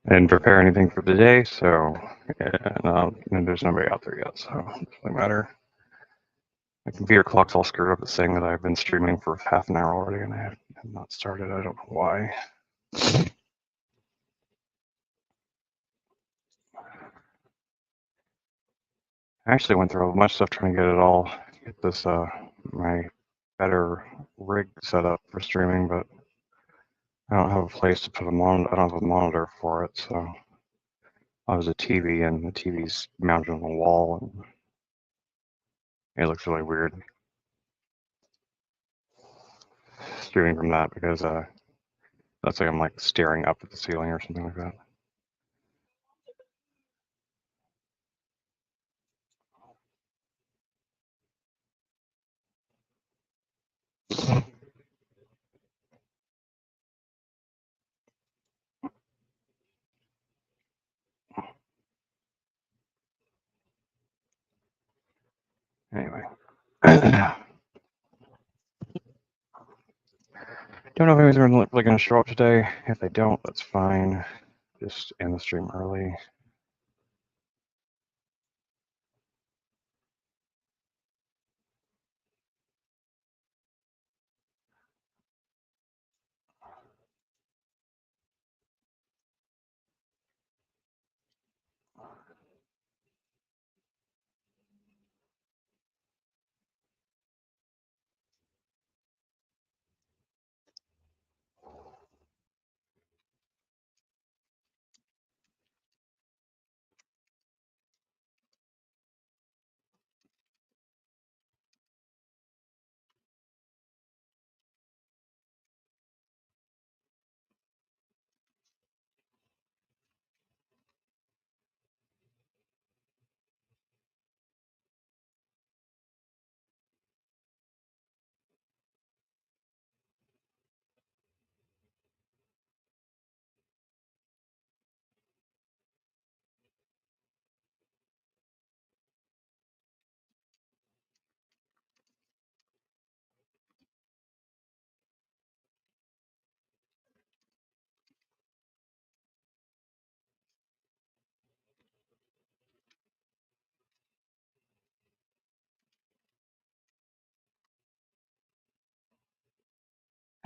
I didn't prepare anything for the day, so no, there's nobody out there yet, so it doesn't really matter. My computer clock's all screwed up. It's saying that I've been streaming for half an hour already, and I have not started. I don't know why. I actually went through a bunch of stuff trying to get this my better rig set up for streaming, but I don't have a place to put a monitor. I don't have a monitor for it, so I was a TV, and the TV's mounted on the wall, and it looks really weird streaming from that because looks like I'm like staring up at the ceiling or something like that. Anyway, don't know if anyone's really going to show up today. If they don't, that's fine. Just end the stream early.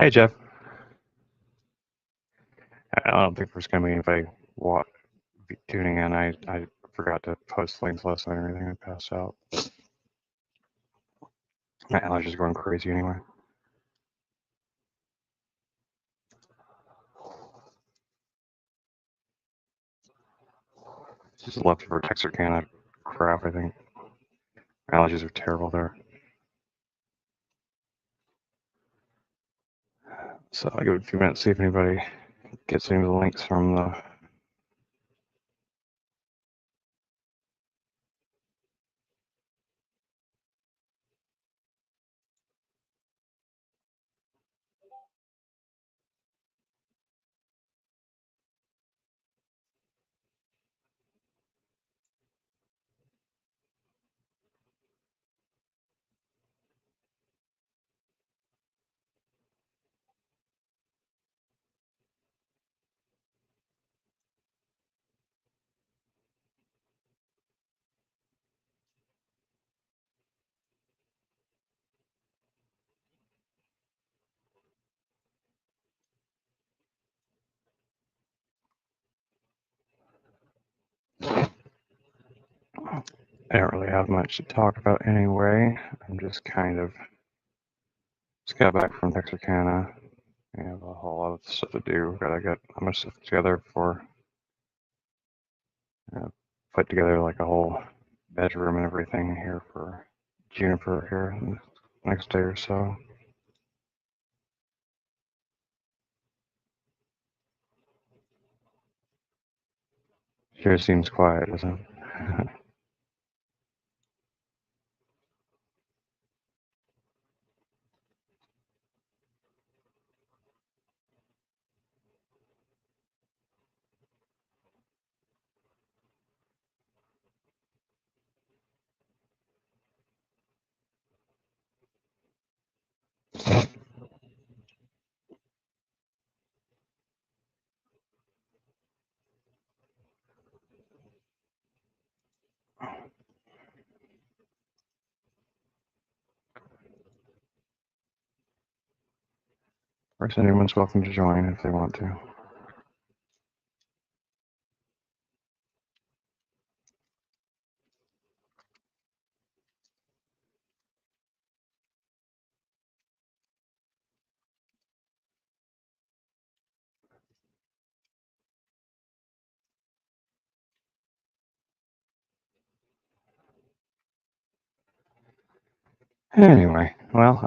Hey, Jeff. I don't think there's going to be anybody tuning in. I forgot to post links last night or anything. I passed out. My allergies are going crazy anyway. Just leftover Texarkana crap, I think. My allergies are terrible there. So I'll give it a few minutes, see if anybody gets any of the links from the. I don't really have much to talk about anyway. I'm just just got back from Texarkana. I have a whole lot of stuff to do. Gotta get how much stuff together for put together like a whole bedroom and everything here for Juniper here in the next day or so. Sure seems quiet, doesn't it? Of course, anyone's welcome to join if they want to. Anyway, well,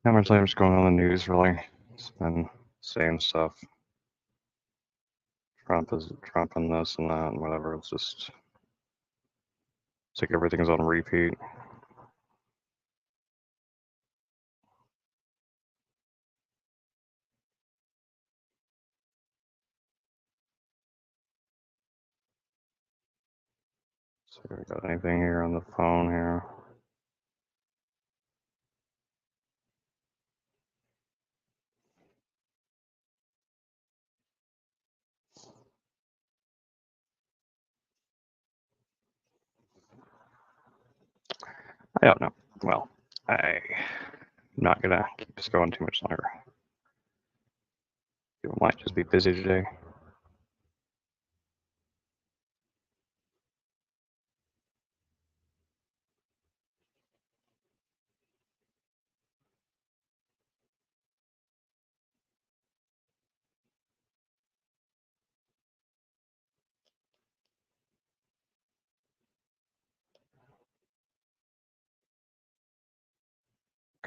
not much later's going on in the news, really. It's been same stuff. Trump and this and that and whatever. It's like everything's on repeat. So we got anything here on the phone here? I don't know. Well, I'm not gonna keep this going too much longer. People might just be busy today.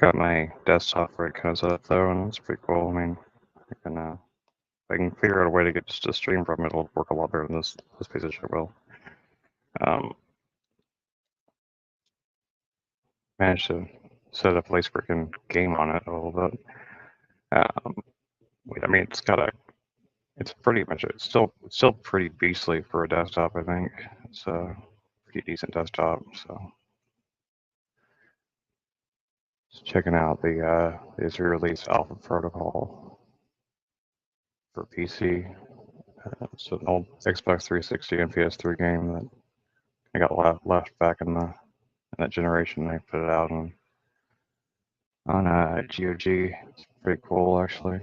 Got my desktop right kind of set up though, and it's pretty cool. I mean, I can, if I can figure out a way to get just a stream from it, it'll work a lot better than this piece of shit will. Managed to set up a place where I can game on it a little bit. I mean, it's pretty much, it's still pretty beastly for a desktop, I think. It's a pretty decent desktop, so. Just checking out the release Alpha Protocol for PC. It's an old Xbox 360 and PS3 game that I got left back in that generation. They put it out on GOG. It's pretty cool, actually.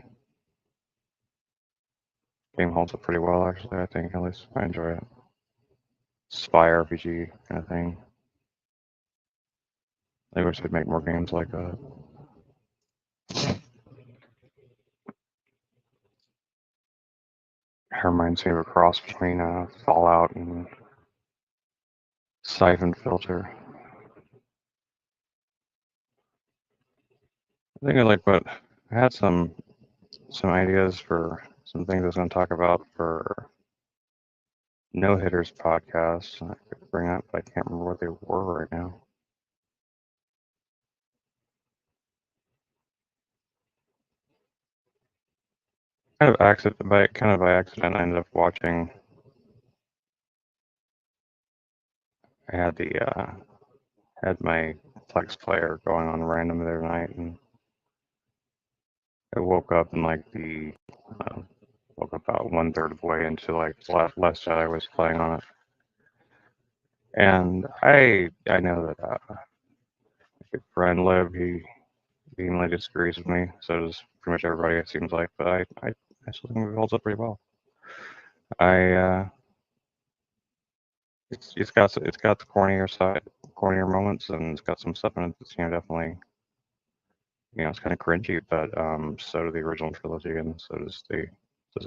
Game holds up pretty well, actually. I think, at least I enjoy it. Spy RPG kind of thing. I wish they'd make more games like that. It reminds me of a cross between Fallout and Siphon Filter. I think I had some ideas for some things I was going to talk about for No Hitters podcast. I could bring up, but I can't remember what they were right now. Kind of by accident, I ended up watching. I had my Flex player going on random the other night, and I woke up and woke up about 1/3 of the way into like last chat I was playing on it, and I know that my friend Lib, he vehemently disagrees with me. So does pretty much everybody, it seems like. But I still think it holds up pretty well. It's got the cornier moments, and it's got some stuff in it that's definitely it's kind of cringy, but so do the original trilogy, and so does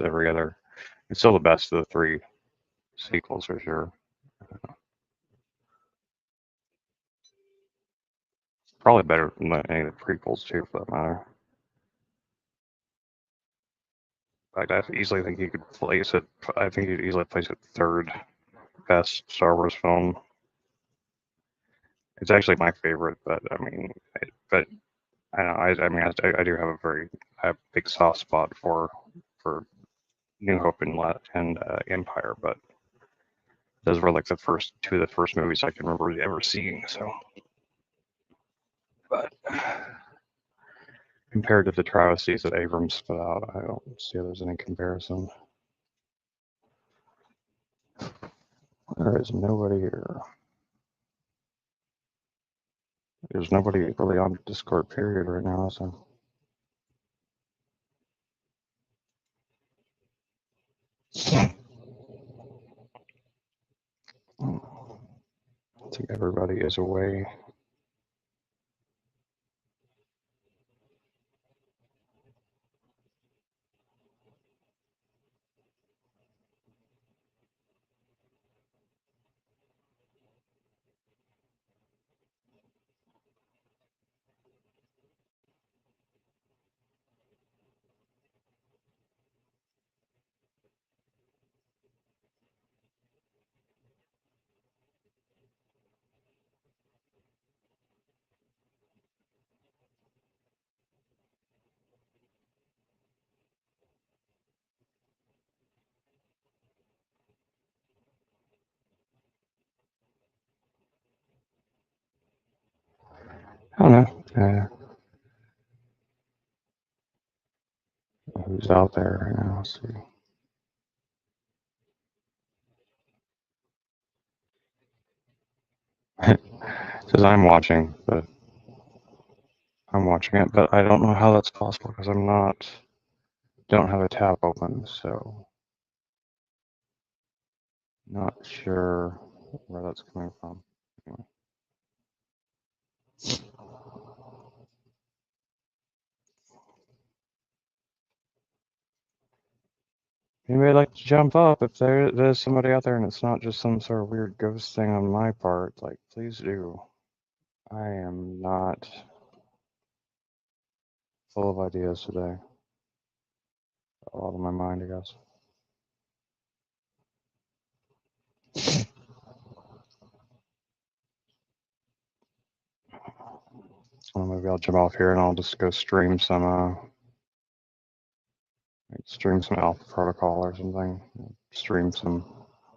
every other. It's still the best of the three sequels for sure. Probably better than any of the prequels too, for that matter. In fact, I easily think you could place it. I think you'd easily place it third best Star Wars film. It's actually my favorite, but I mean, but I know I do have a big soft spot for New Hope and Empire, but those were like the first two of the first movies I can remember ever seeing. So, but compared to the travesties that Abrams put out, I don't see there's any comparison. There is nobody here. There's nobody really on Discord period right now, so I think everybody is away. I don't know who's out there right now. Let's see. It says I'm watching it, but I don't know how that's possible because don't have a tab open, so not sure where that's coming from. Anyway. Anybody like to jump up if there's somebody out there and it's not just some sort of weird ghost thing on my part? Like, please do. I am not full of ideas today. A lot on my mind, I guess. Well, maybe I'll jump off here and I'll just go stream some Alpha Protocol or something. Stream some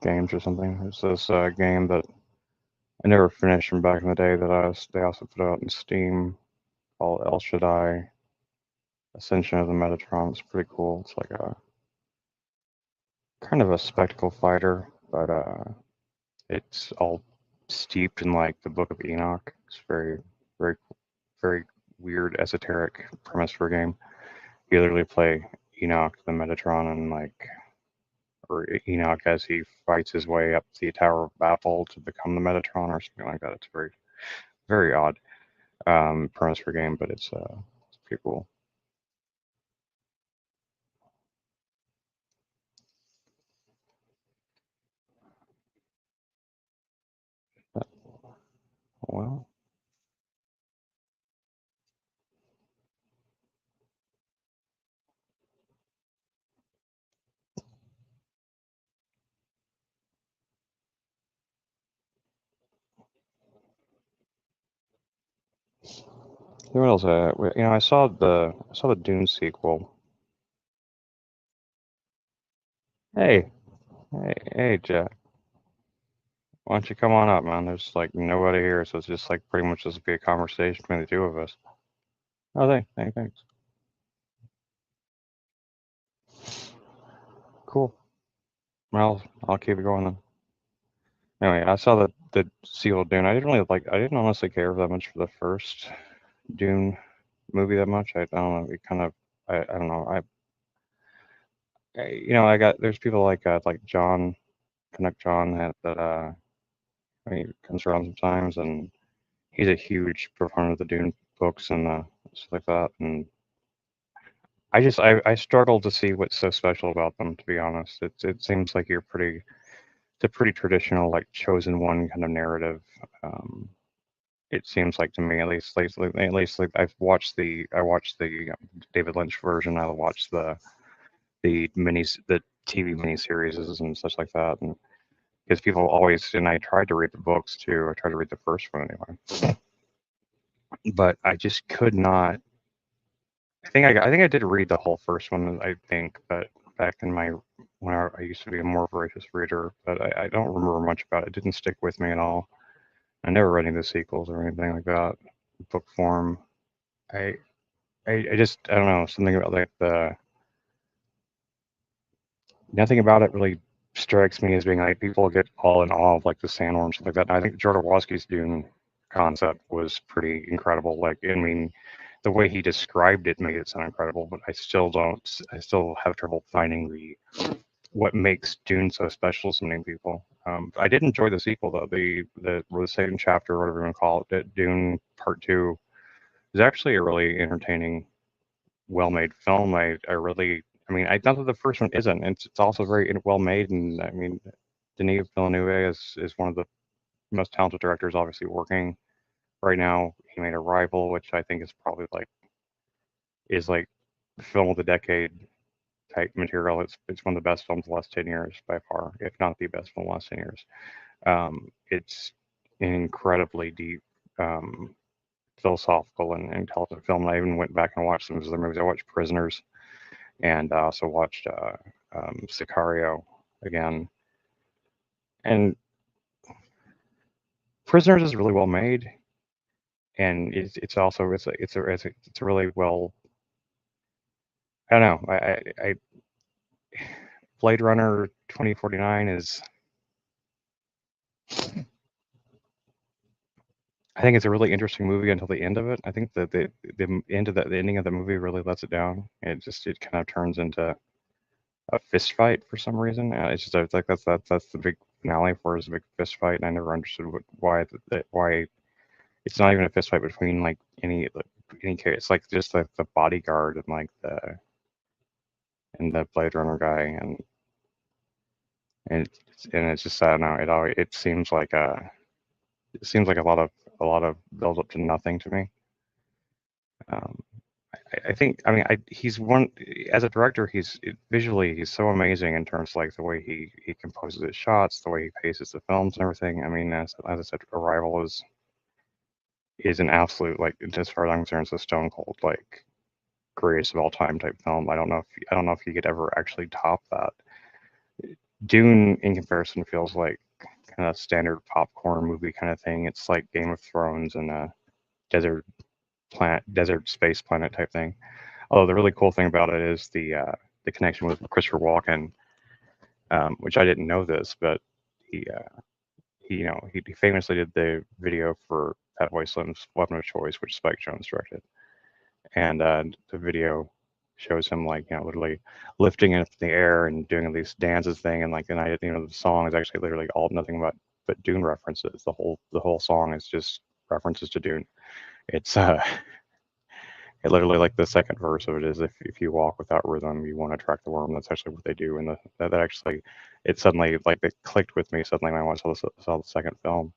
games or something. There's this game that I never finished from back in the day that they also put out in Steam called El Shaddai Ascension of the Metatron. It's pretty cool. It's like a kind of a spectacle fighter, but it's all steeped in like the Book of Enoch. It's very, very, very weird, esoteric premise for a game. You literally play Enoch the Metatron and or Enoch as he fights his way up the Tower of Babel to become the Metatron or something like that. It's very, very odd premise for a game, but it's pretty cool. But, well, what else? I saw the Dune sequel. Hey, hey, Jack. Why don't you come on up, man? There's like nobody here, so it's just like pretty much just be a conversation between the two of us. Oh, thanks. Cool. Well, I'll keep it going then. Anyway, I saw the sequel Dune. I didn't honestly care that much for the first Dune movie that much. I don't know. It kind of, I don't know. There's people like John, Canuck John that he comes around sometimes, and he's a huge proponent of the Dune books and stuff like that. And I struggle to see what's so special about them. To be honest, it seems like it's a pretty traditional like chosen one kind of narrative. It seems like to me, at least I watched the David Lynch version. I watched the TV miniseries and such like that, and because people always, and I tried to read the books too. I tried to read the first one anyway, but I just could not. I think I did read the whole first one. I think, but back in when I used to be a more voracious reader, but I don't remember much about it. It didn't stick with me at all. I never read any of the sequels or anything like that. Book form. I I don't know, something about like the nothing about it really strikes me as being like people get all in awe of like the sandworm stuff like that. And I think Jodorowsky's Dune concept was pretty incredible. Like, I mean, the way he described it made it sound incredible, but I still have trouble finding what makes Dune so special to so many people. I did enjoy the sequel though. The second chapter, whatever you want to call it, Dune Part Two, is actually a really entertaining, well-made film. I really, I mean, I not that the first one isn't. It's also very well made, and I mean, Denis Villeneuve is one of the most talented directors, obviously working right now. He made Arrival, which I think is probably like film of the decade type material. It's one of the best films of the last 10 years by far, if not the best film of the last 10 years. It's an incredibly deep, um, philosophical and intelligent film. And I even went back and watched some of his other movies. I watched Prisoners, and I also watched Sicario again. And Prisoners is really well made, and it's also it's a really well. I don't know. Blade Runner 2049 is. I think it's a really interesting movie until the end of it. I think that the ending of the movie really lets it down. It kind of turns into a fist fight for some reason. It's like that's the big finale for is a big fist fight, and I never understood why it's not even a fist fight between like any character. It's like just like the bodyguard and like the Blade Runner guy, and it's just I don't know. It seems like a lot of build up to nothing to me. Um, I think I mean he's one as a director visually he's so amazing in terms of like the way he composes his shots, the way he paces the films and everything. I mean as I said, Arrival is an absolute like as far as I'm concerned, it's a stone cold like greatest of all time type film. I don't know if you could ever actually top that. Dune in comparison feels like kind of standard popcorn movie kind of thing. It's like Game of Thrones and a desert desert space planet type thing. Although the really cool thing about it is the connection with Christopher Walken, which I didn't know this, but he he famously did the video for Fatboy Slim's Weapon of Choice, which Spike Jonze directed, and the video shows him like literally lifting it in the air and doing these dances thing, and like and I the song is actually literally all nothing but Dune references. The whole song is just references to Dune. It's It literally like the second verse of it is if you walk without rhythm, you won't attract the worm. That's actually what they do, and that actually it suddenly like it clicked with me suddenly when I saw the second film,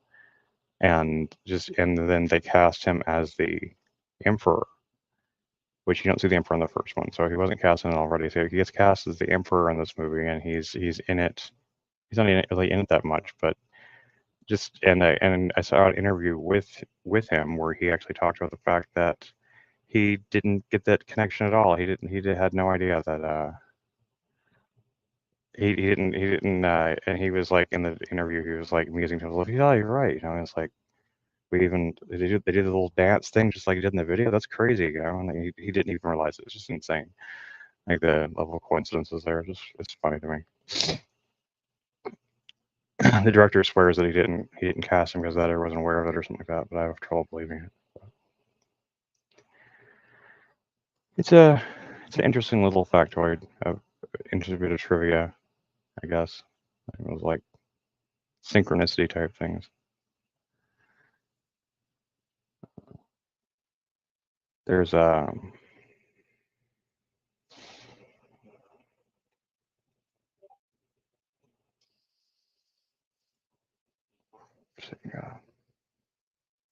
and then they cast him as the emperor, which you don't see the emperor in the first one, so he wasn't cast in it already. So he gets cast as the emperor in this movie, and he's in it. He's not really in it that much, but just and I saw an interview with him where he actually talked about the fact that he didn't get that connection at all. Had no idea that and he was like in the interview he was like musing to himself, yeah, you're right. It's like they did a little dance thing just like he did in the video. That's crazy, and he didn't even realize it. It's just insane. Like the level of coincidences there, just it's funny to me. The director swears that he didn't cast him because that or wasn't aware of it or something like that, but I have trouble believing it. It's a it's an interesting little factoid, interesting bit of trivia, I guess. It was like synchronicity type things. There's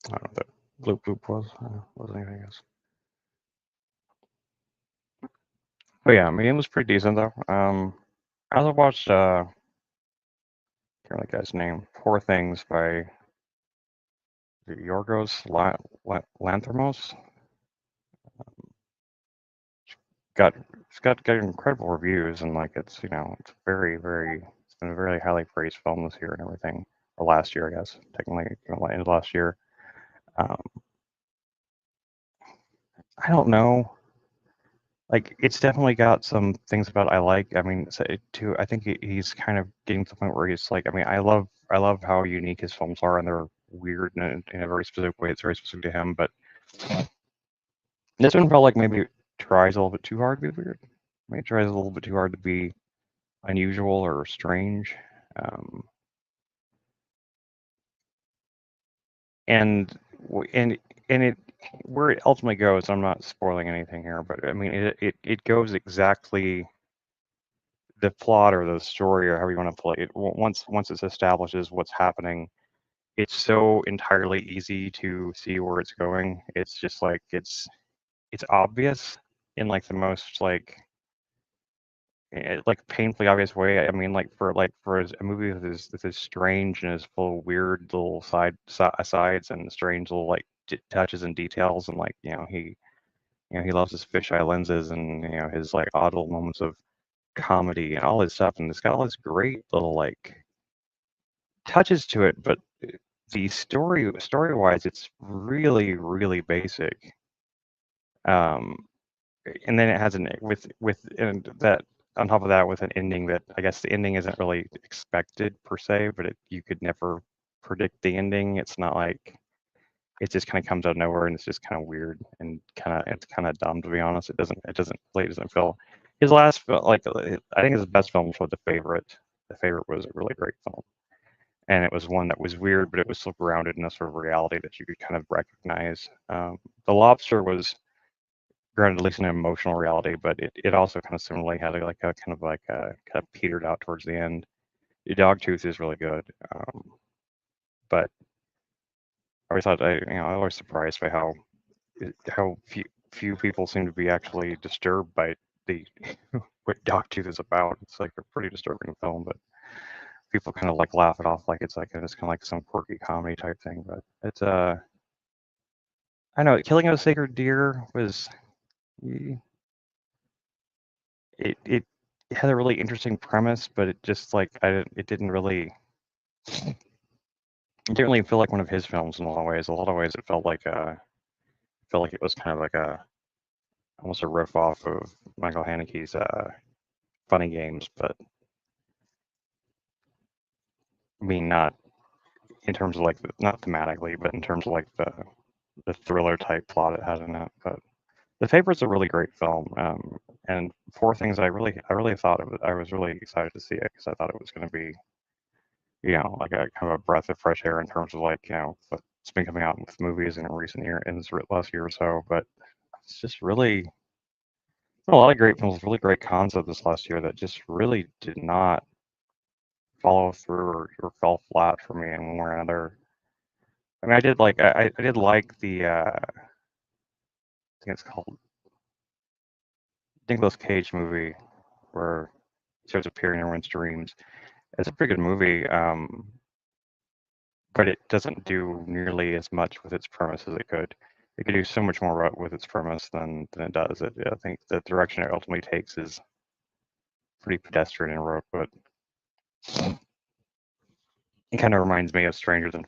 I don't know what that bloop was. Wasn't anything else. But yeah, I mean, it was pretty decent though. I also watched can't remember the guy's name. Poor Things by Yorgos Lanthimos. Got got incredible reviews and like it's it's it's been a very highly praised film this year and everything, or last year I guess technically end of last year. Um, I don't know. Like it's definitely got some things about I like. I mean, too. I think he's kind of getting to the point where he's like. I mean, I love how unique his films are, and they're weird in a very specific way. It's very specific to him. But this one felt like maybe it tries a little bit too hard to be weird. Maybe it tries a little bit too hard to be unusual or strange. Um, and and it where it ultimately goes, I'm not spoiling anything here, but I mean it goes exactly the plot or the story or however you want to play it. Once it establishes what's happening, it's so entirely easy to see where it's going. It's just like it's obvious in like the most like painfully obvious way. I mean, like for a movie that is strange and is full of weird little sides and strange little like touches and details, and like he loves his fisheye lenses and his like odd little moments of comedy and all this stuff, and it's got all this great little like touches to it, but the story wise, it's really basic. Um, and then it has an with and that on top of that with an ending that I guess the ending isn't really expected per se, but you could never predict the ending. It's not like it just kind of comes out of nowhere and it's just kind of weird and it's kind of dumb, to be honest. It doesn't feel his last like I think his best film was The Favorite. The Favorite was a really great film, and it was one that was weird, but it was still grounded in a sort of reality that you could kind of recognize. The Lobster was grounded at least in an emotional reality, but it also kind of similarly had like a kind of like a kind of petered out towards the end. The Dogtooth is really good, but I always thought I was surprised by how few people seem to be actually disturbed by the what Dogtooth is about. It's like a pretty disturbing film, but people kind of like laugh it off like it's kind of like some quirky comedy type thing. But it's I know Killing of a Sacred Deer was it had a really interesting premise, but it just like it didn't really feel like one of his films in a lot of ways. A lot of ways it felt like it was kind of like a almost a riff off of Michael Haneke's Funny Games, but I mean not in terms of like not thematically, but in terms of like the thriller type plot it had in it. But The Favorite's a really great film, and Four Things I really thought of it. I was really excited to see it because I thought it was going to be like a kind of a breath of fresh air in terms of like what's been coming out with movies in this last year or so. But it's just really a lot of great films, really great concept this last year that just really did not follow through or fell flat for me in one way or another. I mean, I did like the I think it's called Nicolas Cage movie where he starts appearing in everyone's dreams. It's a pretty good movie, but it doesn't do nearly as much with its premise as it could. It could do so much more with its premise than it does. I think the direction it ultimately takes is pretty pedestrian and rote, but it kind of reminds me of Stranger Than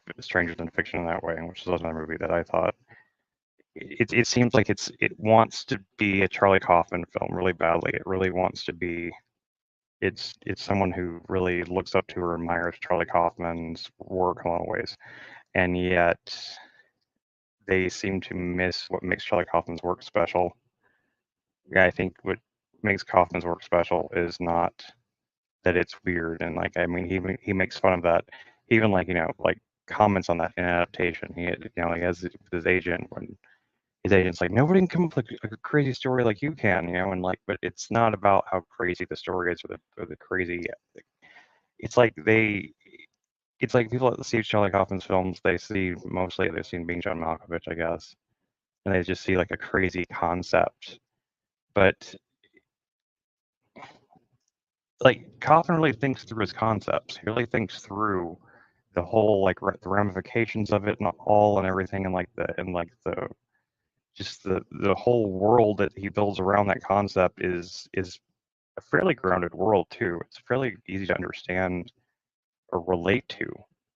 Fiction in that way, which is another movie that I thought it seems like it wants to be a Charlie Kaufman film really badly. It really wants to be. It's someone who really looks up to or admires Charlie Kaufman's work in a lot of ways, and yet they seem to miss what makes Charlie Kaufman's work special. Yeah, I think what makes Kaufman's work special is not that it's weird and like I mean he makes fun of that. He even like comments on that in adaptation. He has his agent when his agent's like nobody can come up with like a crazy story like you can, and like but it's not about how crazy the story is or the crazy. It's like it's like people that see Charlie Kaufman's films, they've seen Being John Malkovich, I guess, and they just see like a crazy concept. But like Kaufman really thinks through his concepts. He really thinks through the whole like the ramifications of it and all and everything, and the just the whole world that he builds around that concept is a fairly grounded world too. It's fairly easy to understand or relate to,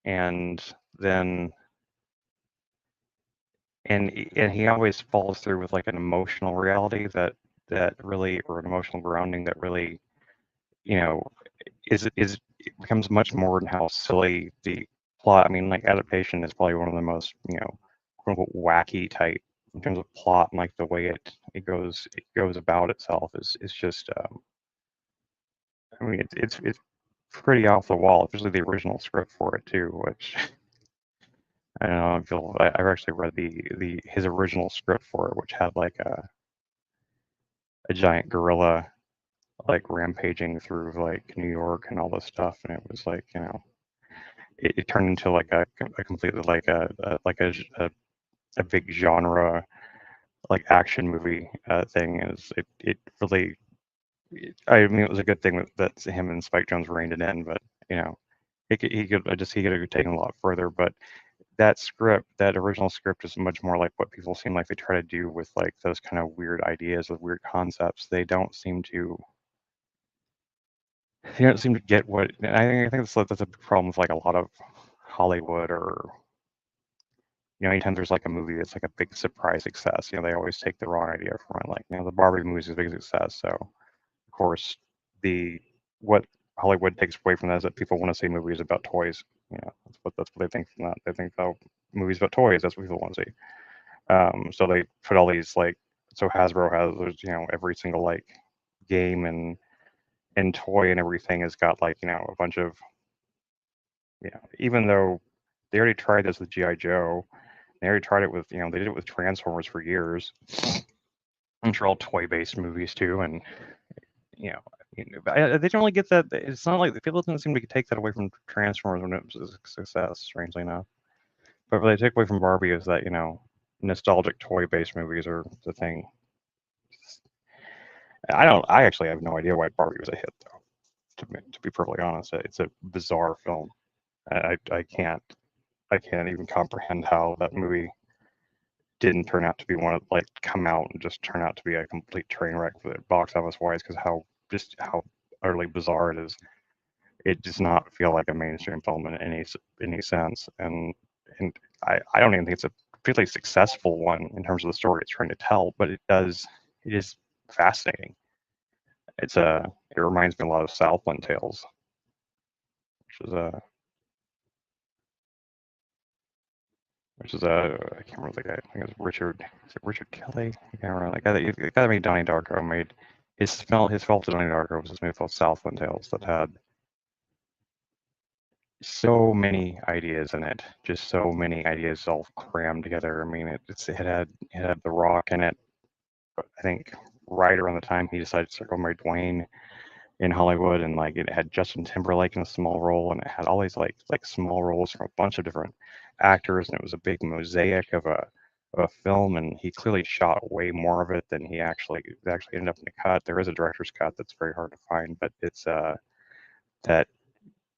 and then and he always follows through with like an emotional reality that really or an emotional grounding that really you know is it becomes much more in how silly the plot. I mean, like adaptation is probably one of the most quote unquote wacky type in terms of plot and like the way it goes about itself is just I mean, it's pretty off the wall, especially the original script for it too, which I don't know. I've actually read the his original script for it, which had like a giant gorilla like rampaging through like New York and all this stuff, and it was like it turned into like a completely like a big genre like action movie thing. It really I mean it was a good thing that him and Spike Jonze reined it in, but you know he could have taken a lot further, but that original script is much more like what people seem like they try to do with like those kind of weird ideas with weird concepts. They don't seem to get what I think that's a big problem with like a lot of Hollywood or anytime there's like a movie that's like a big surprise success, they always take the wrong idea from it. Like, the Barbie movie is a big success, so of course the what Hollywood takes away from that is that people want to see movies about toys. That's what they think from that. They think, oh, movies about toys, that's what people want to see. So they put all these like so Hasbro has there's every single like game and toy and everything has got like a bunch of even though they already tried this with GI Joe, they already tried it with they did it with Transformers for years. Which are all toy based movies too, and you know. They don't really get that. It's not like people don't seem to take that away from Transformers when it was a success, strangely enough. But what they take away from Barbie is that nostalgic toy based movies are the thing. I don't. I actually have no idea why Barbie was a hit, though. To be perfectly honest, it's a bizarre film. I can't even comprehend how that movie didn't turn out to be one of like come out and just turn out to be a complete train wreck for the box office wise because how utterly bizarre it is. It does not feel like a mainstream film in any sense, and I don't even think it's a particularly successful one in terms of the story it's trying to tell, but it is fascinating. It reminds me a lot of Southland Tales, which is a I can't remember the guy. I think it's Richard. Is it Richard Kelly? I can't remember. The guy that made Donnie Darko made his fault to Donnie Darko was this movie called Southland Tales that had so many ideas in it, just so many ideas all crammed together. I mean, it had The Rock in it. But I think right around the time he decided to start going by Dwayne in Hollywood, and like it had Justin Timberlake in a small role, and it had all these like small roles from a bunch of different actors, and it was a big mosaic of a film, and he clearly shot way more of it than he actually ended up in the cut. There is a director's cut that's very hard to find, but it's that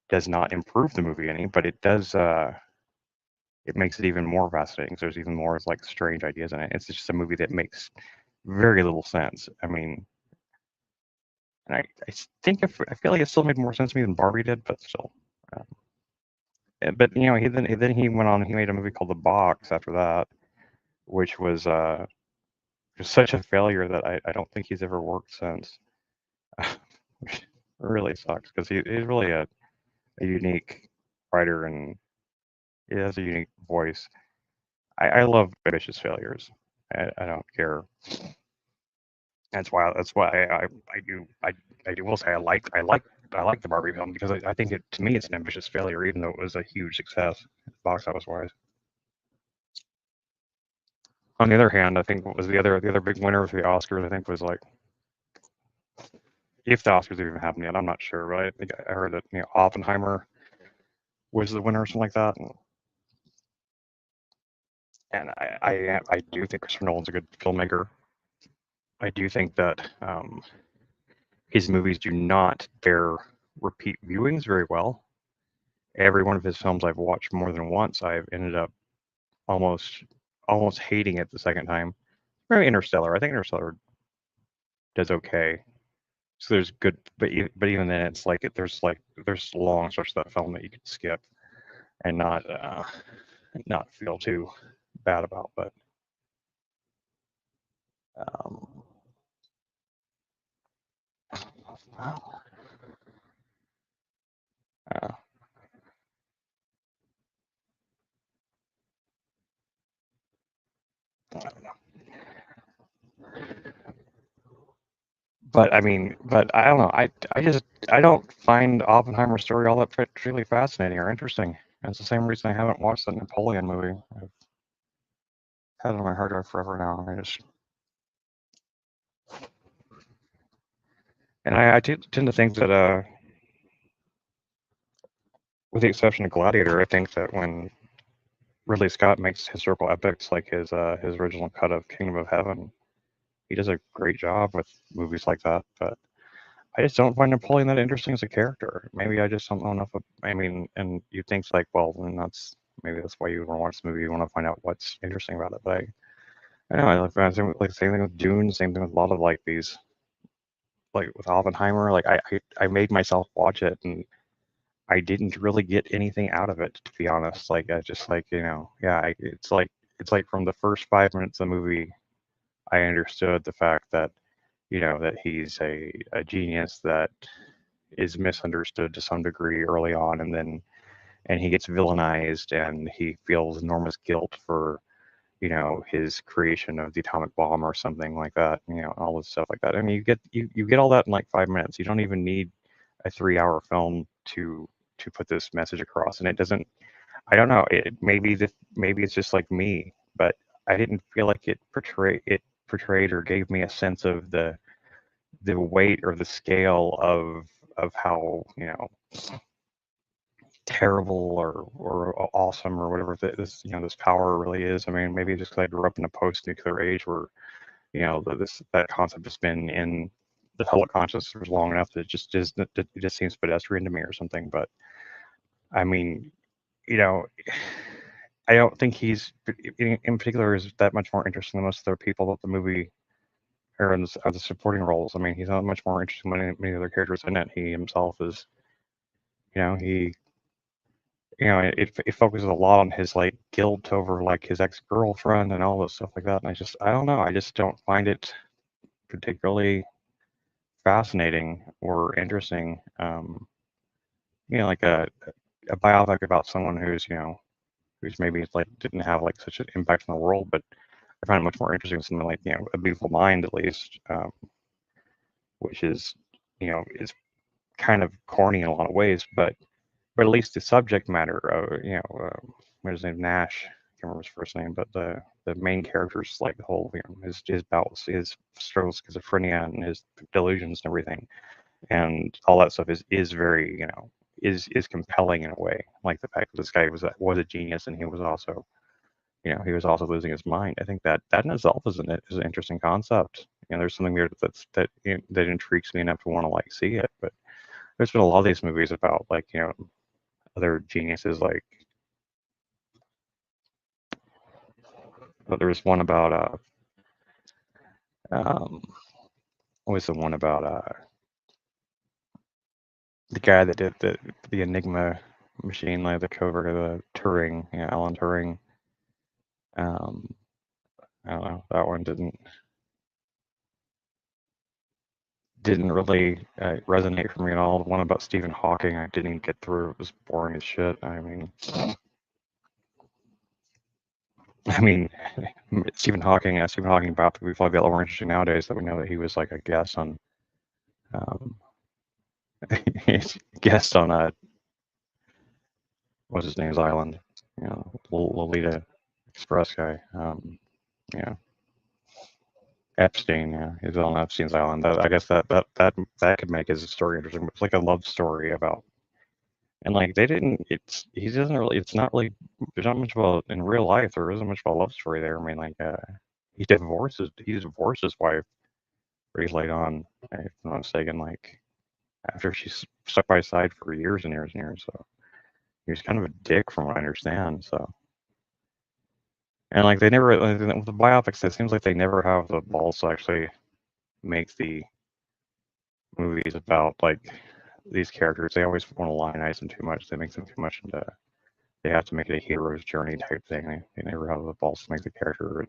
does not improve the movie any, but it makes it even more fascinating. So there's even more like strange ideas in it. It's just a movie that makes very little sense. I mean, and I feel like it still made more sense to me than Barbie did, but still. Uh, but then he went on. He made a movie called The Box after that, which was just such a failure that I don't think he's ever worked since. Which really sucks because he's really a unique writer and he has a unique voice. I love ambitious failures. I don't care. That's why I will say I like the Barbie film because I think it to me it's an ambitious failure even though it was a huge success box office wise. On the other hand, I think what was the other big winner for the Oscars I think was like if the Oscars even happened yet I'm not sure, but I think I heard that Oppenheimer was the winner or something like that, and I do think Christopher Nolan's a good filmmaker. I do think that his movies do not bear repeat viewings very well. Every one of his films I've watched more than once, I've ended up almost almost hating it the second time. Maybe Interstellar. I think Interstellar does okay. So there's good, but even then, it's like there's long stretches of that film that you can skip and not feel too bad about. But um, well, uh, I don't know. But I mean, but I don't know. I don't find Oppenheimer's story all that particularly fascinating or interesting. And it's the same reason I haven't watched that Napoleon movie. I've had it on my hard drive forever now. I tend to think that, with the exception of Gladiator, I think that when Ridley Scott makes historical epics like his original cut of Kingdom of Heaven, he does a great job with movies like that. But I just don't find Napoleon that interesting as a character. Maybe I just don't know enough. I mean, and you think like, well, then that's why you want to watch the movie. You want to find out what's interesting about it. But I know I like same thing with Dune. Same thing with a lot of like these, like with Oppenheimer. Like I made myself watch it, and I didn't really get anything out of it, to be honest. Like I just like yeah. It's like from the first 5 minutes of the movie, I understood the fact that that he's a genius that is misunderstood to some degree early on, and he gets villainized, and he feels enormous guilt for his creation of the atomic bomb or something like that. All this stuff like that. I mean, you get all that in like 5 minutes. You don't even need a 3-hour film to put this message across, and it doesn't. I don't know. Maybe it's just like me, but I didn't feel like it portrayed or gave me a sense of the weight or the scale of how terrible or awesome or whatever this this power really is. I mean, maybe just because I grew up in a post-nuclear age where that concept has been in the public consciousness for long enough that it just seems pedestrian to me or something. But I mean, you know, I don't think he's in particular is that much more interesting than most of the people that the movie or in the supporting roles. I mean, he's not much more interesting than many other characters in it. He himself is, he it focuses a lot on his like guilt over like his ex-girlfriend and all this stuff like that. And I don't know. I just don't find it particularly fascinating or interesting. Like a biopic about someone who's maybe like didn't have like such an impact on the world, but I find it much more interesting than something like A Beautiful Mind, at least, which is kind of corny in a lot of ways, but at least the subject matter of what is his name, Nash. I can't remember his first name, but the main character's like the whole his bouts, his struggles, schizophrenia, and his delusions and everything, and all that stuff is very is compelling in a way. Like the fact that this guy was a genius, and he was also losing his mind. I think that in itself is an interesting concept. There's something there that intrigues me enough to want to like see it. But there's been a lot of these movies about like other geniuses. Like there was one about what was the one about the guy that did the Enigma machine, like the cover of the Turing, Alan Turing. I don't know. That one didn't really resonate for me at all. The one about Stephen Hawking, I didn't even get through. It was boring as shit. I mean, Stephen Hawking about we probably be a lot more interesting nowadays that we know that he was like a guest on, um, guest on what's his name's island, Lolita Express guy. Yeah, Epstein. Yeah, he's on Epstein's island. I guess that could make his story interesting. It's like a love story about. And like they didn't, he doesn't really. It's not really. There's not much about in real life. There isn't much about a love story there. I mean, like he divorced his wife pretty late on, if I'm not mistaken. Like after she's stuck by his side for years and years and years. So he was kind of a dick, from what I understand. So and like they never with the biopics, it seems like they never have the balls to actually make the movies about like these characters. They always want to lionize them too much. They make them too much into they have to make it a hero's journey type thing. They never have the balls to make the character,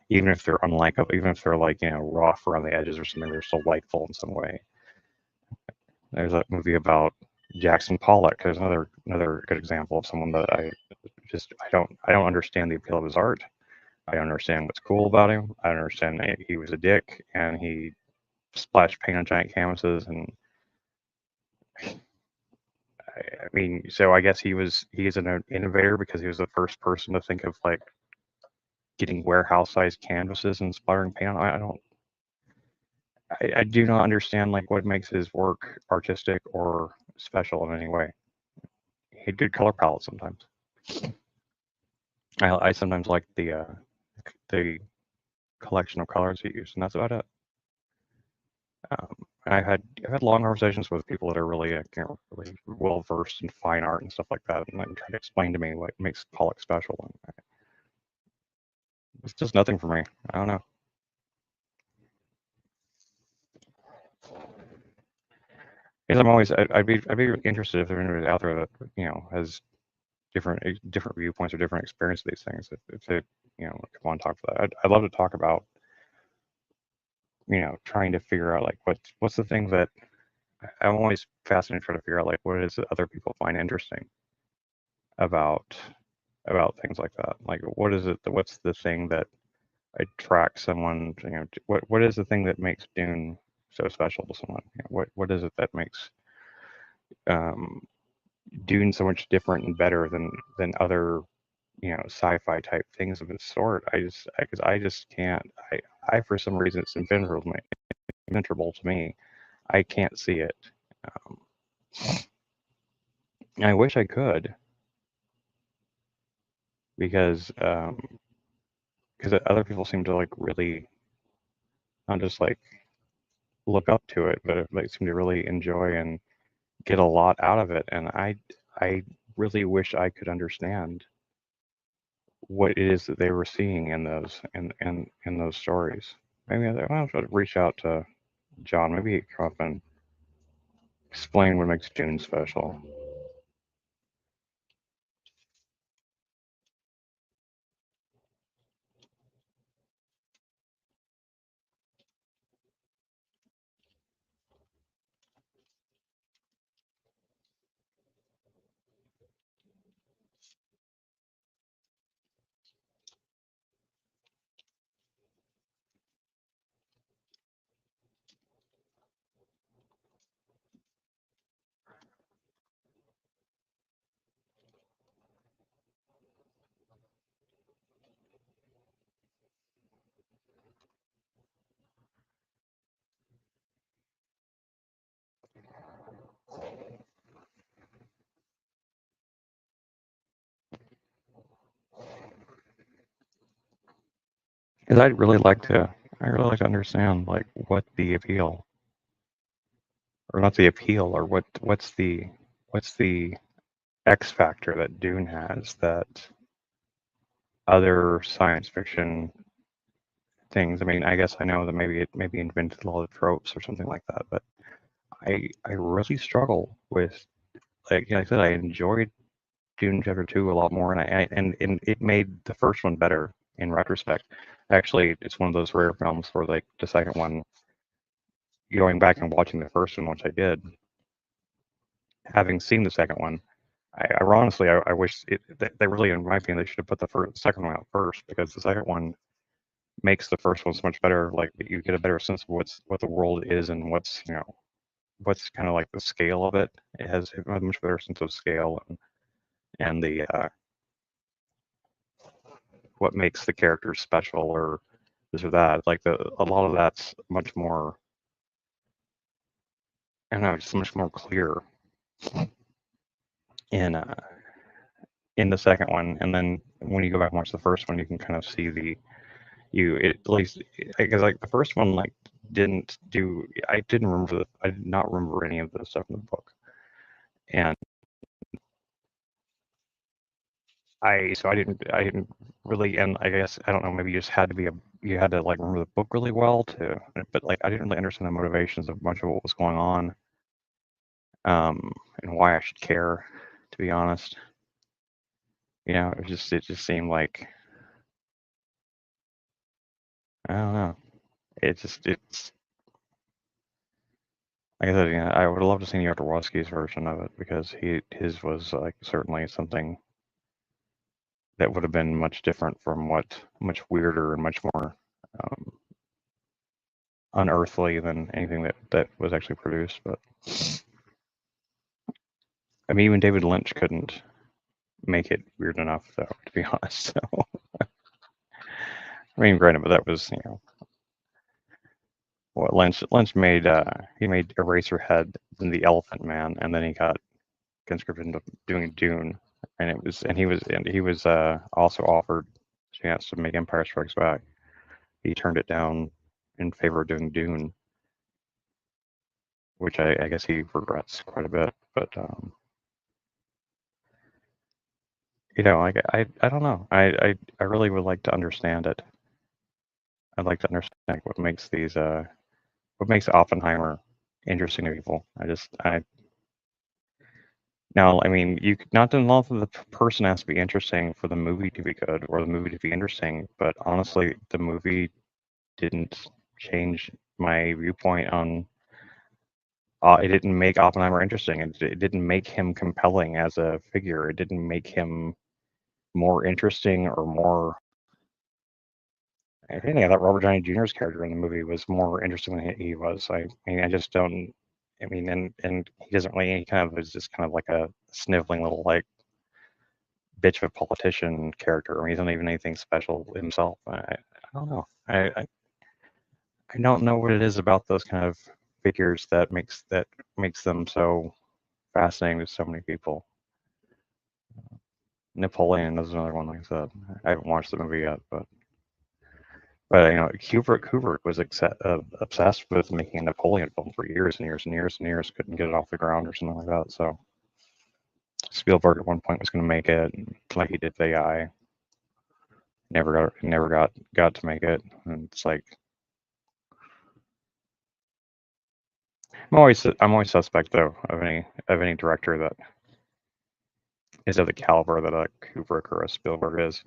even if they're unlikable, even if they're like rough around the edges or something, they're still delightful in some way. There's that movie about Jackson Pollock. There's another good example of someone that I don't understand the appeal of his art. I don't understand what's cool about him. I don't understand he was a dick and he splash paint on giant canvases, and I mean, so I guess he's an innovator because he was the first person to think of like getting warehouse-sized canvases and splattering paint on. I do not understand like what makes his work artistic or special in any way. He had good color palette sometimes. I sometimes like the collection of colors he used, and that's about it. I've had long conversations with people that are really really well versed in fine art and stuff like that, and like try to explain to me what makes Pollock special. And it's just nothing for me. I don't know. Because I'd be interested if there anybody out there that has different viewpoints or different experience of these things. If they come on talk for that, I'd love to talk about trying to figure out like what's the thing that I'm always fascinated trying to figure out like what it is that other people find interesting about things like that. Like what is it? What's the thing that attracts someone? What is the thing that makes Dune so special to someone? What is it that makes um, Dune so much different and better than other sci-fi type things of its sort? Because I just can't. I for some reason it's impenetrable to me. I can't see it. Um, I wish I could because other people seem to like really not just like look up to it, but they seem to really enjoy and get a lot out of it. And I really wish I could understand what it is that they were seeing in those stories. Maybe I'll try to reach out to John. Maybe he can come up and explain what makes Dune special. Because I really like to understand like what the appeal, or not the appeal, or what's the X factor that Dune has that other science fiction things. I mean, I guess I know that maybe it maybe invented a lot of tropes or something like that, but I really struggle with like I said, I enjoyed Dune Chapter 2 a lot more, and it made the first one better in retrospect. Actually, it's one of those rare films where like the second one, going back and watching the first one, which I did, having seen the second one, I wish they really, in my opinion, they should have put the second one out first because the second one makes the first one so much better. Like you get a better sense of what the world is and what's kind of like the scale of it. It has a much better sense of scale and the what makes the characters special or this or that. Like a lot of that's much more. I don't know, just much more clear in uh, in the second one, and then when you go back and watch the first one, you can kind of see at least because like the first one like didn't do. I did not remember any of the stuff in the book, and I didn't really, and I guess I don't know, maybe you had to like remember the book really well to, but like I didn't really understand the motivations of much of what was going on, and why I should care, to be honest. It just seemed like I don't know. It's like I said, I would love to see Jodorowsky's version of it because his was like certainly something that would have been much different from much weirder and much more um, unearthly than anything that was actually produced. But I mean, even David Lynch couldn't make it weird enough, though, to be honest. So I mean, granted, but that was what Lynch made. He made Eraserhead, then The Elephant Man, and then he got conscripted into doing Dune, and he was also offered a chance to make Empire Strikes Back. He turned it down in favor of doing Dune, which I guess he regrets quite a bit. But like I don't know. I really would like to understand it. I'd like to understand what makes what makes Oppenheimer interesting to people. I now, I mean, you not that the person has to be interesting for the movie to be good or the movie to be interesting, but honestly, the movie didn't change my viewpoint on. It didn't make Oppenheimer interesting. It didn't make him compelling as a figure. It didn't make him more interesting or more. If anything, I thought Robert Downey Jr.'s character in the movie was more interesting than he was. I mean, I just don't. I mean, and he doesn't really. He kind of is just kind of like a sniveling little like bitch of a politician character. I mean, he's not even anything special himself. I don't know. I don't know what it is about those kind of figures that makes them so fascinating to so many people. Napoleon is another one, like I said. I haven't watched the movie yet, but Kubrick was obsessed with making a Napoleon film for years and years and years and years. Couldn't get it off the ground or something like that. So Spielberg at one point was going to make it, like he did the AI. Never got to make it, and it's like I'm always suspect though of any director that is of the caliber that a Kubrick or a Spielberg is,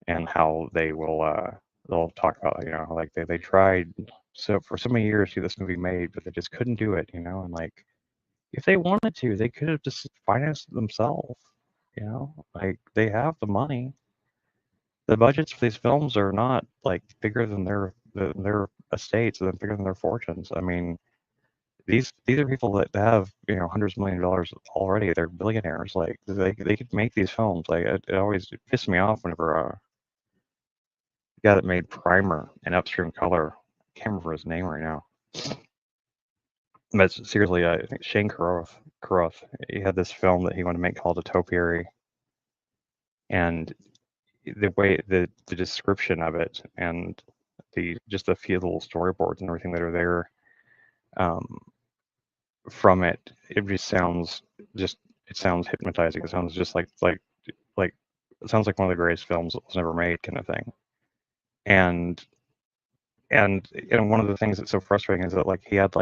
and how they'll talk about like they tried so for so many years to get this movie made, but they just couldn't do it, and like if they wanted to, they could have just financed it themselves, like they have the money. The budgets for these films are not like bigger than their estates, and bigger than their fortunes. I mean, these are people that have hundreds of $1 millions already. They're billionaires. Like they could make these films. Like it always pissed me off whenever the guy that made Primer and Upstream Color, I can't remember his name right now. But seriously, I think Shane Carruth, he had this film that he wanted to make called A Topiary, and the way the description of it and just the few little storyboards and everything that are there, um, from it just sounds it sounds hypnotizing. It sounds just like it sounds like one of the greatest films that was ever made, kind of thing. And one of the things that's so frustrating is that like he had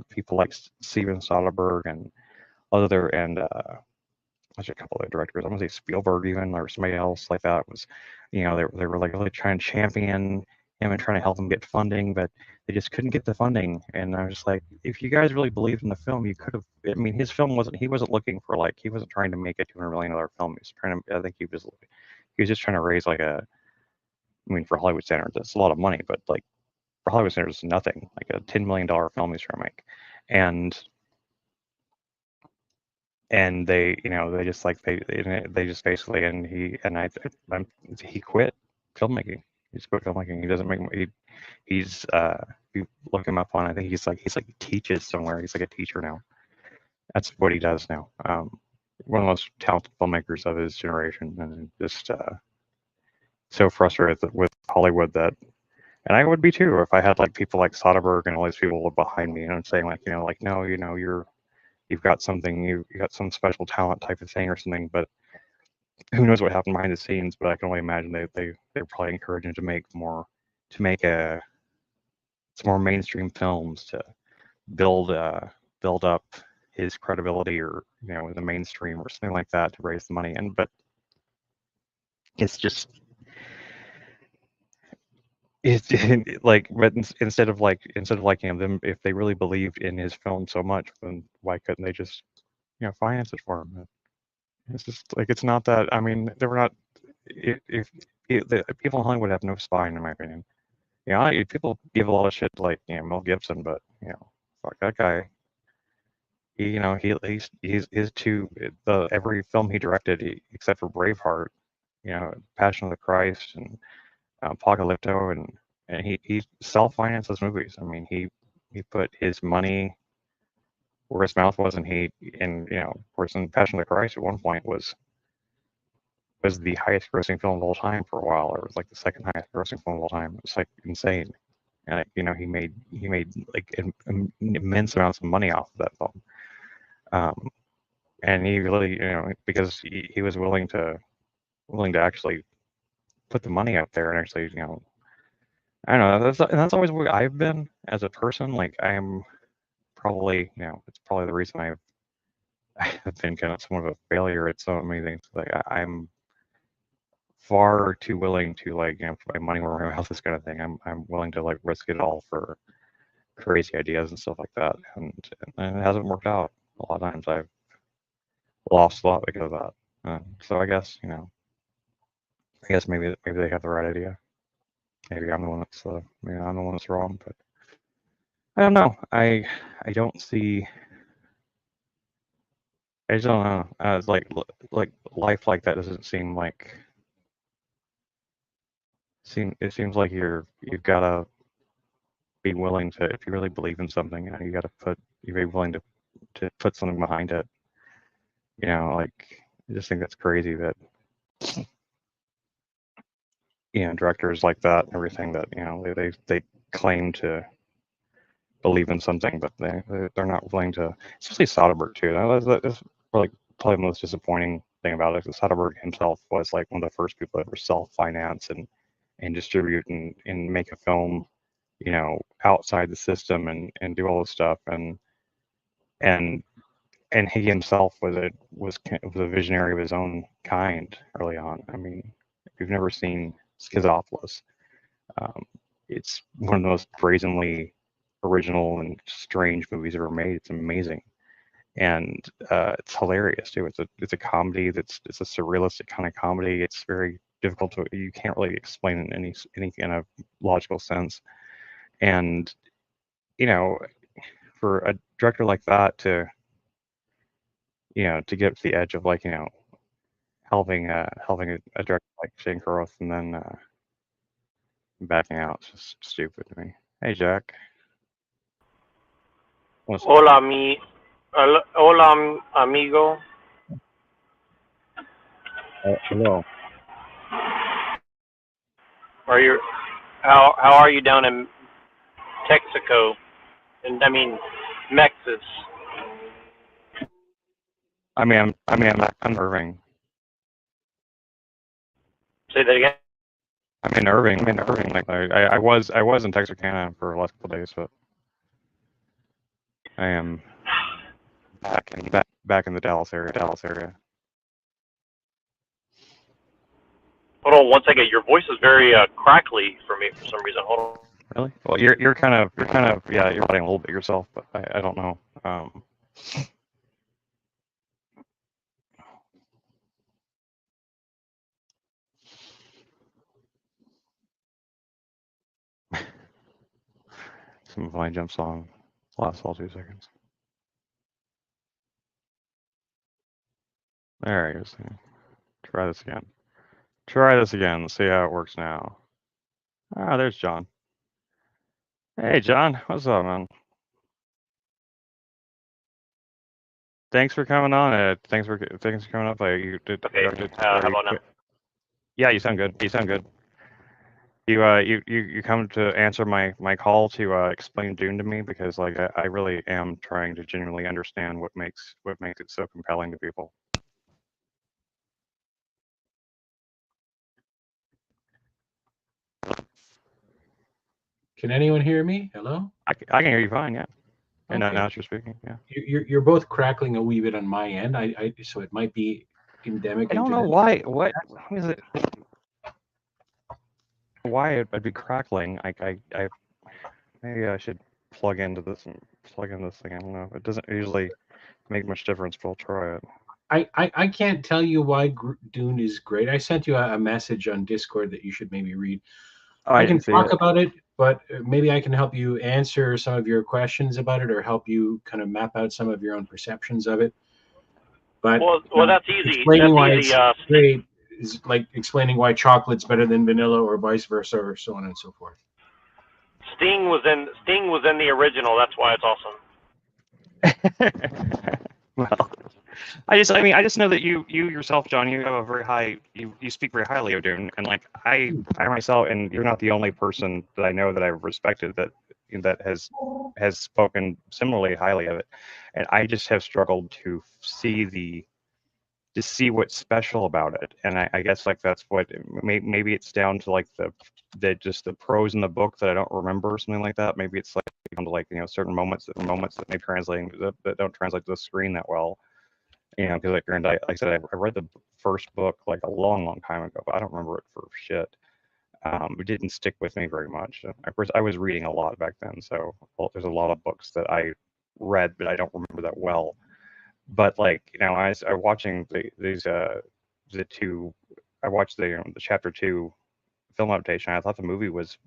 people like Steven Soderbergh and other and actually a couple of directors. I'm gonna say Spielberg even or somebody else like that was, they were like really trying to champion him and trying to help him get funding, but they just couldn't get the funding. And I was just like, if you guys really believed in the film, you could have. I mean, his film he wasn't looking for like he wasn't trying to make a $200 million film. He was trying to. I think he was just trying to raise like I mean, for Hollywood standards, it's a lot of money, but like for Hollywood standards, it's nothing. Like a $10 million film he's trying to make, and they just like they just basically he quit filmmaking. He just quit filmmaking. He doesn't make he's if you look him up on, I think he's like teaches somewhere. He's like a teacher now. That's what he does now. One of the most talented filmmakers of his generation, and just so frustrated with Hollywood that, and I would be too if I had like people like Soderbergh and all these people behind me and saying like like no, you've got something, you got some special talent type of thing or something, but who knows what happened behind the scenes. But I can only imagine they're probably encouraging to make some more mainstream films to build build up his credibility or in the mainstream or something like that to raise the money. And but it's just it's like but instead of like them, if they really believed in his film so much, then why couldn't they just finance it for him? It's just like it's not that. I mean, they were not. If the people in Hollywood have no spine, in my opinion. You know, people give a lot of shit to, like, you know, Mel Gibson, but, you know, fuck that guy. He, you know, he's too every film he directed, except for Braveheart, you know, Passion of the Christ and Apocalypto, and he self-finances movies. I mean, he put his money where his mouth was, and you know, of course, in Passion of the Christ at one point was the highest grossing film of all time for a while, or it was like the second highest grossing film of all time. It was like insane. And you know, he made like immense amounts of money off of that film. And he really, you know, because he was willing to actually put the money out there and actually, you know, I don't know. That's always what I've been as a person. Like, I'm probably, you know, it's probably the reason I've been kind of somewhat of a failure at so many things. Like, I'm far too willing to, like, you know, put my money where my mouth is, kind of thing. I'm willing to, like, risk it all for crazy ideas and stuff like that, and it hasn't worked out. A lot of times I've lost a lot because of that. So I guess, you know, maybe they have the right idea. Maybe I'm the one that's I'm the one that's wrong, but I don't know. I don't see. I just don't know. It's like life like that doesn't seem like. It seems like you've gotta be willing to, if you really believe in something, you know, you be willing to put something behind it. You know, like, I just think that's crazy that, you know, directors like that and everything, that, you know, they claim to believe in something, but they're not willing to. Especially Soderbergh too. That's like probably the most disappointing thing about it. Soderbergh himself was like one of the first people to ever self-finance and distribute and make a film, you know, outside the system and do all this stuff, and he himself was a visionary of his own kind early on. I mean, if you've never seen Schizopolis, um, it's one of the most brazenly original and strange movies ever made. It's amazing, and it's hilarious too. It's a comedy it's a surrealistic kind of comedy. It's very difficult to, you can't really explain in any kind of logical sense. And, you know, for a director like that to, you know, to get to the edge of, like, you know, helping a director like Shane Carruth and then backing out, it's just stupid to me. Hey, Jack. Hola, hola, amigo. Hello. Are you how are you down in Texaco? And I mean, Mexis. I'm Irving. Say that again. I'm in Irving. Like, I was in Texarkana for the last couple of days, but I am back in the Dallas area. Hold on one second. Your voice is very crackly for me for some reason. Hold on. Really? Well, you're kind of yeah, you're playing a little bit yourself, but I don't know. Some Vine Jump song lasts all 2 seconds. There he is. Try this again. Let's see how it works now. Ah, there's John. Hey, John. What's up, man? Thanks for coming on. Thanks for coming up. You did. Okay. How about now? Yeah, you sound good. You come to answer my call to explain Dune to me, because, like, I really am trying to genuinely understand what makes it so compelling to people. Can anyone hear me? Hello? I can hear you fine, yeah. And Okay. now you're speaking, yeah. You're both crackling a wee bit on my end. So it might be endemic. I don't know why. What is it? Why I'd be crackling? I maybe I should plug into this thing. I don't know. It doesn't usually make much difference, but I'll try it. I can't tell you why Dune is great. I sent you a message on Discord that you should maybe read. Oh, I can talk about it. but maybe I can help you answer some of your questions about it, or help you kind of map out some of your own perceptions of it. But Well, that's easy. explaining That's why easy. it's great is like explaining why chocolate's better than vanilla, or vice versa, or so on and so forth. Sting was in the original. That's why it's awesome. Well, I mean, I just know that you yourself, John, you have a very high, you speak very highly of Dune, and like I myself, and you're not the only person that I know that I've respected that has spoken similarly highly of it, and I just have struggled to see what's special about it, and I guess like that's what maybe it's down to like just the prose in the book that I don't remember, or something like that. Maybe it's like down to like certain moments that may translate that don't translate to the screen that well. Because like I said, I read the first book like a long time ago, but I don't remember it for shit. It didn't stick with me very much. Of course, I was reading a lot back then, so there's a lot of books that I read, but I don't remember that well. But like I watching the two, I watched the chapter 2 film adaptation. I thought the movie was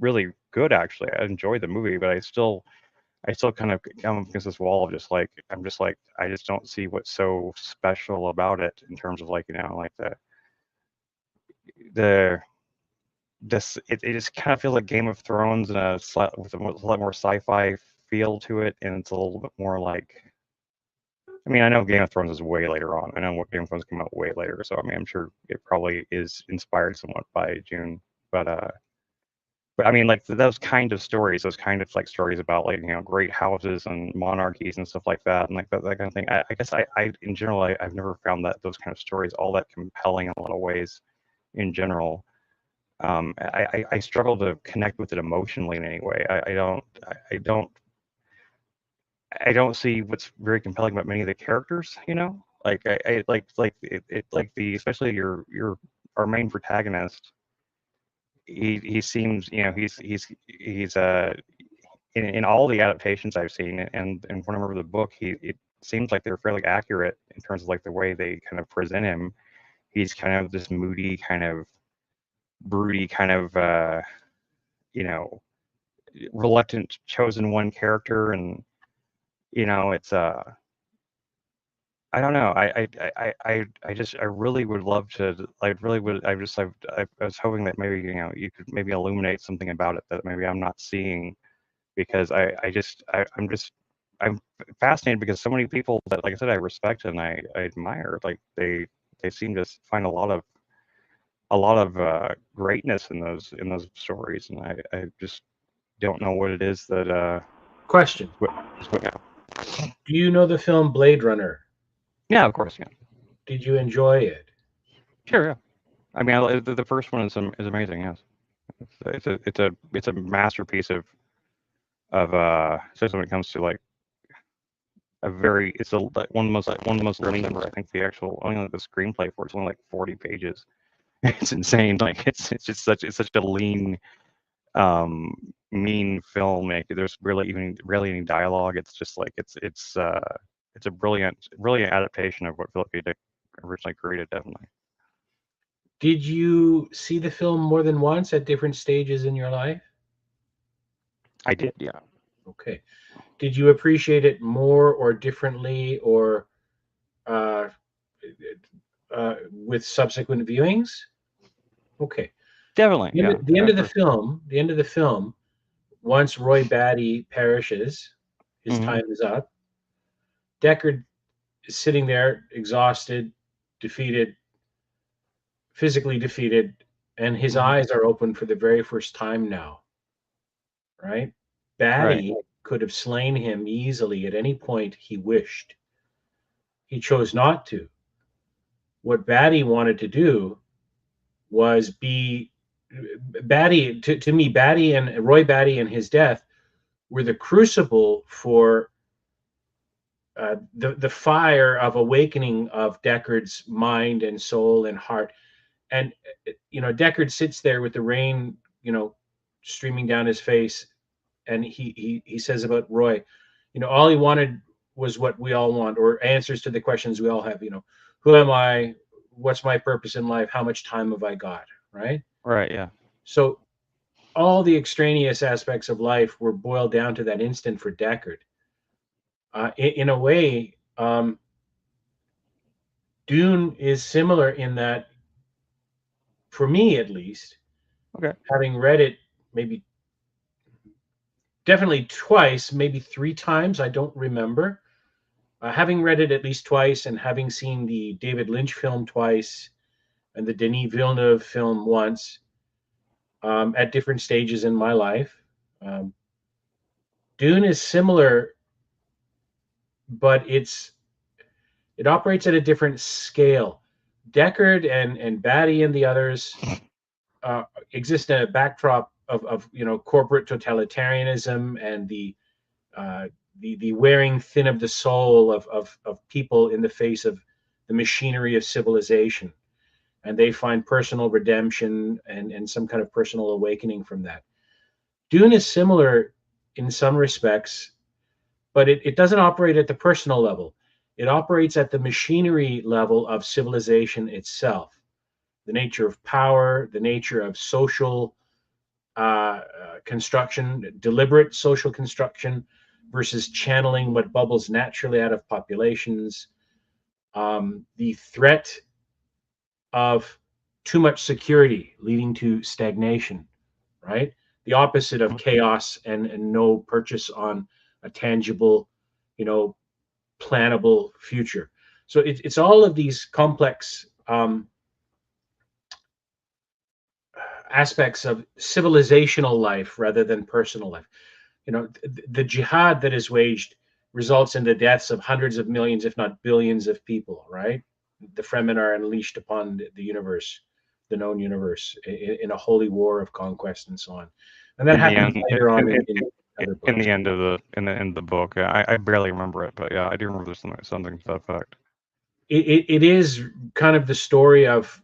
really good. Actually, I enjoyed the movie, but I still kind of come up against this wall of just like I'm just like I just don't see what's so special about it in terms of like like the this it just kind of feels like Game of Thrones with a lot more sci-fi feel to it, and it's a little bit more like. I mean, I know Game of Thrones is way later on. I know what Game of Thrones came out way later, so I mean, I'm sure it probably is inspired somewhat by June, but I mean, like those kind of stories, those kind of like stories about like great houses and monarchies and stuff like that, and like that kind of thing. I guess I in general I've never found that those kind of stories all that compelling in a lot of ways. In general, I struggle to connect with it emotionally in any way. I don't see what's very compelling about many of the characters. Like I like it like the especially your our main protagonist. He seems he's in all the adaptations I've seen, and when I remember the book, it seems like they're fairly accurate in terms of like the way they kind of present him. He's kind of this moody, kind of broody, kind of you know reluctant chosen one character, and it's I don't know. I really would love to. I really would. I was hoping that maybe you could maybe illuminate something about it that maybe I'm not seeing, because I'm fascinated because so many people that, like I said, I respect and I admire, like they seem to find a lot of greatness in those stories, and I just don't know what it is that Question: yeah. Do you know the film Blade Runner? Yeah, of course, yeah. Did you enjoy it? Sure, yeah. I mean, the first one is amazing. Yes, it's a masterpiece of especially when it comes to like it's one of the most learning numbers. I think the actual only like the screenplay for it's only like 40 pages. It's insane. Like it's such a lean, um, mean film. Like, there's really any dialogue. It's just like it's a brilliant adaptation of what Philip K. Dick originally created. Definitely, Did you see the film more than once at different stages in your life? I did. Yeah. Okay. Did you appreciate it more or differently, or uh, with subsequent viewings? Okay. Definitely. Yeah. The end of the For, film. The end of the film. Once Roy Batty perishes, his hmm time is up. Deckard is sitting there, exhausted, defeated, physically defeated, and his hmm eyes are open for the very first time now. Right? Right. Batty could have slain him easily at any point he wished. He chose not to. What Batty wanted to do was be Batty. To me, Batty and Roy Batty and his death were the crucible for the fire of awakening of Deckard's mind and soul and heart. And Deckard sits there with the rain, streaming down his face, and he says about Roy, all he wanted was what we all want, or answers to the questions we all have. Who am I? What's my purpose in life? How much time have I got? Right. Right. Yeah. So all the extraneous aspects of life were boiled down to that instant for Deckard. In a way, Dune is similar in that, for me at least, Okay. having read it maybe definitely twice, maybe 3 times, I don't remember. Having read it at least twice and having seen the David Lynch film twice and the Denis Villeneuve film once, at different stages in my life, Dune is similar, but it operates at a different scale. Deckard and Batty and the others exist in a backdrop of corporate totalitarianism and uh, the wearing thin of the soul of people in the face of the machinery of civilization, and they find personal redemption and some kind of personal awakening from that. Dune is similar in some respects, but it doesn't operate at the personal level. It operates at the machinery level of civilization itself, the nature of power, the nature of social construction, deliberate social construction versus channeling what bubbles naturally out of populations, the threat of too much security leading to stagnation, right? The opposite of chaos and no purchase on a tangible, you know, plannable future. So it's all of these complex aspects of civilizational life rather than personal life. The jihad that is waged results in the deaths of hundreds of millions, if not billions, of people. Right? The Fremen are unleashed upon the universe, the known universe, in a holy war of conquest and so on. And that In the happens end, later on in other in books. the end of the book, I barely remember it, but yeah, I do remember there's something to that effect. It is kind of the story of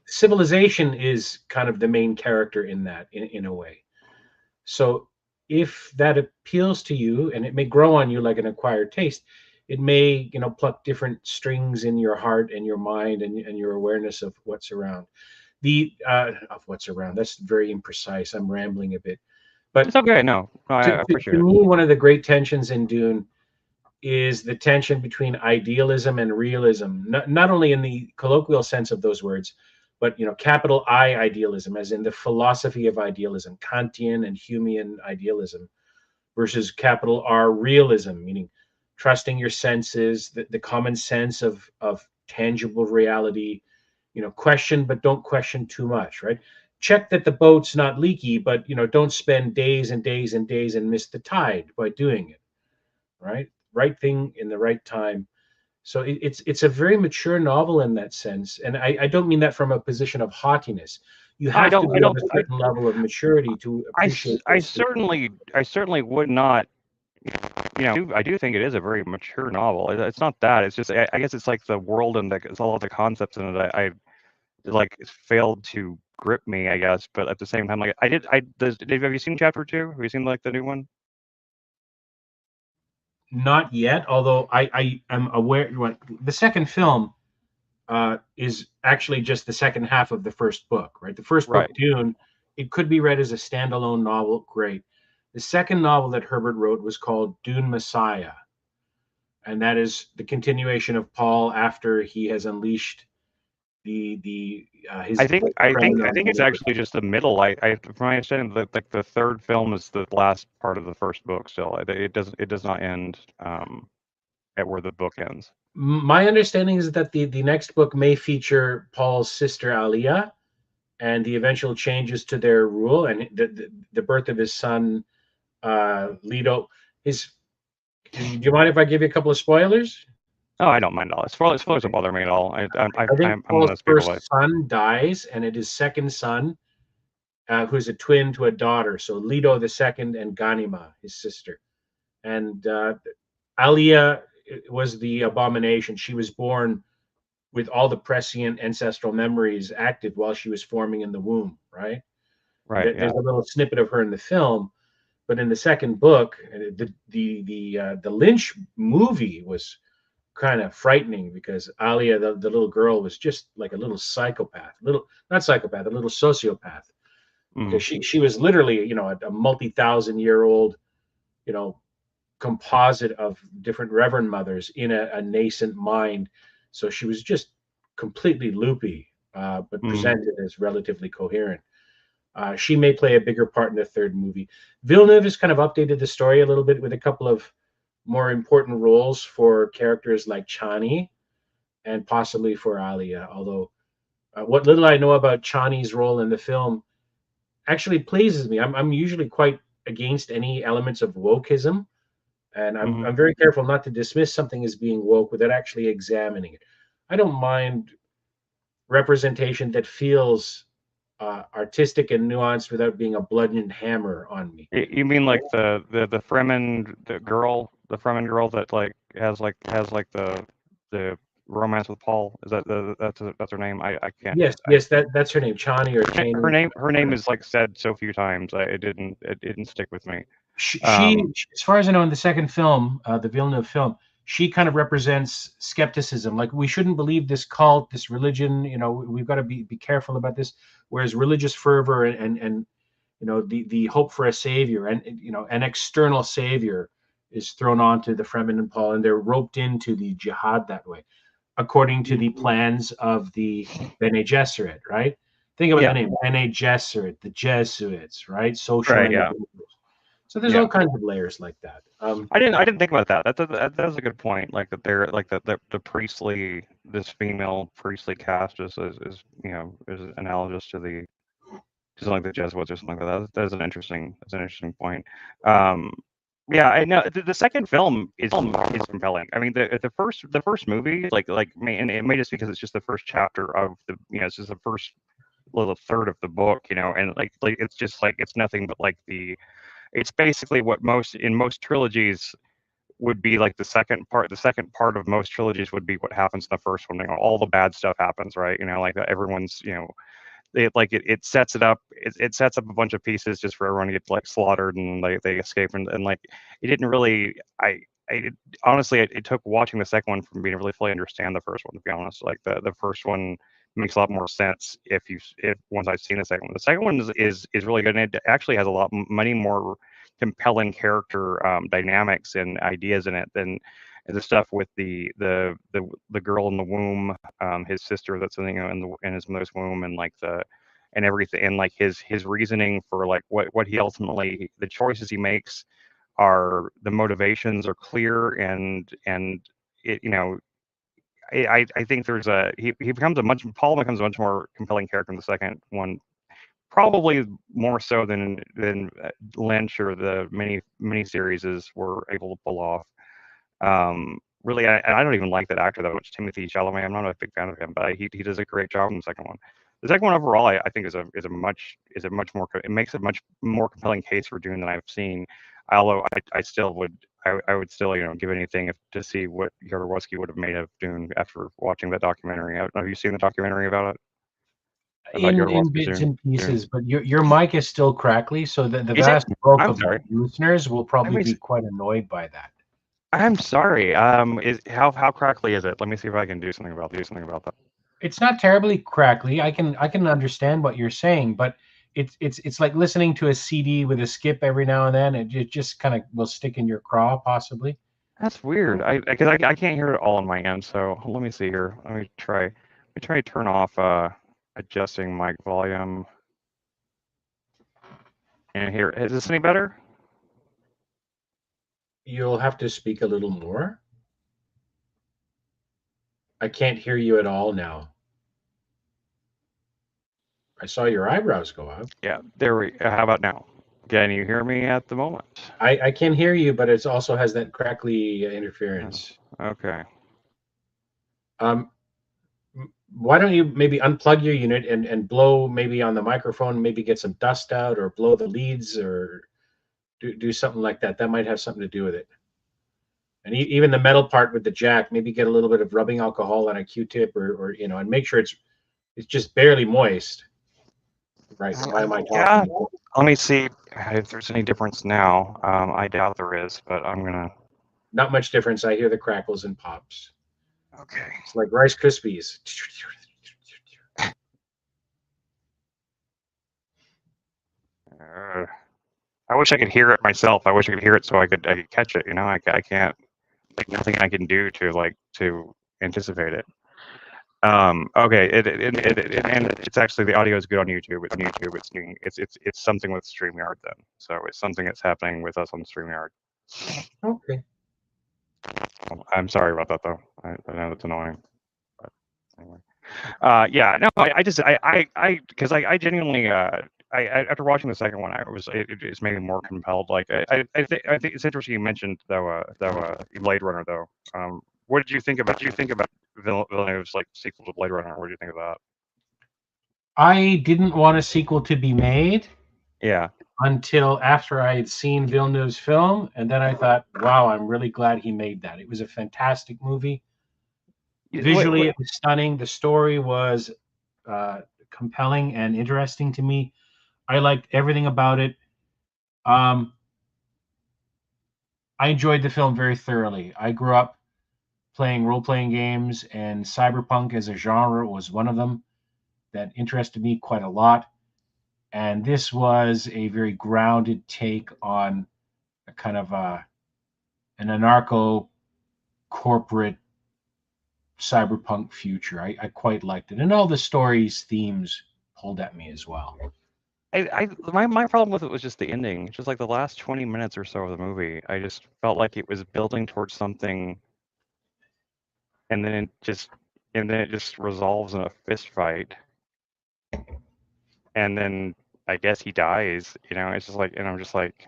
civilization is kind of the main character in that, in a way. So if that appeals to you, and it may grow on you like an acquired taste, it may pluck different strings in your heart and your mind and your awareness of what's around. That's very imprecise. I'm rambling a bit, It's but okay. No, I to appreciate it. me, one of the great tensions in Dune is the tension between idealism and realism, not only in the colloquial sense of those words, but capital I idealism, as in the philosophy of idealism, Kantian and Humean idealism, versus capital R realism, meaning trusting your senses, the common sense of tangible reality. Question, but don't question too much, right? Check that the boat's not leaky, but don't spend days and days and days and miss the tide by doing it, right? Right thing in the right time. So it's a very mature novel in that sense, and I don't mean that from a position of haughtiness. You I have to don't. I be of don't. a certain level of maturity to appreciate I this. certainly would not. I do think it is a very mature novel. It's not that. It's just I guess it's like the world and it's all of the concepts in it. I like failed to grip me. I guess, but at the same time, like I did. Have you seen chapter 2? Have you seen like the new one? Not yet, although I am aware. The second film is actually just the second half of the first book, right? The first book, Right. Dune, it could be read as a standalone novel. Great. The second novel that Herbert wrote was called Dune Messiah, and that is the continuation of Paul after he has unleashed the his I think it's actually just the middle. From my understanding, like the third film is the last part of the first book. Still, it does not end at where the book ends. My understanding is that the next book may feature Paul's sister Alia and the eventual changes to their rule and the birth of his son Leto. His Do you mind if I give you a couple of spoilers? Oh, I don't mind all. Spoilers don't bother me at all. I think I'm one of Paul's those people first that son dies, and it is second son, who's a twin to a daughter. So Leto the second and Ganima, his sister. And Alia was the abomination. She was born with all the prescient ancestral memories active while she was forming in the womb, right? right. There's Yeah. a little snippet of her in the film, but in the second book, the Lynch movie was kind of frightening because Alia, the little girl, was just like a little psychopath, a little sociopath. because Mm. she was literally, a multi-thousand-year-old, you know, composite of different Reverend mothers in a nascent mind. So she was just completely loopy, but Mm. presented as relatively coherent. She may play a bigger part in the third movie. Villeneuve has kind of updated the story a little bit with a couple of more important roles for characters like Chani and possibly for Alia. Although what little I know about Chani's role in the film actually pleases me. I'm usually quite against any elements of wokeism, and Mm. I'm very careful not to dismiss something as being woke without actually examining it. I don't mind representation that feels artistic and nuanced without being a bludgeoned hammer on me. You mean like the Fremen the Fremen girl that like has like the romance with Paul? Is that that's her name? I can't. Yes, yes, that's her name, Chani or Chani. Her name is like said so few times. It didn't stick with me. She, Um, as far as I know, in the second film, the Villeneuve film, she kind of represents skepticism. Like, we shouldn't believe this cult, this religion. We've got to be careful about this. Whereas religious fervor and the hope for a savior and an external savior is thrown onto the Fremen and Paul, and they're roped into the jihad that way, according to the plans of the Bene Gesserit, right? Think about yeah, the name Bene Gesserit, the Jesuits, right? Social right, yeah, individuals. So there's yeah. all kinds of layers like that. I didn't think about that. That was a good point. Like that they're like the priestly this female priestly caste is is analogous to the just like the Jesuits or something like that. That's an interesting point. Um, yeah, I know the second film is compelling. I mean, the first movie, and it may just because it's just the first chapter of the it's just the first little third of the book, and like it's just like it's nothing but like it's basically what most trilogies would be like the second part. The second part of most trilogies would be what happens in the first one. All the bad stuff happens, right? Like everyone's it sets it up. It sets up a bunch of pieces just for everyone to get like slaughtered and they escape and like it didn't really. Honestly it took watching the second one for me to really fully understand the first one. To be honest, like the first one makes a lot more sense if once I've seen the second one. The second one is really good and it actually has a lot many more compelling character dynamics and ideas in it than the stuff with the girl in the womb, his sister that's in his mother's womb, and like and everything, and like his reasoning for like what he ultimately the choices he makes are the motivations are clear and it I think there's he becomes a much Paul becomes a much more compelling character in the second one, probably more so than Lynch or the mini series were able to pull off. Really, I don't even like that actor that much, Timothy Chalamet. I'm not a big fan of him, but he does a great job in the second one. The second one overall, I think is a much more it makes a much more compelling case for Dune than I've seen. Although I still would I would still give anything to see what Jodorowsky would have made of Dune after watching that documentary. Have you seen the documentary about it about In Jodorowsky's bits Dune? and Dune? pieces, but your mic is still crackly, so the Is it? vast bulk I'm of sorry. listeners will Let probably me. be quite annoyed by that. I'm sorry. Is how crackly is it? Let me see if I can do something about that. It's not terribly crackly. I can understand what you're saying, but it's like listening to a CD with a skip every now and then. It just kind of will stick in your craw, possibly. That's weird. I can't hear it all on my end. So let me see here. Let me try to turn off adjusting mic volume. And here, is this any better? You'll have to speak a little more. I can't hear you at all now. I saw your eyebrows go up. Yeah. There we. How about now? Can you hear me at the moment? I can hear you, but it also has that crackly Oh, interference. okay. Um, why don't you maybe unplug your unit and blow maybe on the microphone, maybe get some dust out or blow the leads or do something like that. That might have something to do with it. And even the metal part with the jack, maybe get a little bit of rubbing alcohol on a Q-tip or and make sure it's just barely moist. Right. Why am I Yeah. talking? Let me see if there's any difference now. I doubt there is, but I'm gonna. Not much difference. I hear the crackles and pops. Okay. It's like Rice Krispies. I wish I could hear it myself. I wish I could hear it so I could catch it. You know, I can't. Like nothing I can do to anticipate it. Okay, and it's actually the audio is good on YouTube. It's on YouTube. It's something with StreamYard then. So it's something that's happening with us on StreamYard. Okay. I'm sorry about that though. I know that's annoying. But anyway. Yeah, no, I just because I genuinely after watching the second one, it's made me more compelled. Like I think it's interesting you mentioned though Blade Runner though. What did you think about Villeneuve's like sequel to Blade Runner? What did you think of that? I didn't want a sequel to be made Yeah, until after I had seen Villeneuve's film, and then I thought, wow, I'm really glad he made that. It was a fantastic movie. Visually, it was stunning. The story was compelling and interesting to me. I liked everything about it. I enjoyed the film very thoroughly. I grew up playing role-playing games, and cyberpunk as a genre was one of them that interested me quite a lot. And this was a very grounded take on a kind of an anarcho corporate cyberpunk future. I quite liked it, and all the story's themes pulled at me as well. my problem with it was just the ending. Just like the last 20 minutes or so of the movie, I just felt like it was building towards something, and then it just resolves in a fist fight, and then I guess he dies. You know, it's just like, and I'm just like,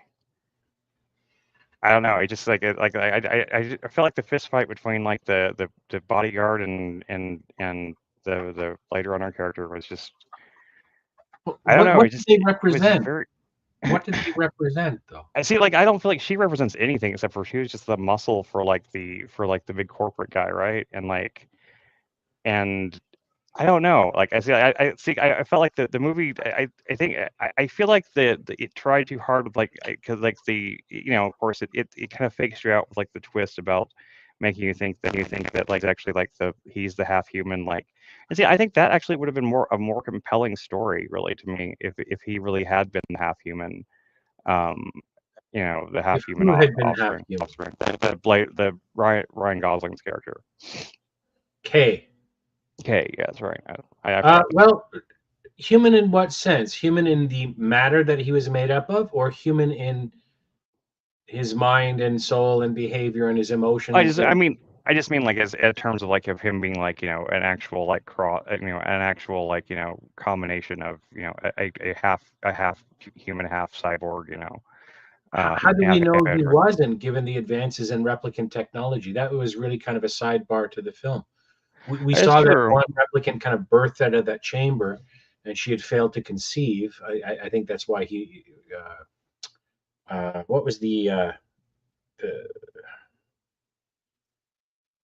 I don't know. It just I feel like the fist fight between like the bodyguard and the Blade Runner character was just, I don't know. What It did just they it was represent? very. What did they represent, though? I see. Like I don't feel like she represents anything except for she was just the muscle for the big corporate guy, right? And I don't know. Like I see, I see. I felt like the movie. I think I feel like it tried too hard with like because like of course it kind of fakes you out with like the twist about making you think that like actually like he's the half human like. And see, I think that actually would have been a more compelling story really to me if he really had been half human. Um, the If half human who had been half offspring. human? The Ryan Gosling's character. K. Okay, yeah, that's right. I forgot. Well, human in what sense? Human in the matter that he was made up of, or human in his mind and soul and behavior and his emotions? And I just mean like as in terms of like of him being like an actual like an actual like combination of a half human half cyborg how do we and know he android. wasn't, given the advances in replicant technology? That was really kind of a sidebar to the film. We It's saw that true. one replicant kind of birthed out of that chamber, and she had failed to conceive. I think that's why he. What was the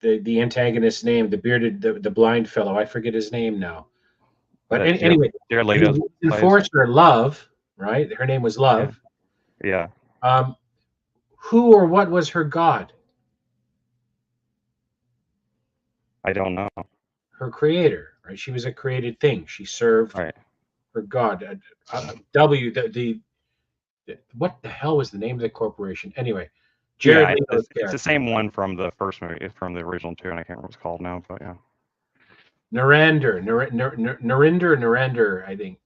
the antagonist's name? The bearded, the blind fellow. I forget his name now. But That anyway, dear he Leto plays. enforced her Love, right? Her name was Yeah, Love. yeah. Um, who or what was her god? I don't know. Her creator, right? She was a created thing. She served Right. her god. W what the hell was the name of the corporation? Anyway, Jared Yeah, Leto's it's the character, same one from the first movie, from the original two, and I can't remember what it's called now, but yeah, Narinder, I think.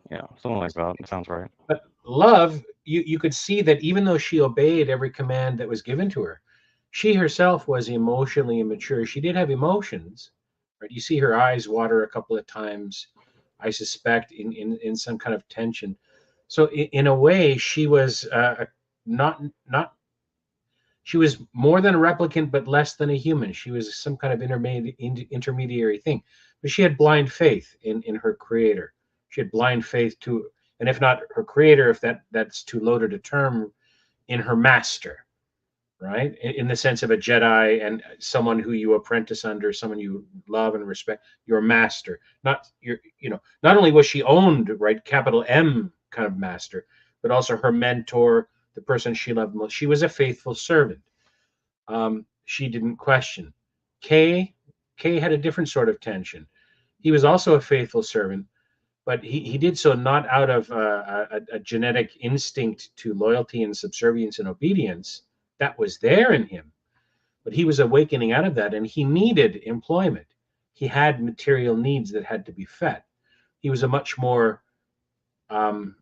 yeah, something like that. It sounds right. But Love, you could see that even though she obeyed every command that was given to her, she herself was emotionally immature. She did have emotions, right? You see her eyes water a couple of times, I suspect, in some kind of tension. So in a way, she was not she was more than a replicant, but less than a human. She was some kind of intermediary thing. But she had blind faith in her creator. She had blind faith to, and if not her creator, if that's too loaded a term, in her master, right? In the sense of a Jedi and someone who you apprentice under, someone you love and respect, your master. Not your, not only was she owned, right, capital M kind of master, but also her mentor, the person she loved most. She was a faithful servant. She didn't question. K had a different sort of tension. He was also a faithful servant, but he did so not out of a genetic instinct to loyalty and subservience and obedience that was there in him, but he was awakening out of that, and he needed employment. He had material needs that had to be fed. He was a much more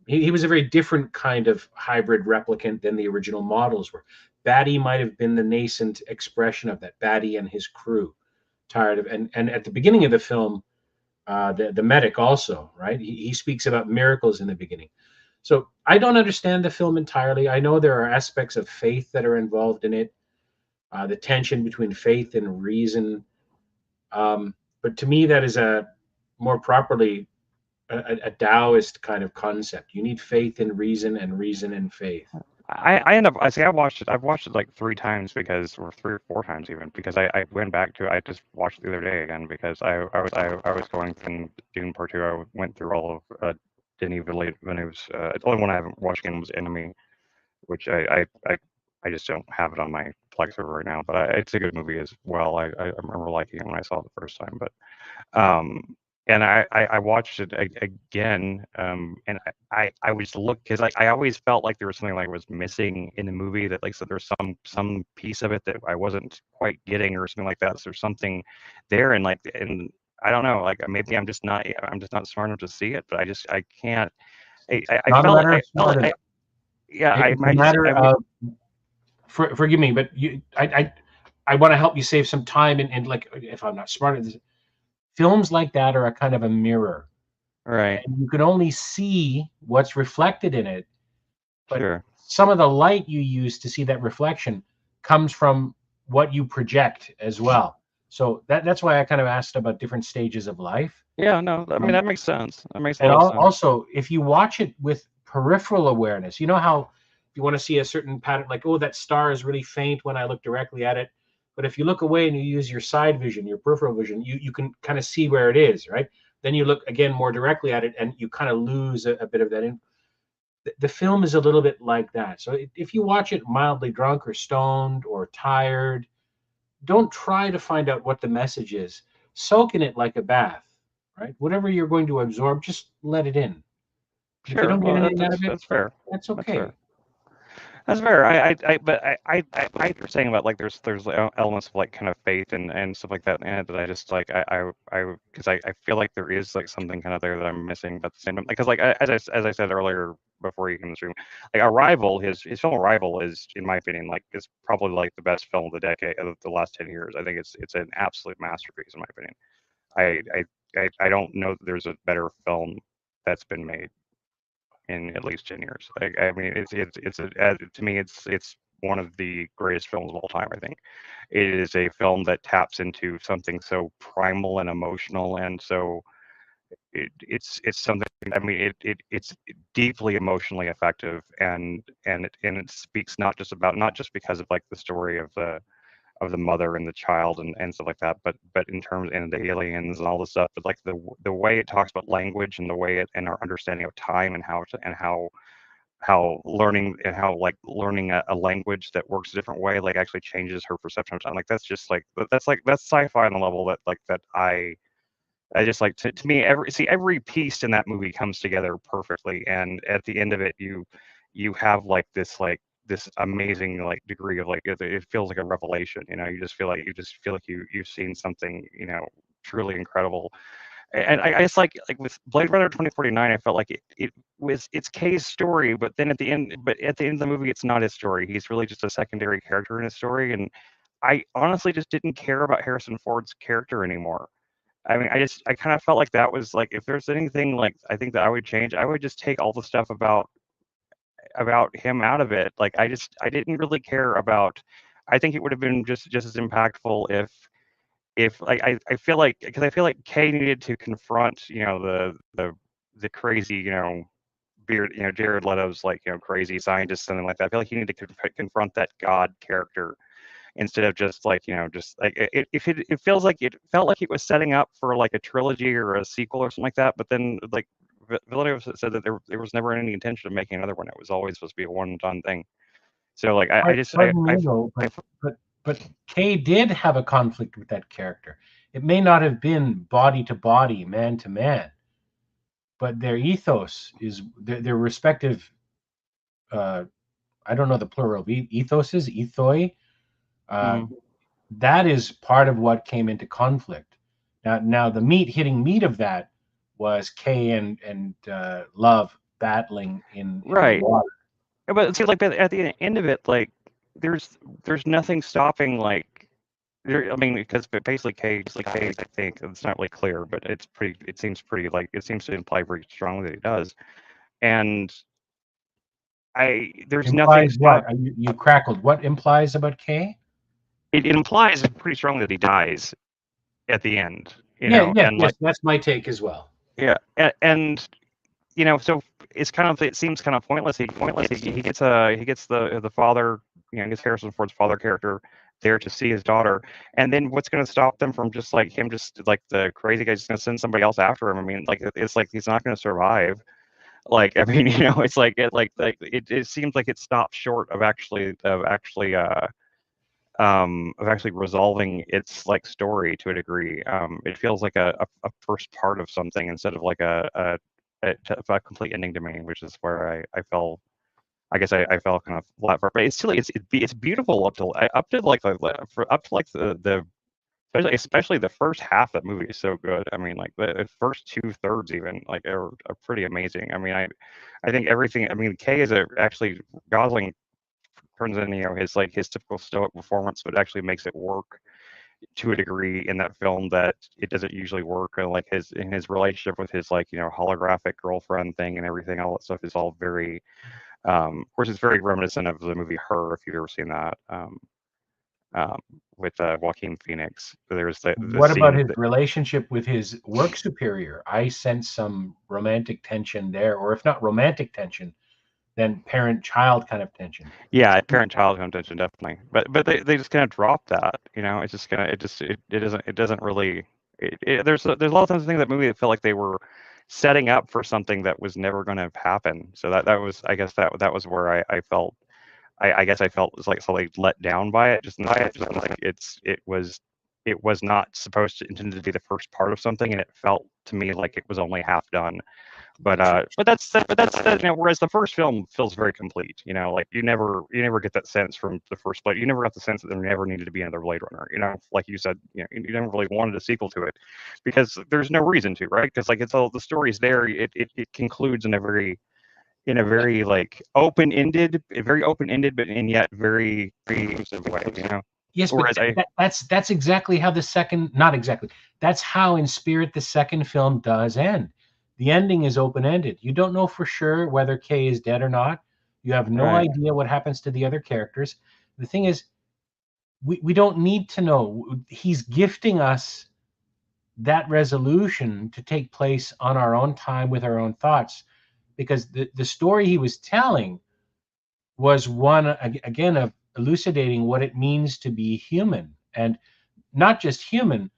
he was a very different kind of hybrid replicant than the original models were. Batty might have been the nascent expression of that. Batty and his crew, tired of, and at the beginning of the film, the medic also, right? He speaks about miracles in the beginning. So I don't understand the film entirely. I know there are aspects of faith that are involved in it, the tension between faith and reason. But to me, that is a more properly a Taoist kind of concept. You need faith in reason and reason in faith. I end up I see I've watched it like 3 times because or 3 or 4 times even because I went back to I just watched it the other day again because I was going from Dune Part 2. I went through all of Denis Villeneuve's the only one I haven't watched again was Enemy, which I just don't have it on my Plex server right now, but it's a good movie as well. I remember liking it when I saw it the first time, but and I watched it again, and I was because like I always felt like there was something like was missing in the movie that like so there's some piece of it that I wasn't quite getting or something like that. So there's something there and like and I don't know like maybe I'm just not smart enough to see it, but I can't. I Not a felt matter I of felt smartness. yeah It's a I just matter of forgive me, but I want to help you save some time and like if I'm not smart at this, films like that are a kind of a mirror, right and you can only see what's reflected in it. But sure. some of the light you use to see that reflection comes from what you project as well. So that's why I kind of asked about different stages of life. Yeah, no, I mean Um, that makes sense. That makes a and lot of sense. also, if you watch it with peripheral awareness, you know how if you want to see a certain pattern, like, oh, that star is really faint when I look directly at it. But if you look away and you use your side vision, your peripheral vision, you can kind of see where it is, right? Then you look again more directly at it and you kind of lose a bit of that. The film is a little bit like that. So if you watch it mildly drunk or stoned or tired, don't try to find out what the message is. Soak in it like a bath, right? Whatever you're going to absorb, just let it in. If you Sure. don't get Well, anything out of it, that's fair. that's That's fair. okay. That's fair. But I you're saying about like there's elements of like kind of faith and stuff like that in it that I just like because I feel like there is like something kind of there that I'm missing, but at the same time because like as I said earlier before you came in this room, like Arrival, his film Arrival is in my opinion like is probably like the best film of the decade of the last 10 years. I think it's an absolute masterpiece in my opinion. I don't know that there's a better film that's been made in at least 10 years. I mean, to me, it's one of the greatest films of all time. I think it is a film that taps into something so primal and emotional, and so it's something. I mean, it's deeply emotionally effective, and it speaks not just because of like the story of the mother and the child and stuff like that, but in terms and the aliens and all this stuff, but like the way it talks about language and the way it and our understanding of time and how learning and how like learning a language that works a different way like actually changes her perception of time. Like that's just like that's sci-fi on the level that like that I just like to me every piece in that movie comes together perfectly, and at the end of it you have like this amazing like degree of like it feels like a revelation. You just feel like you've seen something truly incredible. And I just like with Blade Runner 2049, I felt like it was it's K's story, but at the end of the movie, it's not his story. He's really just a secondary character in his story, and I honestly just didn't care about Harrison Ford's character anymore. I mean, I kind of felt like that was like if there's anything like I think that I would change, I would just take all the stuff about him out of it. Like I didn't really care about. I think it would have been just as impactful if like I feel like because I feel like Kay needed to confront the crazy beard Jared Leto's like crazy scientist something like that. I feel like he needed to confront that God character instead of just like just like it feels like it felt like it was setting up for like a trilogy or a sequel or something like that, but then like Villeneuve said that there was never any intention of making another one. It was always supposed to be a one and done thing. So like I just Pardon me though, but Kay did have a conflict with that character. It may not have been body to body, man to man, but their ethos is their respective. I don't know the plural of ethoses, ethoi. Uh, Mm. that is part of what came into conflict. Now the meat of that was Kay and Love battling in the Right. water. But it seems like at the end of it, like there's nothing stopping like I mean, because basically Kay, I think it's not really clear, but it's pretty. It seems pretty like it seems to imply very strongly that he does. And there's nothing Implies what? stop. You crackled. What implies about Kay? It implies pretty strongly that he dies at the end, Yeah, yes, and yes, like that's my take as well. yeah, and so it's kind of it seems kind of pointless. He gets he gets the father, he gets Harrison Ford's father character there to see his daughter, and then what's going to stop them from just like him, just like the crazy guy, just going to send somebody else after him? I mean, like it's like he's not going to survive. Like I mean, it's like it seems like it stops short of actually resolving its like story to a degree. It feels like a first part of something instead of like a complete ending to me, which is where I fell. I guess I fell kind of flat. But it's still it's beautiful up to like up to like the especially the first half of the movie is so good. I mean, like the first 2/3 even like are pretty amazing. I mean, I think everything. I mean, Kay is actually Gosling turns in his typical stoic performance, but actually makes it work to a degree in that film that it doesn't usually work. And like his relationship with his like holographic girlfriend thing and everything, all that stuff is all very of course it's very reminiscent of the movie Her, if you've ever seen that. Um, with Joaquin Phoenix, there's the What about scene. his relationship with his work superior? I sense some romantic tension there, or if not romantic tension, then parent-child kind of tension. Yeah, parent-child contention, definitely. But they just kind of drop that. It's just kind of it doesn't really. There's a lot of times I think that movie that felt like they were setting up for something that was never going to happen. So that was, I guess, that was where I felt. I guess I felt was like slightly let down by it. Just like it was not supposed to intended to be the first part of something, and it felt to me like it was only half done. But whereas the first film feels very complete. Like you never get that sense from the first Blade. You never got the sense that there never needed to be another Blade Runner. Like you said, you never really wanted a sequel to it because there's no reason to, right? Because like it's all the story's there. It concludes in a very like open-ended, but and yet very inclusive way. Yes, but Whereas I that's exactly how the second, not exactly. That's how in Spirit the second film does end. The ending is open-ended. You don't know for sure whether Kay is dead or not. You have no right, idea what happens to the other characters. The thing is, we don't need to know. He's gifting us that resolution to take place on our own time with our own thoughts, because the story he was telling was one, again, of elucidating what it means to be human, and not just human,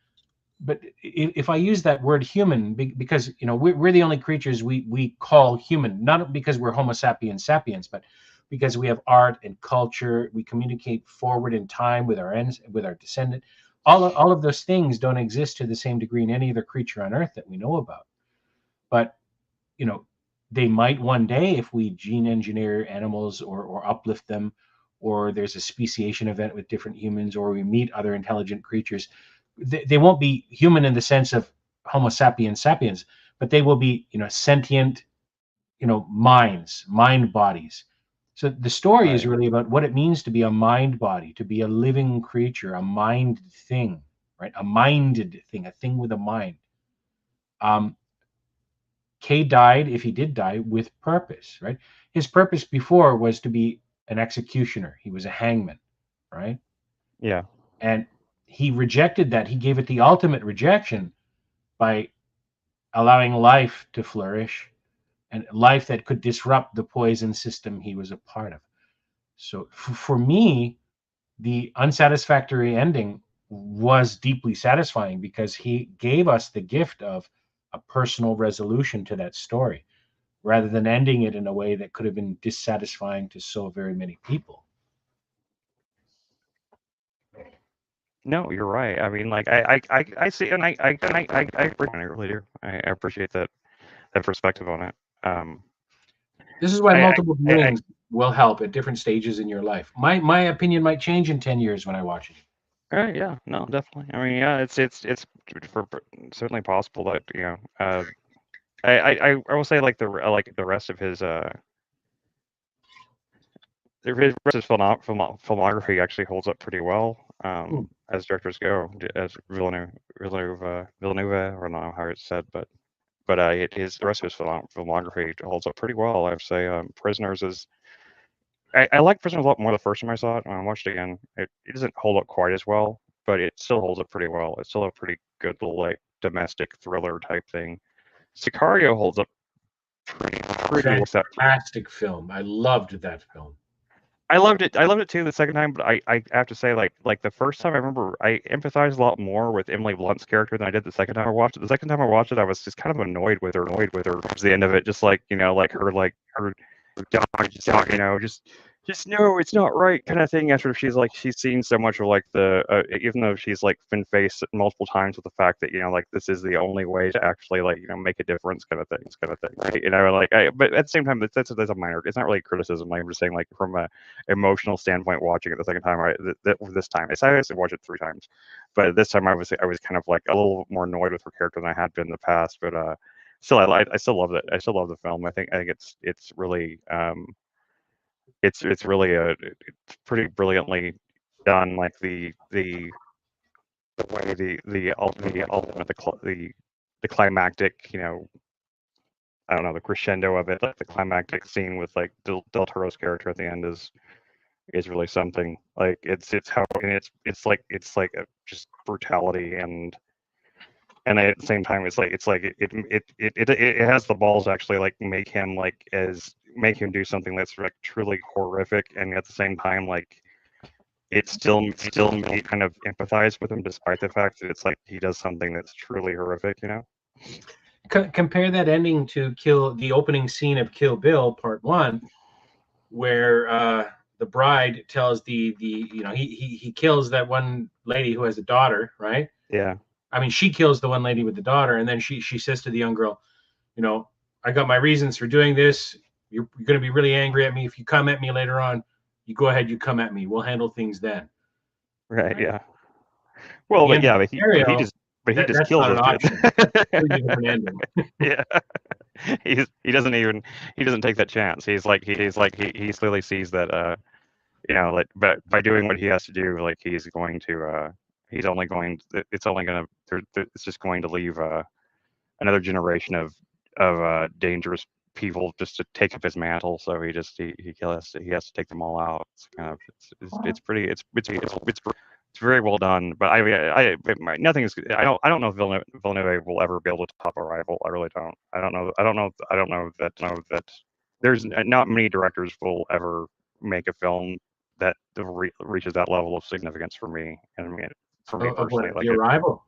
but if I use that word human, because we're the only creatures we call human, not because we're Homo sapiens sapiens, but because we have art and culture, we communicate forward in time with our descendant. All of those things don't exist to the same degree in any other creature on Earth that we know about. But you know they might one day, if we gene engineer animals, or uplift them, or there's a speciation event with different humans, or we meet other intelligent creatures. They won't be human in the sense of Homo sapiens sapiens, but they will be sentient, mind bodies. So the story is right, really about what it means to be a mind body, to be a living creature, a mind thing, right? A minded thing, a thing with a mind. um, Kay died, if he did die, with purpose, right? His purpose before was to be an executioner. He was a hangman, right? yeah, And he rejected that. He gave it the ultimate rejection by allowing life to flourish, and life that could disrupt the poison system he was a part of. So for me, the unsatisfactory ending was deeply satisfying because he gave us the gift of a personal resolution to that story, rather than ending it in a way that could have been dissatisfying to so very many people. no, you're right. I mean, like I see, and I really do. I appreciate that perspective on it. This is why multiple I viewings will help at different stages in your life. My opinion might change in 10 years when I watch it. yeah, no, definitely. I mean, yeah, it's certainly possible that I will say like the rest of his filmography actually holds up pretty well, Hmm. as directors go, as Villeneuve, I don't know how it's said, but the rest of his filmography holds up pretty well. I'd say Prisoners is. I like Prisoners a lot more the first time I saw it. When I watched it again, it doesn't hold up quite as well, but it still holds up pretty well. It's still a pretty good little like domestic thriller type thing. Sicario holds up pretty well. Fantastic film. I loved that film. I loved it. I loved it too the second time, but I have to say like the first time I remember I empathized a lot more with Emily Blunt's character than I did the second time I watched it. The second time I watched it, I was just kind of annoyed with her towards the end of it, just like like her dog, just no, it's not right kind of thing. After she's seen so much of like even though she's like been faced multiple times with the fact that like this is the only way to actually like make a difference kind of thing, right? But at the same time that's a minor. It's not really criticism. Like I'm just saying like from a emotional standpoint, watching it the second time, right? This time, I actually watched it 3 times, but this time I was kind of like a little more annoyed with her character than I had been in the past. But still, I still love it. I still love the film. I think it's really it's really it's pretty brilliantly done. Like the way the ultimate the climactic I don't know, the crescendo of it, like the climactic scene with like Del Toro's character at the end is really something. Like it's how and it's like a, just brutality and at the same time it has the balls to actually like make him do something that's like truly horrific, and at the same time like it still me kind of empathize with him despite the fact that it's like he does something that's truly horrific. Compare that ending to the opening scene of Kill Bill Part 1, where the bride tells he kills that one lady who has a daughter, right? Yeah. I mean, she kills the one lady with the daughter, and then she says to the young girl, I got my reasons for doing this. You're going to be really angry at me if you come at me later on. You go ahead, you come at me. We'll handle things then. Right. Right? Yeah. At Well, the but end of yeah, the scenario, but he just that's kills not an this kid. option. That's a completely different ending. Yeah. He doesn't take that chance. He clearly sees that like but by doing what he has to do, like he's only going it's only going to it's just going to leave another generation of dangerous people just to take up his mantle. So he has to take them all out. It's kind of it's pretty it's very well done. But nothing is. I don't know if Villeneuve will ever be able to top Arrival. I really don't. I don't know that there's not many directors will ever make a film that reaches that level of significance for me. And I mean, for me Of personally, what? The like Arrival.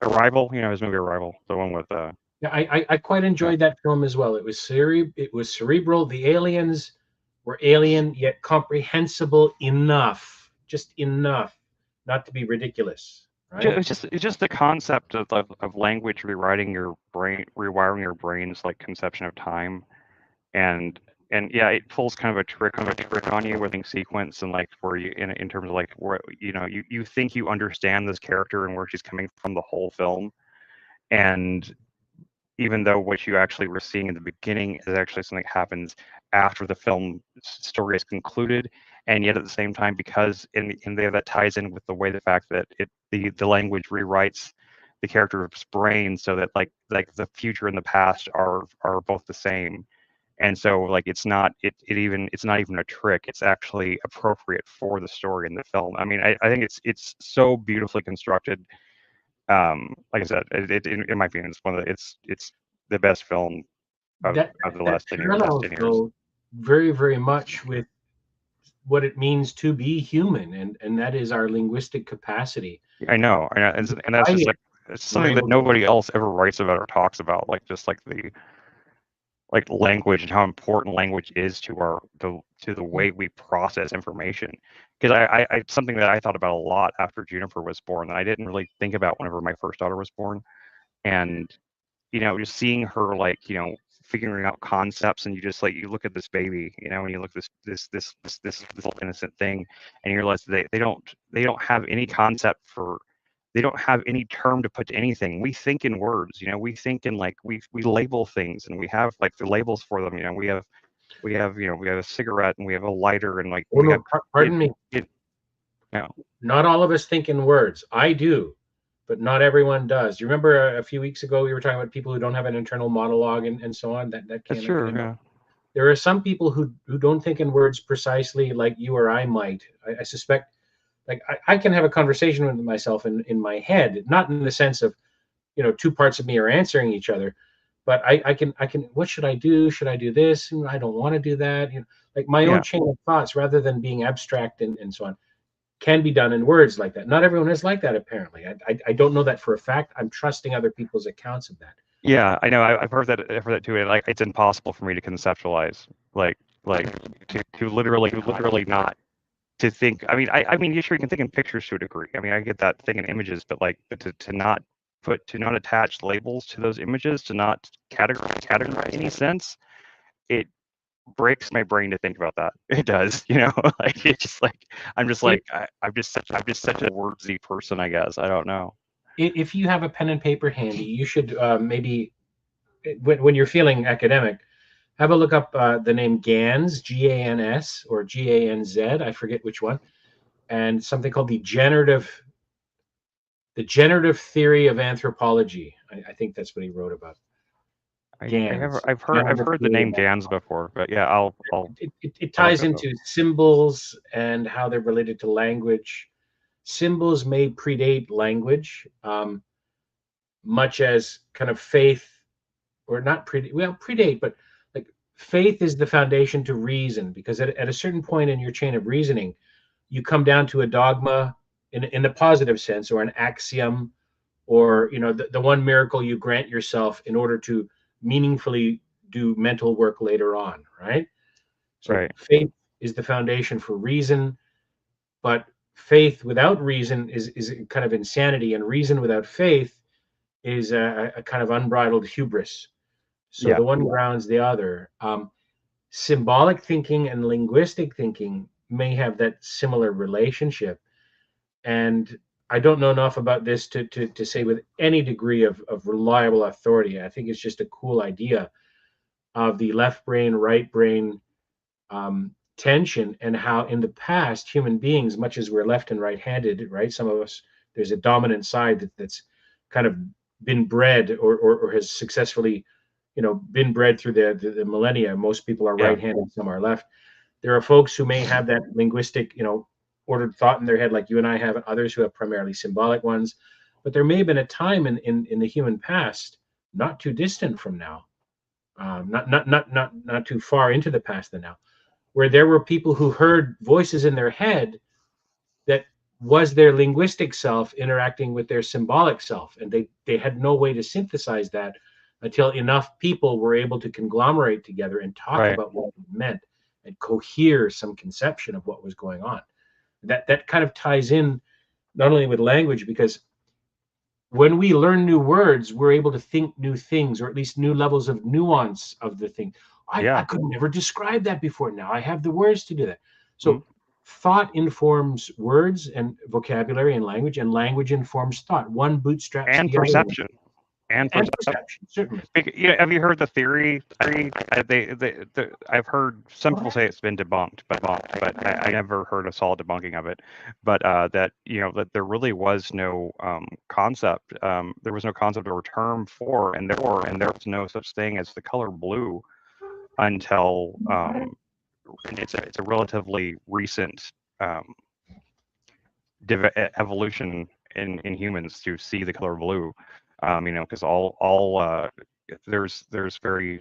Arrival, his movie Arrival, the one with Yeah, I quite yeah, enjoyed that film as well. It was cerebral. The aliens were alien yet comprehensible enough, just enough, not to be ridiculous, right? it's just the concept of language rewiring your brain's like conception of time, and yeah, it pulls kind of a trick on you with sequence and like where you in terms of like where you think you understand this character and where she's coming from the whole film, and even though what you actually were seeing in the beginning is actually something that happens after the film story is concluded, and yet at the same time, because in there that ties in with the way the fact that the language rewrites the character's brain so that like the future and the past are both the same, and so like it's not even a trick. It's actually appropriate for the story in the film. I mean, I think it's so beautifully constructed. Like I said, in my opinion, it's the best film That of the that last 10 years. parallels though very very much with what it means to be human, and that is our linguistic capacity. I know, and that's just Despite like it, it's we're something that able to. nobody else ever writes about or talks about. Like just like language and how important language is to the way we process information. Because I something that I thought about a lot after Juniper was born that I didn't really think about whenever my first daughter was born, and you know, just seeing her, like, you know, figuring out concepts, and you just, like, you look at this baby, you know, and you look at this little innocent thing, and you realize they don't have any concept for, they don't have any term to put to anything. We think in words, you know, we think in, like, we label things, and we have, like, the labels for them, you know, you know, we have a cigarette, and we have a lighter, and, like, Oh we have no, pardon me. you know, Not all of us think in words. I do, but not everyone does. You remember a few weeks ago we were talking about people who don't have an internal monologue and so on, that that's can't true, actually. yeah. There are some people who don't think in words precisely like you or I might. I suspect, like I can have a conversation with myself in my head, not in the sense of, you know, two parts of me are answering each other, but I can, what should I do? Should I do this? And I don't want to do that. You know, like my own Yeah. chain of thoughts, rather than being abstract and so on, can be done in words like that. Not everyone is like that, apparently. I don't know that for a fact. I'm trusting other people's accounts of that. Yeah, I know. I've heard that. I've heard that too. Like, it's impossible for me to conceptualize, like to literally not to think. I mean, you sure you can think in pictures to a degree. I mean, I get that thing in images, but, like, to not to not attach labels to those images, to not categorize any sense, it breaks my brain to think about that. It does, you know. Like, it's just like I'm just If, like I'm just such a wordsy person, I guess. I don't know. if you have a pen and paper handy, you should maybe, when you're feeling academic, have a look up the name GANS, GANS, or GANZ. I forget which one, and something called the generative theory of anthropology. I think that's what he wrote about. GANS. I've Generative heard the theory of name GANs before, but yeah, it I'll look ties it up. into symbols and how they're related to language. Symbols may predate language, much as kind of faith, or not predate, well, predate, but like faith is the foundation to reason, because at a certain point in your chain of reasoning, you come down to a dogma in the positive sense, or an axiom, or, you know, the one miracle you grant yourself in order to meaningfully do mental work later on, right? So Right. faith is the foundation for reason, but faith without reason is kind of insanity, and reason without faith is a kind of unbridled hubris. So Yeah. the one grounds the other. Symbolic thinking and linguistic thinking may have that similar relationship, and I don't know enough about this to say with any degree of reliable authority. I think it's just a cool idea of the left brain, right brain tension, and how in the past human beings, much as we're left and right-handed, right? Some of us, there's a dominant side that's kind of been bred, or has successfully, you know, been bred through the millennia. Most people are Yeah. right-handed, some are left. There are folks who may have that linguistic, you know, ordered thought in their head like you and I have, and others who have primarily symbolic ones. But there may have been a time in the human past, not too distant from now, not too far into the past than now, where there were people who heard voices in their head that was their linguistic self interacting with their symbolic self, and they had no way to synthesize that until enough people were able to conglomerate together and talk Right. about what it meant and cohere some conception of what was going on. That kind of ties in not only with language, because when we learn new words, we're able to think new things, or at least new levels of nuance of the thing. I Yeah. could never describe that before. Now I have the words to do that. Mhm. So thought informs words and vocabulary and language informs thought. One bootstraps And the other. perception. And And perception. perception, certainly. You know, have you heard the theory? I've heard some people say it's been debunked, but I never heard a solid debunking of it. But that, you know, that there really was no concept. There was no concept or term for, and there was no such thing as the color blue until it's a relatively recent evolution in humans to see the color blue. You know, because there's very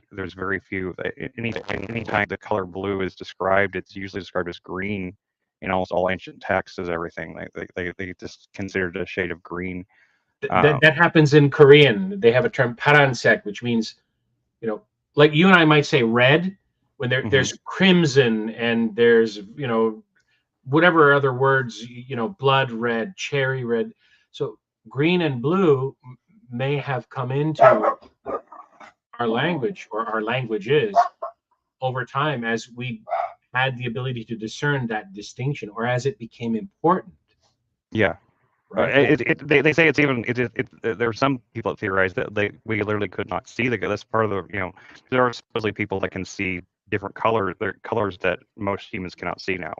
few. Anytime the color blue is described, it's usually described as green in almost all ancient texts as everything. They just considered a shade of green. That happens in Korean. They have a term paransek, which means, you know, like you and I might say red, when Mhm. there's crimson, and there's, you know, whatever other words, you know, blood red, cherry red. So green and blue may have come into our language or our languages over time as we had the ability to discern that distinction, or as it became important, Yeah. right? They say it's even there are some people that theorize that we literally could not see that's part of the there are supposedly people that can see different colors. There are colors that most humans cannot see now.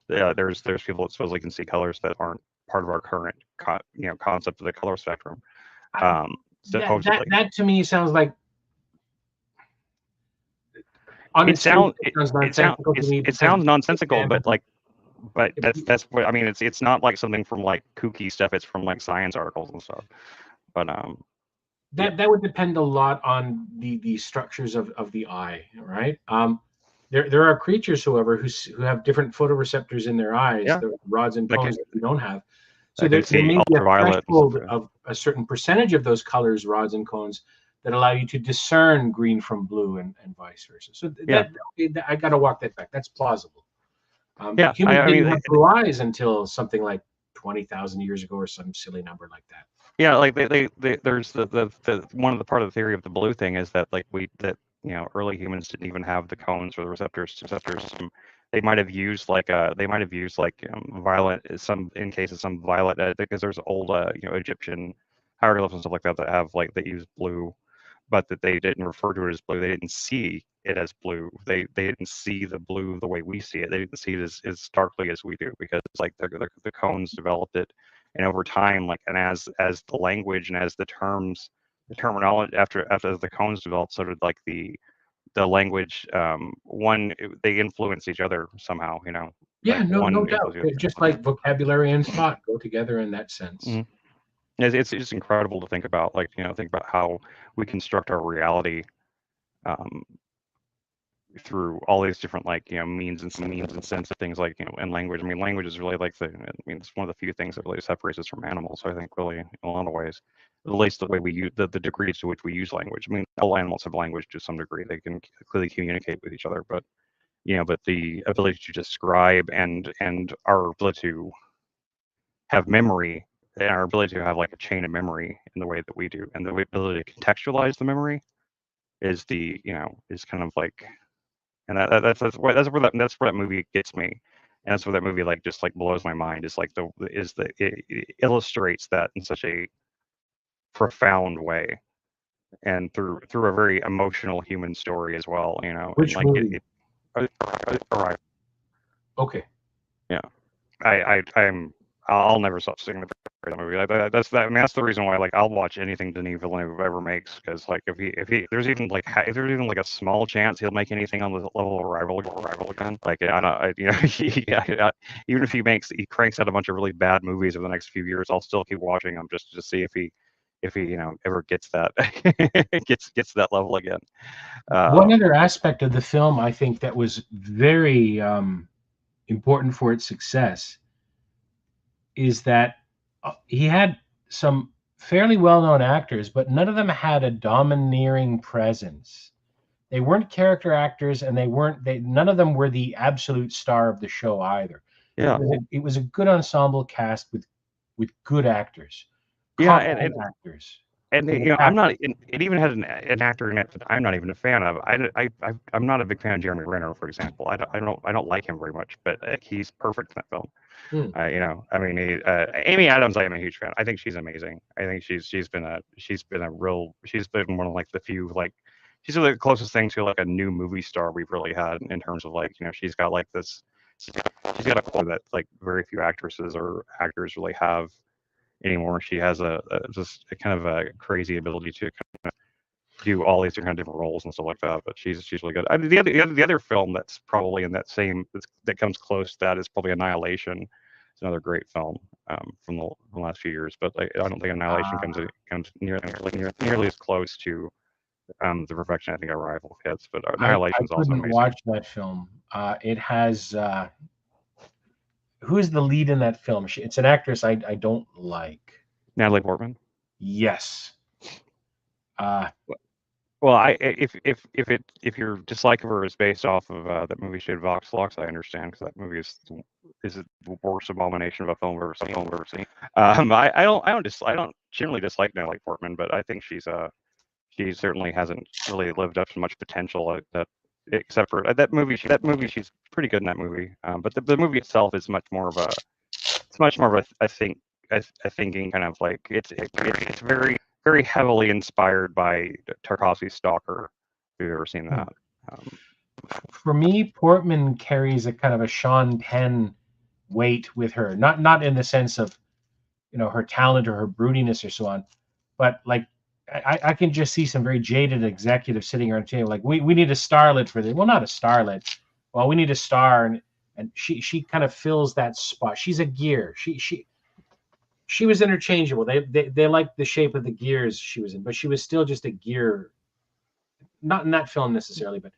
There's people that supposedly can see colors that aren't part of our current concept of the color spectrum. Supposedly, That to me sounds like, on it its face, sounds it sounds it sounds nonsensical to me it because, sounds nonsensical, example, but that's what I mean. It's not like something from like kooky stuff. It's from like science articles and stuff. But yeah, that would depend a lot on the structures of the eye, right? There are creatures, however, who have different photoreceptors in their eyes, yeah, the rods and like cones that we don't have. So I can there see may be a ultraviolet and stuff. threshold of a certain percentage of those colors, rods and cones, that allow you to discern green from blue, and vice versa. So Yeah, I got to walk that back. That's plausible. yeah. Humans I didn't mean, have blue eyes until something like 20,000 years ago, or some silly number like that. yeah, like there's the one of the part of the theory of the blue thing is that like early humans didn't even have the cones or the receptors. They might have used violet some in case of some violet because there's old Egyptian hieroglyphs and stuff like that that have that use blue, but that they didn't refer to it as blue. They didn't see it as blue. They didn't see the blue the way we see it. They didn't see it as darkly as we do because it's like the cones developed it, and over time, and as the language and as the terminology after the cones developed, so did like the language. They influence each other somehow. Yeah, Like no one doubt. influence the Just other. like vocabulary and thought go together in that sense. Mhm. It's just incredible to think about, think about how we construct our reality um, through all these different means and sense of things and language. I mean, language is really it's one of the few things that really separates us from animals. I think really in a lot of ways, at least the way we use the degrees to which we use language. I mean, all animals have language to some degree. They can clearly communicate with each other, but but the ability to describe and our ability to have memory and our ability to have like a chain of memory in the way that we do, and the ability to contextualize the memory is is kind of like, and that's where that movie gets me, and that's where that movie just blows my mind. Is like it illustrates that in such a profound way, and through a very emotional human story as well. And Which movie? Arrival. Okay. Yeah, I'll never stop singing the praise of that movie. That's that. I mean, that's the reason why I'll watch anything Denis Villeneuve ever makes, because if there's even if there's even a small chance he'll make anything on the level of Arrival again, I don't even if he cranks out a bunch of really bad movies over the next few years, I'll still keep watching them just to see if he ever gets that gets to that level again. One other aspect of the film, I think, that was very important for its success is that he had some fairly well-known actors, but none of them had a domineering presence. They weren't character actors, and none of them were the absolute star of the show either. Yeah, It was a good ensemble cast with good actors, yeah, competent actors. and It was I'm packed. not. It even had an actor in it that I'm not even a fan of. I'm not a big fan of Jeremy Renner, for example. I don't like him very much, but he's perfect in that film. Hmm. I mean, Amy Adams, I am a huge fan. I think she's amazing. I think she's been one of the few she's the closest thing to a new movie star we've really had in terms of she's got this she's got a quality that very few actresses or actors really have anymore. She has just a kind of a crazy ability to do all these different roles and stuff like that. But she's really good. I mean, the other film that's probably in that same that comes close to that is probably Annihilation. It's another great film from the last few years. But I don't think Annihilation comes nearly as close to the perfection I think Arrival hits. But I Annihilation is also couldn't amazing. watch that film. It has who's the lead in that film? It's an actress I don't like. Natalie Portman. Yes. Uh, Well, if your dislike of her is based off of that movie she did Vox Lux, I understand because that movie is the worst abomination of a film I've ever seen. I don't generally dislike Natalie Portman, but I think she's she certainly hasn't really lived up to much potential that except for that movie. She's pretty good in that movie. But the movie itself is much more of a I think a thinking kind of like it's very heavily inspired by Tarkovsky's Stalker. If you've ever seen that. Um, For me, Portman carries a kind of a Sean Penn weight with her, not in the sense of her talent or her broodiness or so on, but like I can just see some very jaded executives sitting around the table like we need a starlet for this. Well, not a starlet. Well, we need a star, and she kind of fills that spot. She's a gear. She was interchangeable. They liked the shape of the gears she was in, but she was still just a gear. Not in that film necessarily, but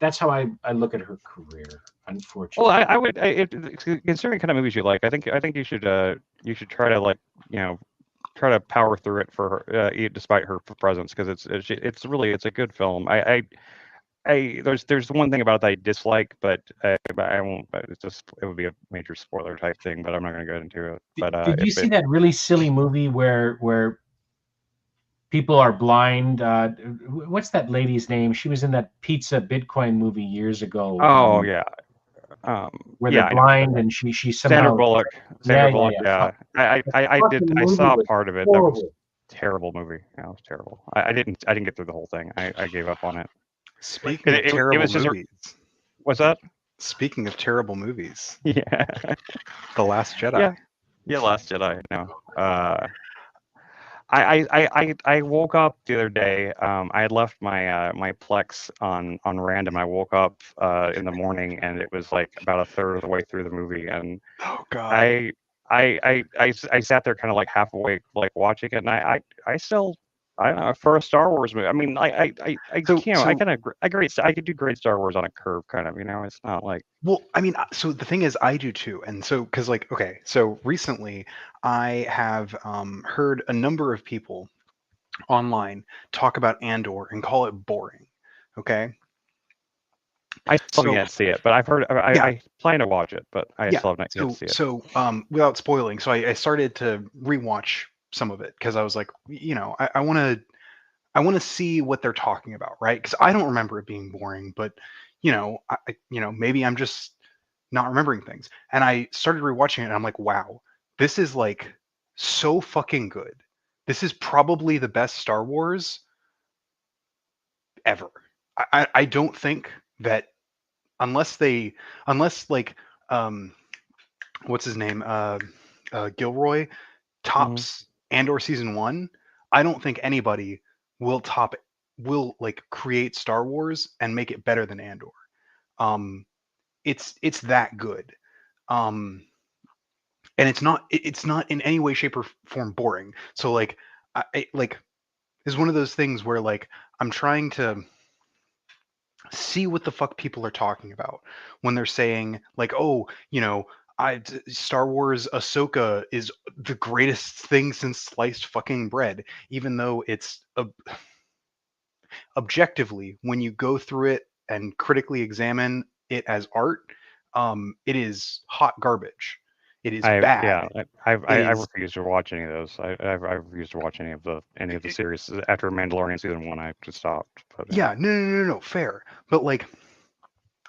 that's how I look at her career. well, Unfortunately, I would considering kind of movies you like. I think you should try to like try to power through it for her, despite her presence because it's a good film. There's one thing about it that I dislike, but I won't. It would be a major spoiler type thing, but I'm not going to go into it. But did you see that really silly movie where people are blind? What's that lady's name? She was in that Pizza Bitcoin movie years ago. Oh yeah, Where yeah, they're I know. blind and she Sandra somehow. Bullock. Yeah, Sandra yeah, Bullock. yeah. Yeah, I did. Fucking I movie saw was part of it. That was horrible. terrible movie. That was terrible. I didn't get through the whole thing. I gave up on it. Speaking of It terrible was just movies, what's that? speaking of terrible movies, Yeah, The Last Jedi. yeah. Last Jedi. No. I woke up the other day. I had left my Plex on random. I woke up in the morning and it was like about a third of the way through the movie, and Oh God. I sat there kind of like half awake, like watching it, and I still I don't know for a Star Wars movie. I mean, I So I kind of I could do great Star Wars on a curve, kind of. It's not like well, I mean, so the thing is, I do too, and so because like okay, so recently I have heard a number of people online talk about Andor and call it boring. Okay, I still haven't so yet see it, but I've heard yeah, I plan to watch it, but I yeah. still have not yet So see it. without spoiling, so I started to rewatch some of it because I was like, I want to see what they're talking about, right? Because I don't remember it being boring, but maybe I'm just not remembering things. And I started rewatching it, and I'm like, wow, this is like so fucking good. This is probably the best Star Wars ever. I don't think that unless like what's his name Gilroy Mhm. tops Andor season 1, I don't think anybody will like create Star Wars and make it better than Andor. Um it's that good. Um and it's not in any way shape or form boring. So like like is one of those things where like I'm trying to see what the fuck people are talking about when they're saying like, oh, Star Wars Ahsoka is the greatest thing since sliced fucking bread, even though it's objectively, when you go through it and critically examine it as art, it is hot garbage. It is bad. I It is refuse to watch any of those. I refuse to watch any of the series after Mandalorian season 1. I just stopped. But yeah, no, fair. But like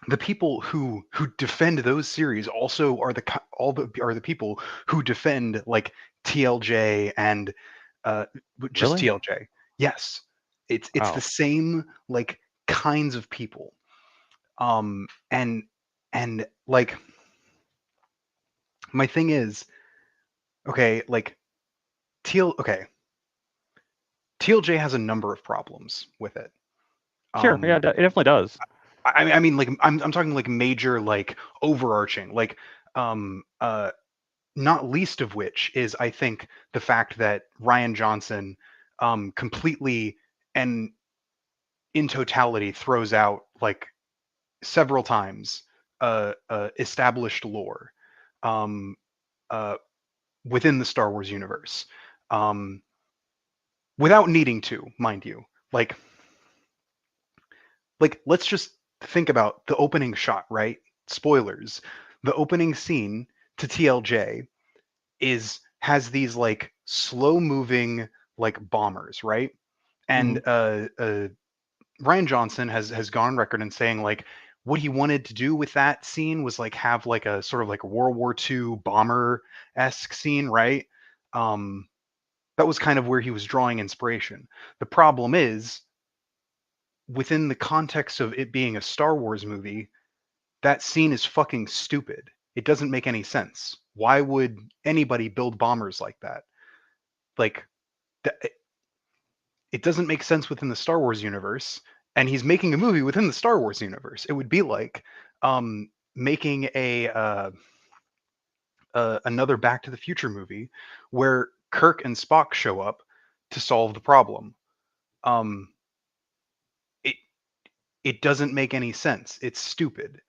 the people who defend those series also are the people who defend like TLJ and uh just really, TLJ. Yes. It's the wow. same like kinds of people. And like my thing is okay, like okay, TLJ has a number of problems with it. Sure, yeah, Um it definitely does. I mean like I'm talking like major like overarching like um uh not least of which is I think the fact that Ryan Johnson completely and in totality throws out like several times established lore um, uh, within the Star Wars universe um, without needing to, mind you. Like let's just think about the opening shot, right? Spoilers. The opening scene to TLJ has these like slow moving like bombers, right? And Ryan Johnson has gone on record and saying like what he wanted to do with that scene was like have like a sort of like a World War II bomber-esque scene, right? That was kind of where he was drawing inspiration. The problem is, within the context of it being a Star Wars movie, that scene is fucking stupid. It doesn't make any sense. Why would anybody build bombers like that? Like, it doesn't make sense within the Star Wars universe. And he's making a movie within the Star Wars universe. It would be like making another Back to the Future movie where Kirk and Spock show up to solve the problem. It it doesn't make any sense. It's stupid.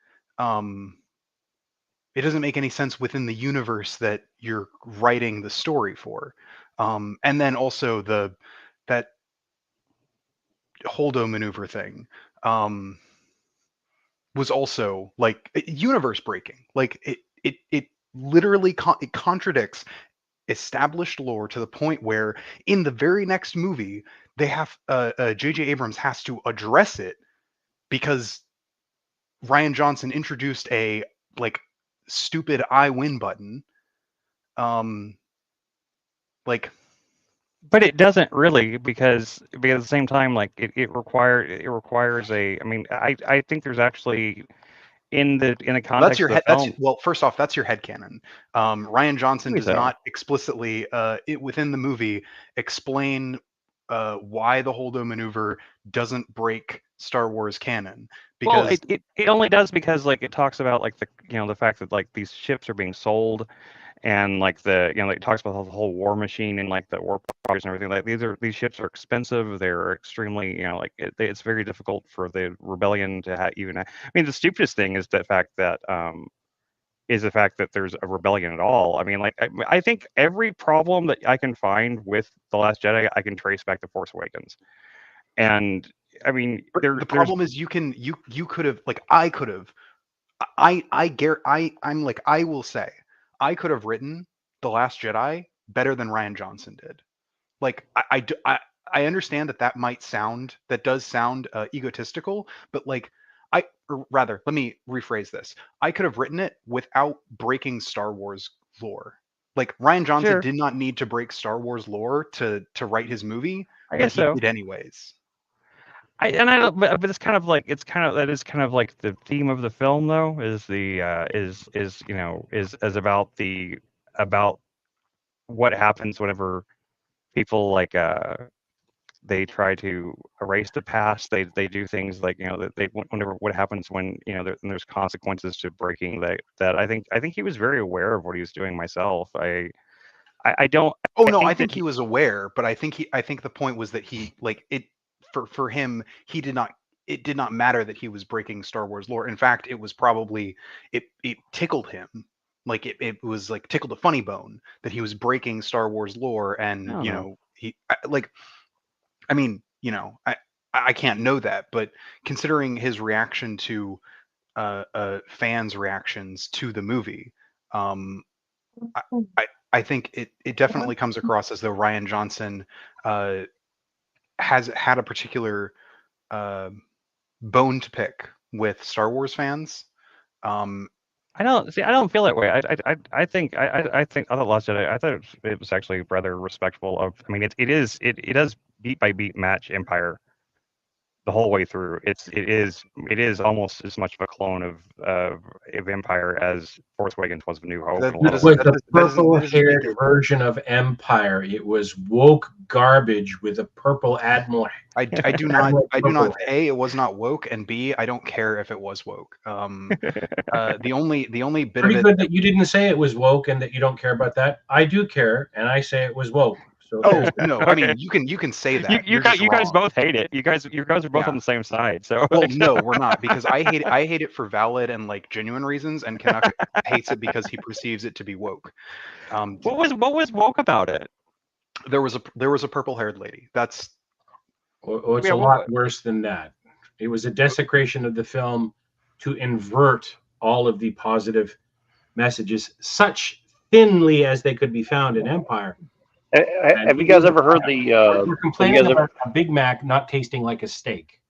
It doesn't make any sense within the universe that you're writing the story for. And then also that Holdo maneuver thing was also like universe breaking. Like it literally it contradicts established lore to the point where in the very next movie they have J.J. Abrams has to address it because Ryan Johnson introduced a like stupid I win button. Like, but it doesn't really because at the same time, like it requires a. I mean, I think there's actually in the that's context your of the head. That's film. well. First off, that's your headcanon. Ryan Johnson Maybe does so. not explicitly within the movie explain why the Holdo maneuver doesn't break Star Wars canon Well, because it only does because like it talks about like the fact that like these ships are being sold, and like it talks about the whole war machine and like the war projects and everything. Like these ships are expensive. They're extremely like it's very difficult for the rebellion to even. I mean, the stupidest thing is the fact that there's a rebellion at all. I mean, like I think every problem that I can find with The Last Jedi, I can trace back to Force Awakens, and I mean, the problem is you could have like I could have I'm like I will say I could have written The Last Jedi better than Ryan Johnson did. Like I understand that does sound egotistical, but like or rather, let me rephrase this. I could have written it without breaking Star Wars lore. Like Ryan Johnson sure, did not need to break Star Wars lore to write his movie, I but guess he so. did anyways. I don't, but it's kind of like that is kind of like the theme of the film though is the is about what happens whenever people like they try to erase the past. They do things like that they whenever what happens when there's consequences to breaking that. I think he was very aware of what he was doing myself. I don't Oh I no, I think think that he was aware, but I think the point was that he like it for him he did not it did not matter that he was breaking Star Wars lore. In fact, it was probably it tickled him. Like it was like tickled a funny bone that he was breaking Star Wars lore I and don't know. like I mean, I can't know that, but considering his reaction to fans' reactions to the movie, um I, I think it definitely comes across as though Ryan Johnson uh, has had a particular uh, bone to pick with Star Wars fans. Um, I don't see. I don't feel that way. I thought Last Jedi. I thought it was actually rather respectful of. I mean, it does beat by beat match Empire the whole way through. It is almost as much of a clone of Empire as Force Awakens was of New Hope that and a that lot It of doesn't was other. that, the does, that doesn't make purple-haired it. version of Empire. It was woke garbage with a purple admiral. I do not Admiral I do purple not A, it was not woke, and B, I don't care if it was woke. The only bit of Pretty it good that you didn't say it was woke and that you don't care about that. I do care, and I say it was woke. So there's oh no, I Okay, mean you can say you that. you You're guys just you guys wrong. both hate it. You guys are both Yeah. on the same side. So Well, no, we're not because I hate it for valid and like genuine reasons, and Canuck hates it because he perceives it to be woke. Um, what was woke about it? there was a purple haired lady. That's oh, it's Yeah, a lot worse than that. It was a desecration of the film to invert all of the positive messages, such thinly as they could be found in Empire. And Have you guys ever heard the? we're Have you complaining guys ever? about a Big Mac not tasting like a steak.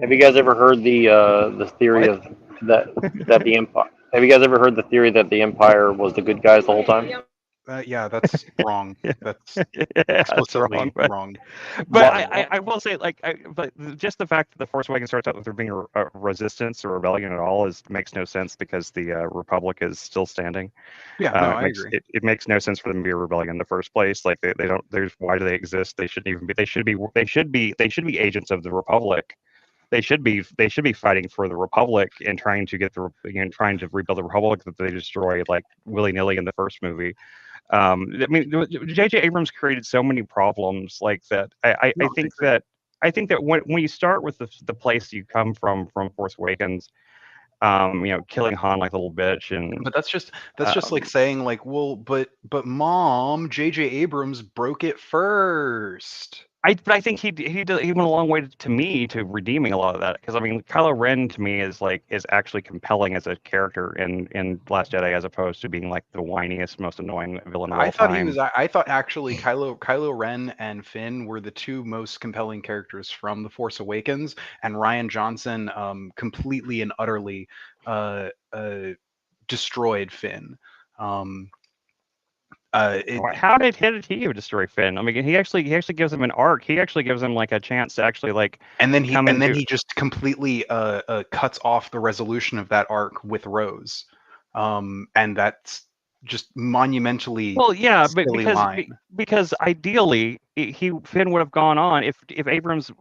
Have you guys ever heard the theory What? of that the empire? Have you guys ever heard the theory that the empire was the good guys the whole time? Yeah, that's wrong. That's Yeah, that's wrong. explicitly wrong. But Well, I will say, like, but just the fact that the Force Awakens starts out with there being a resistance or rebellion at all makes no sense because the Republic is still standing. Yeah, no, It I makes agree. it makes no sense for them to be a rebellion in the first place. Like they don't. There's why do they exist? They shouldn't even be. They should be agents of the Republic. They should be fighting for the Republic and trying to get trying to rebuild the Republic that they destroyed like willy nilly in the first movie. I mean, J.J. Abrams created so many problems like that. I No, I think agree. that when you start with the place you come from Force Awakens, killing Han like a little bitch, and But that's just like um, saying like, well, but mom, J.J. Abrams broke it first. but I think he went a long way to me to redeeming a lot of that because I mean Kylo Ren to me is actually compelling as a character in Last Jedi as opposed to being like the whiniest, most annoying villain of I all thought he was. time. I thought actually Kylo Ren and Finn were the two most compelling characters from The Force Awakens, and Ryan Johnson completely and utterly uh, uh, destroyed Finn. Um, it, How did he destroy Finn? I mean, he actually gives him an arc. He actually gives him like a chance to actually like and then he come and then into. he just completely cuts off the resolution of that arc with Rose, and that's just monumentally Well, yeah, but silly line. because ideally Finn would have gone on if Abrams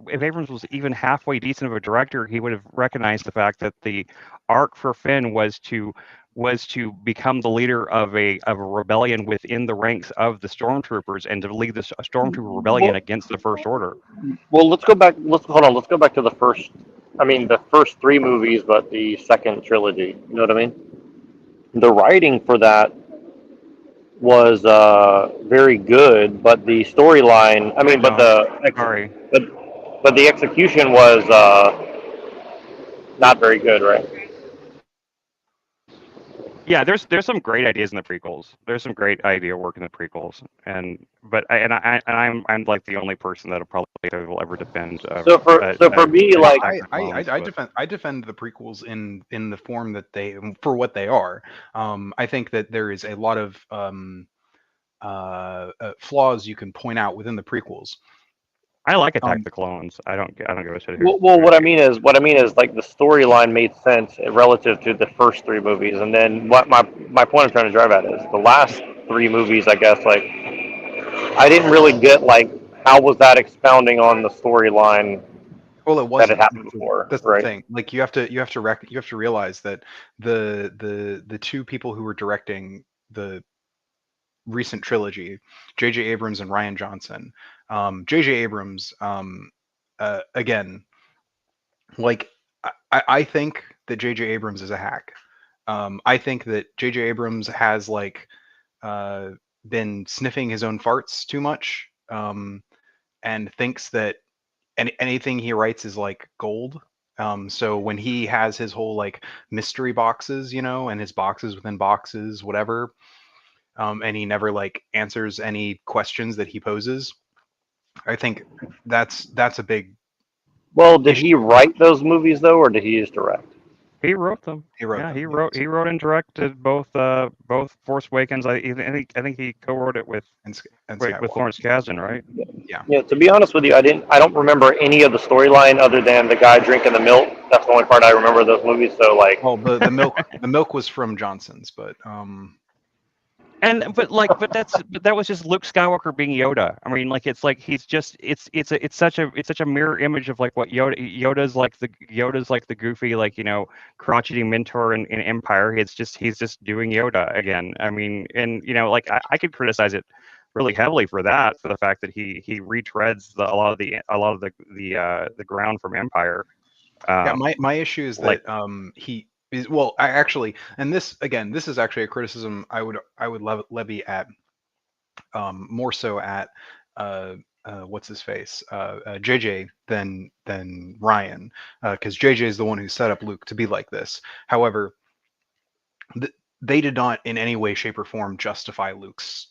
was even halfway decent of a director, he would have recognized the fact that the arc for Finn was to become the leader of a rebellion within the ranks of the stormtroopers and to lead this stormtrooper rebellion well, against the First Order. well, let's go back. Let's hold on. Let's go back to the first. I mean, the first three movies, but the second trilogy. You know what I mean? The writing for that was very good, but the storyline. I I mean, don't. Sorry. but the execution was not very good, right? Yeah, there's some great ideas in the prequels. There's some great idea work in the prequels, I'm like the only person that'll probably will ever defend So for me, like, Attack of the Clones, but I defend the prequels in the form that they for what they are. I think that there is a lot of flaws you can point out within the prequels. I like Attack of Um, the Clones. I don't give a shit well, what I mean is like the storyline made sense relative to the first three movies, and then what my point I'm trying to drive at is the last three movies. I guess like I didn't really get like how was that expounding on the storyline well, it that had wasn't. happened before, That's the right? thing. Like you have to realize that the two people who were directing the recent trilogy, J.J. Abrams and Ryan Johnson. J.J. Abrams, again, like I think that J.J. Abrams is a hack. I think that J.J. Abrams has like uh, been sniffing his own farts too much, and thinks that anything he writes is like gold. So when he has his whole like mystery boxes, and his boxes within boxes, whatever, and he never like answers any questions that he poses, I think that's a big Well, did issue. he write those movies though, or did he just direct? he wrote them. He wrote Yeah, them, he yes, wrote he wrote and directed both Force Awakens. I think he co-wrote it with and with Skywalker. Lawrence Kasdan, right? Yeah. Yeah, to be honest with you, I don't remember any of the storyline other than the guy drinking the milk. That's the only part I remember of those movies. So like, Well, the milk was from Johnson's, but But that was just Luke Skywalker being Yoda. I mean, like it's like he's just it's such a mirror image of like what Yoda's like the goofy like crotchety mentor in Empire. He's just doing Yoda again. I mean, and like I could criticize it really heavily for the fact that he retreads a lot of the ground from Empire. yeah, Um, my issue is like that he is, well, I actually, and this is actually a criticism I would levy at, more so at what's his face, JJ, than Ryan, because JJ is the one who set up Luke to be like this. However, they did not in any way, shape, or form justify Luke's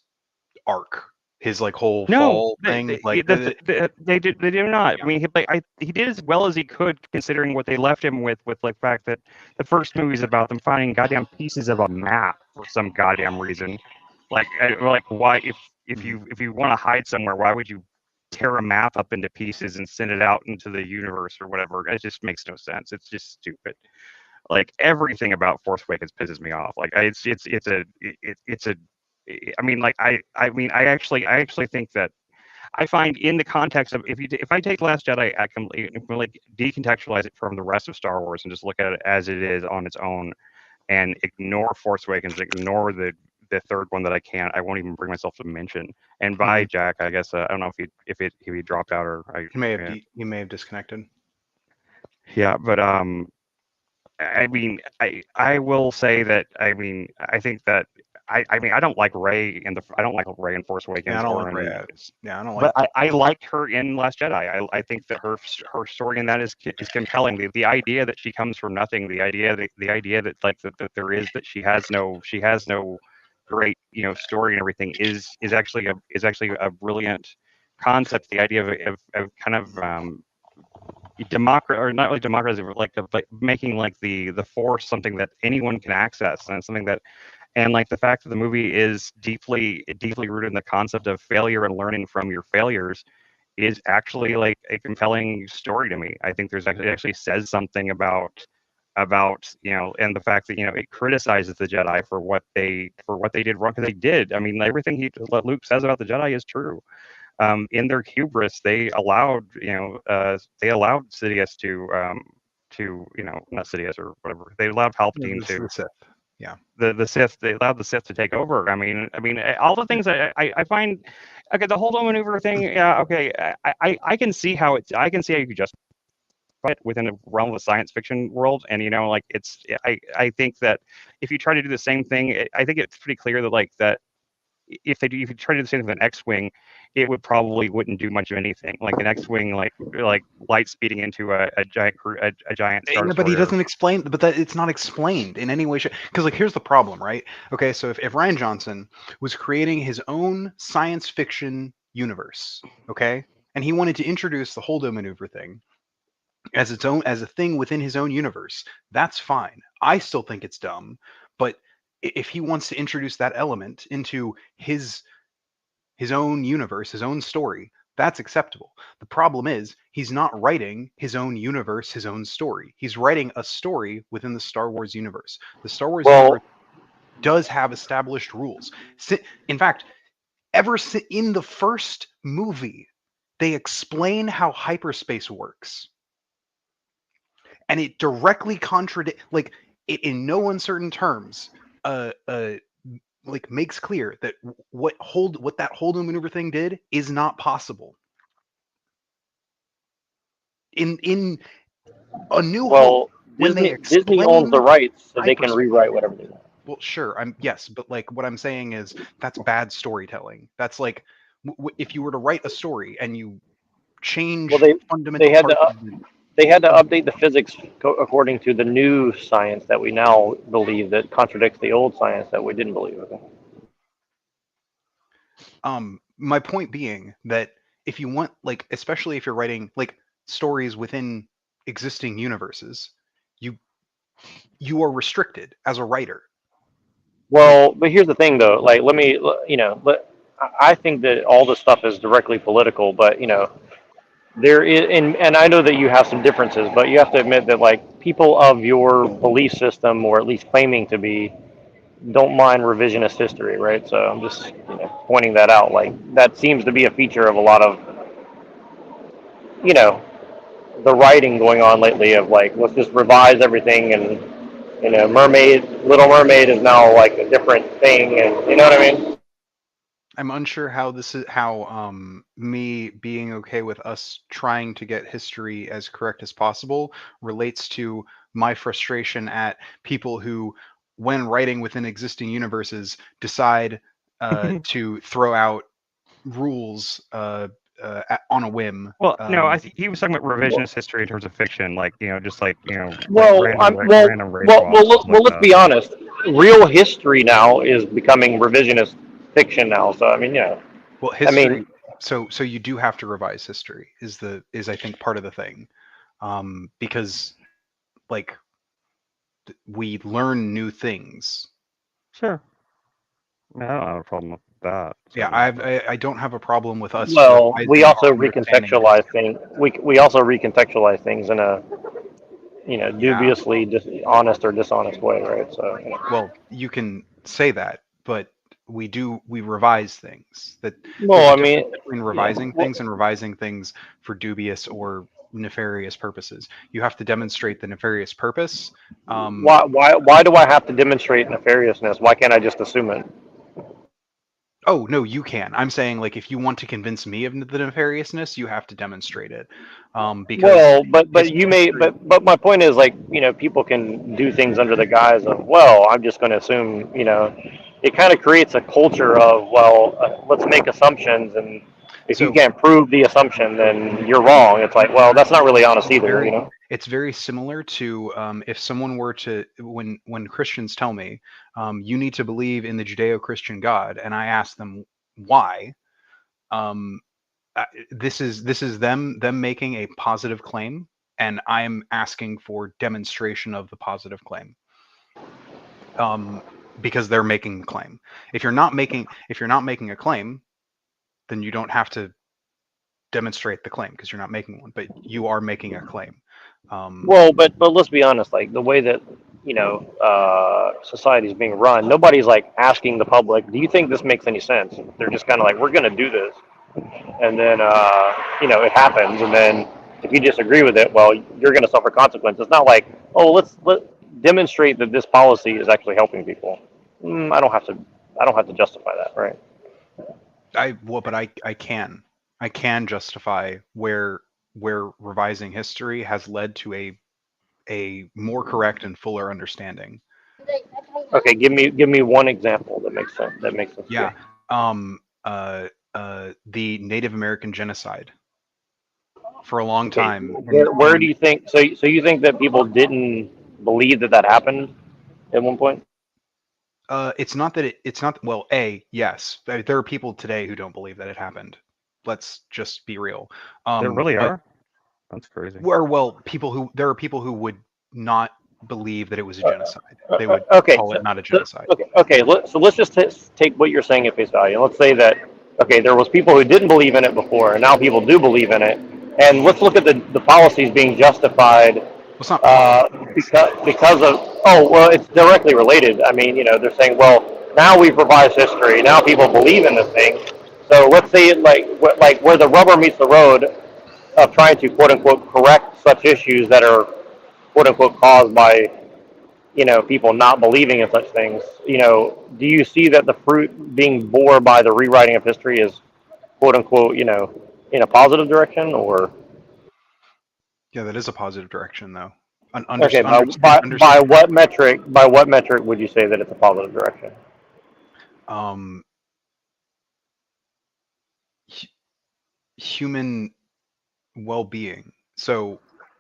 arc his like whole No, fall thing. Like they do not. Yeah. I mean, he did as well as he could, considering what they left him with like the fact that the first movie's about them finding goddamn pieces of a map for some goddamn reason. Like why if you want to hide somewhere, why would you tear a map up into pieces and send it out into the universe or whatever? It just makes no sense. It's just stupid. Like everything about Force Awakens pisses me off. Like it's a I mean, like I mean, I actually think that I find in the context of if I take Last Jedi, I completely decontextualize it from the rest of Star Wars and just look at it as it is on its own, and ignore Force Awakens, ignore the third one that I won't even bring myself to mention. And by Jack, I guess I don't know if he dropped out or he may have disconnected. Yeah, but I mean, I will say that I mean I think that I mean I don't like Rey in Force Awakens. Yeah, I don't like Rey. Yeah, I don't like. But I liked her in Last Jedi. I think that her story in that is compelling. The idea that she comes from nothing, the idea that like that there is that she has no great story and everything is actually a brilliant concept. The idea of kind of or not really democracy, but like making like the force something that anyone can access, and something that, and like the fact that the movie is deeply rooted in the concept of failure and learning from your failures is actually like a compelling story to me. I think it actually says something about and the fact that it criticizes the Jedi for what they did wrong, because they did. I mean, everything what Luke says about the Jedi is true. In their hubris, they allowed Sidious to not Sidious or whatever. They allowed Palpatine to The Sith. Yeah. The Sith. They allowed the Sith to take over. I mean, all the things I find. Okay, the Holdo maneuver thing. Yeah. Okay, I can see how you could justify it within a realm of a science fiction world, and like it's. I think that if you try to do the same thing, I think it's pretty clear that like that. If you try to do the same thing with an X-wing, it wouldn't do much of anything. Like an X-wing, like light speeding into a giant Star Yeah, but he Destroyer. doesn't explain. But it's not explained in any way. Because like here's the problem, right? Okay, so if Rian Johnson was creating his own science fiction universe, okay, and he wanted to introduce the Holdo maneuver thing as a thing within his own universe, that's fine. I still think it's dumb, but if he wants to introduce that element into his own universe, his own story, that's acceptable. The problem is he's not writing his own universe, his own story. He's writing a story within the Star Wars universe. The Star Wars universe does have established rules. In fact, in the first movie, they explain how hyperspace works. And it directly contradicts, like, it in no uncertain terms like makes clear that what that Holdo maneuver thing did is not possible. In A New Hope, when Disney owns the rights, so they can rewrite whatever they want. Well, sure, yes, but like what I'm saying is that's bad storytelling. That's like if you were to write a story and you change fundamental. They had to update the physics according to the new science that we now believe that contradicts the old science that we didn't believe. My point being that if you want, like, especially if you're writing like stories within existing universes, you are restricted as a writer. Well, but here's the thing, though. Like, I think that all this stuff is directly political, but there is, and I know that you have some differences, but you have to admit that like people of your belief system, or at least claiming to be, don't mind revisionist history, right? So I'm just pointing that out. Like that seems to be a feature of a lot of the writing going on lately of like, let's just revise everything, and Little Mermaid is now like a different thing, and you know what I mean? I'm unsure how me being okay with us trying to get history as correct as possible relates to my frustration at people who, when writing within existing universes, decide to throw out rules on a whim. Well, no, I think he was talking about revisionist history in terms of fiction, like just like random let's be honest. Real history now is becoming revisionist fiction now. So I mean, Well, I mean, history. So you do have to revise history. Is I think part of the thing, because like we learn new things. Sure. I don't have a problem with that. Yeah, Certainly, but I don't have a problem with us well, we revising also our understanding of recontextualize history. things. We also recontextualize things in a Yeah, dubiously honest or dishonest way, right? So well, you can say that, but we revise things. That there's well, a I mean, difference between yeah. revising Well, things and revising things for dubious or nefarious purposes. You have to demonstrate the nefarious purpose. why do I have to demonstrate nefariousness? Why can't I just assume it? Oh, no, you can. I'm saying, like, if you want to convince me of the nefariousness, you have to demonstrate it. Because Well, but you may, history. but my point is, like, people can do things under the guise of, well, I'm just going to assume, it kind of creates a culture of, well, let's make assumptions, and if you So can't prove the assumption, then you're wrong. It's like, well, that's not really honest it's either, very it's very similar to, if someone were to, when Christians tell me, you need to believe in the Judeo-Christian God, and I ask them why. Um, this is them making a positive claim, and I'm asking for demonstration of the positive claim. Um, because they're making the claim. If you're not making a claim, then you don't have to demonstrate the claim because you're not making one, but you are making a claim. Well, but let's be honest. Like the way that society is being run, nobody's like asking the public, "Do you think this makes any sense?" They're just kind of like, "We're going to do this," and then it happens, and then if you disagree with it, well, you're going to suffer consequences. It's not like, oh, let demonstrate that this policy is actually helping people. I don't have to. I don't have to justify that, right? But I can justify where revising history has led to a more correct and fuller understanding. Okay, give me one example that makes sense. That makes sense to Yeah. you. Um. The Native American genocide for a long Okay, time. where do you think? So you think that people didn't believe that happened at one point? It's not that it's not. Well, yes, there are people today who don't believe that it happened. Let's just be real. there really But are. That's crazy. there are people who would not believe that it was a genocide. They would Okay, call it not a so genocide. okay. So let's just take what you're saying at face value. Let's say that okay, there was people who didn't believe in it before, and now people do believe in it. And let's look at the policies being justified Well, it's not politics. because of it's directly related. I mean, they're saying, well, now we've revised history. Now people believe in this thing. So let's say like where the rubber meets the road of trying to quote unquote correct such issues that are quote unquote caused by people not believing in such things. Do you see that the fruit being bore by the rewriting of history is quote unquote in a positive direction, or Yeah, that is a positive direction, though. okay, by Understand. what metric would you say that it's a positive direction? Um, hu- Human well-being. So,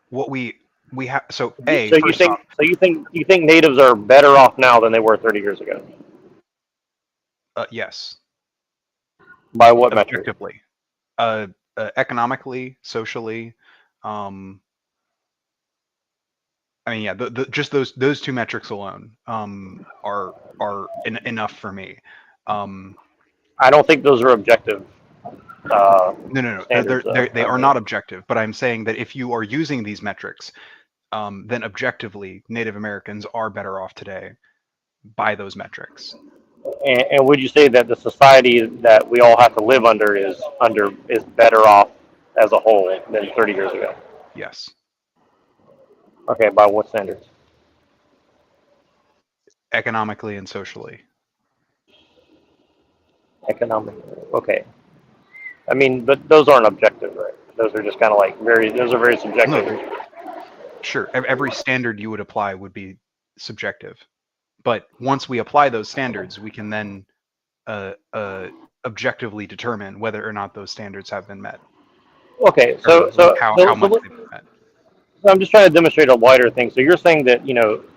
what we have. So, So you first think off, you think natives are better off now than they were 30 years ago? yes, By what metric? objectively, economically, socially. Um, I mean, yeah, just those two metrics alone are enough for me. Um, I don't think those are objective no, no, no, standards, though. they I are mean, not objective. But I'm saying that if you are using these metrics, then objectively, Native Americans are better off today by those metrics. and would you say that the society that we all have to live is better off as a whole than 30 years ago? Yes, Okay, by what standards? economically and socially. Economic. Okay. I mean, but those aren't objective, right? Those are just kind of like those are very No, subjective. sure. Every standard you would apply would be subjective, but once we apply those standards, we can then uh, uh, objectively determine whether or not those standards have been met, Okay, or like how much they've been met. so I'm just trying to demonstrate a wider thing. So you're saying that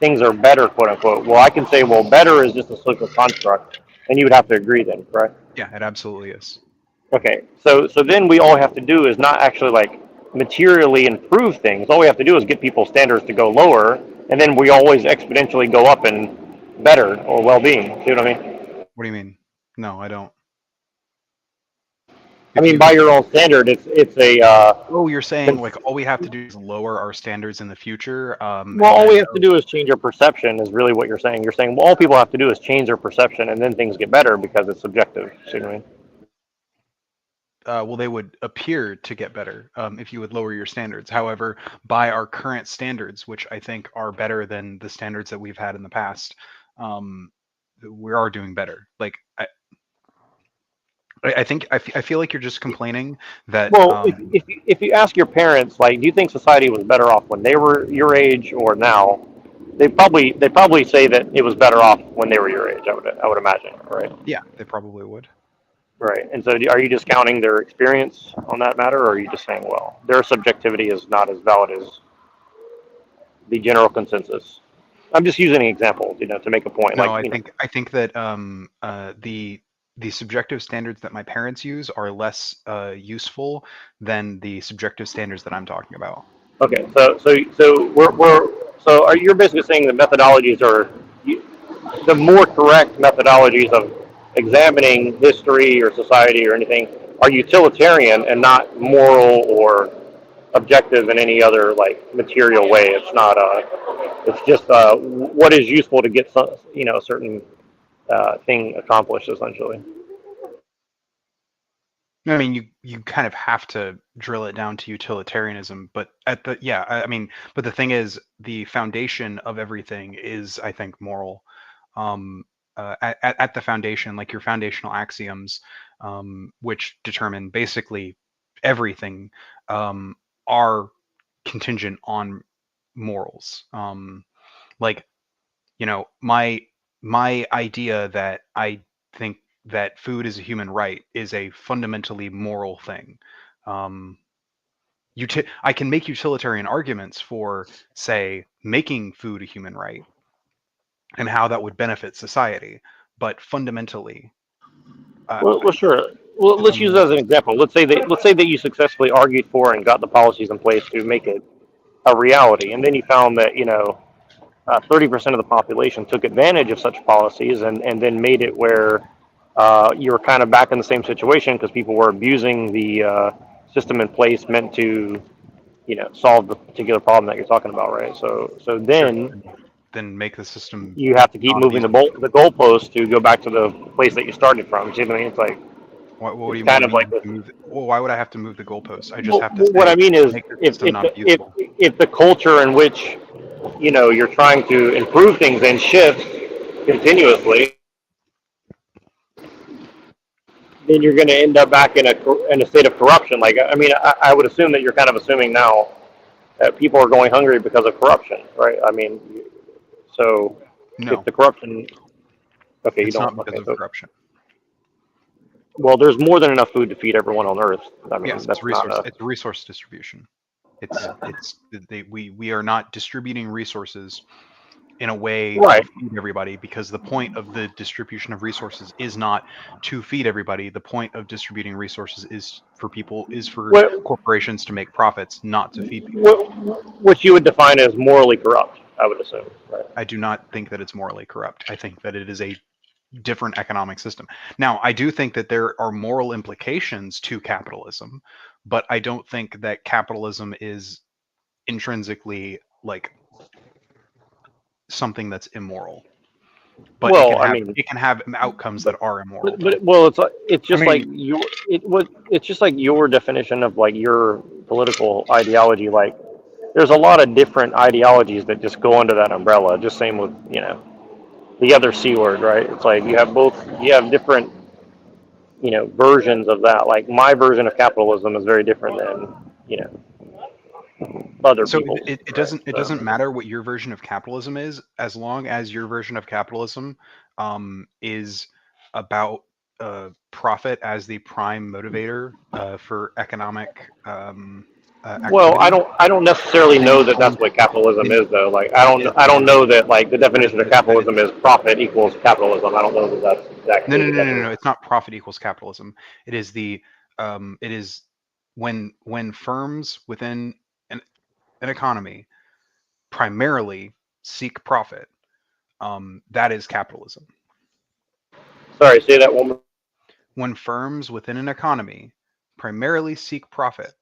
things are better, quote unquote. Well, I can say, well, better is just a social construct, and you would have to agree then, right? Yeah, it absolutely is. Okay, so then we all have to do is not actually like materially improve things. All we have to do is get people's standards to go lower, and then we always exponentially go up in better or well-being. See what I mean? What do you mean? No, I don't. I mean, by your own standard, it's a Oh, you're saying like all we have to do is lower our standards in the future. well, And all we then, have to do is change our perception. Is really what you're saying. You're saying well, all people have to do is change their perception, and then things get better because it's subjective. See what I mean? well, they would appear to get better if you would lower your standards. However, by our current standards, which I think are better than the standards that we've had in the past, we are doing better. Like I think I feel like you're just complaining that. Well, if you ask your parents, like, do you think society was better off when they were your age or now? They probably say that it was better off when they were your age. I would imagine, right? Yeah, they probably would. Right. And so, are you discounting their experience on that matter, or are you just saying, well, their subjectivity is not as valid as the general consensus? I'm just using an example, to make a point. No, like, I think that the subjective standards that my parents use are less useful than the subjective standards that I'm talking about. Okay. You're basically saying the methodologies are the more correct methodologies of examining history or society or anything are utilitarian and not moral or objective in any other like material way. It's not it's just what is useful to get some, a certain thing accomplished essentially. I mean, you kind of have to drill it down to utilitarianism, but I mean, but the thing is, the foundation of everything is, I think, moral. At the foundation, like your foundational axioms, which determine basically everything, are contingent on morals. Like, my idea that I think that food is a human right is a fundamentally moral thing. I can make utilitarian arguments for, say, making food a human right and how that would benefit society, but fundamentally, Well, sure. Well, let's use it as an example. Let's say that you successfully argued for and got the policies in place to make it a reality, and then you found that 30% of the population took advantage of such policies and then made it where you were kind of back in the same situation because people were abusing the system in place meant to solve the particular problem that you're talking about, right? So then make the system. you have to keep moving the goalpost to go back to the place that you started from. See what I mean? It's like What do you kind mean? of like Well, why would I have to move the goalposts? I just have to. what I mean is make the if system not useful. if the culture in which you're trying to improve things and shifts continuously, then you're going to end up back in a state of corruption. Like, I mean, I would assume that you're kind of assuming now that people are going hungry because of corruption, right? I mean, so No, if the corruption, okay, you it's don't. not because Okay, of so, corruption. well, there's more than enough food to feed everyone on Earth. I mean, Yes, that's it's resource. not It's resource distribution. We are not distributing resources in a way Right. to feed everybody, because the point of the distribution of resources is not to feed everybody. The point of distributing resources is for what corporations to make profits, not to feed people. what you would define as morally corrupt, I would assume, right? I do not think that it's morally corrupt. I think that it is a different economic system. Now, I do think that there are moral implications to capitalism, but I don't think that capitalism is intrinsically like something that's immoral. But Well, it can have outcomes that are immoral. It's just like it's just like your definition of like your political ideology. Like, there's a lot of different ideologies that just go under that umbrella. Just same with the other C word, right? It's like you have different versions of that. Like, my version of capitalism is very different than other So people's. it doesn't matter what your version of capitalism is, as long as your version of capitalism is about profit as the prime motivator for economic Well, activity. I don't necessarily know that that's what capitalism is, though. Like, I don't know that like the definition of capitalism is profit equals capitalism. I don't know that that's exactly No. the definition. It's not profit equals capitalism. It is the It is when firms within an economy primarily seek profit. That is capitalism. Sorry, say that one more. When firms within an economy primarily seek profit,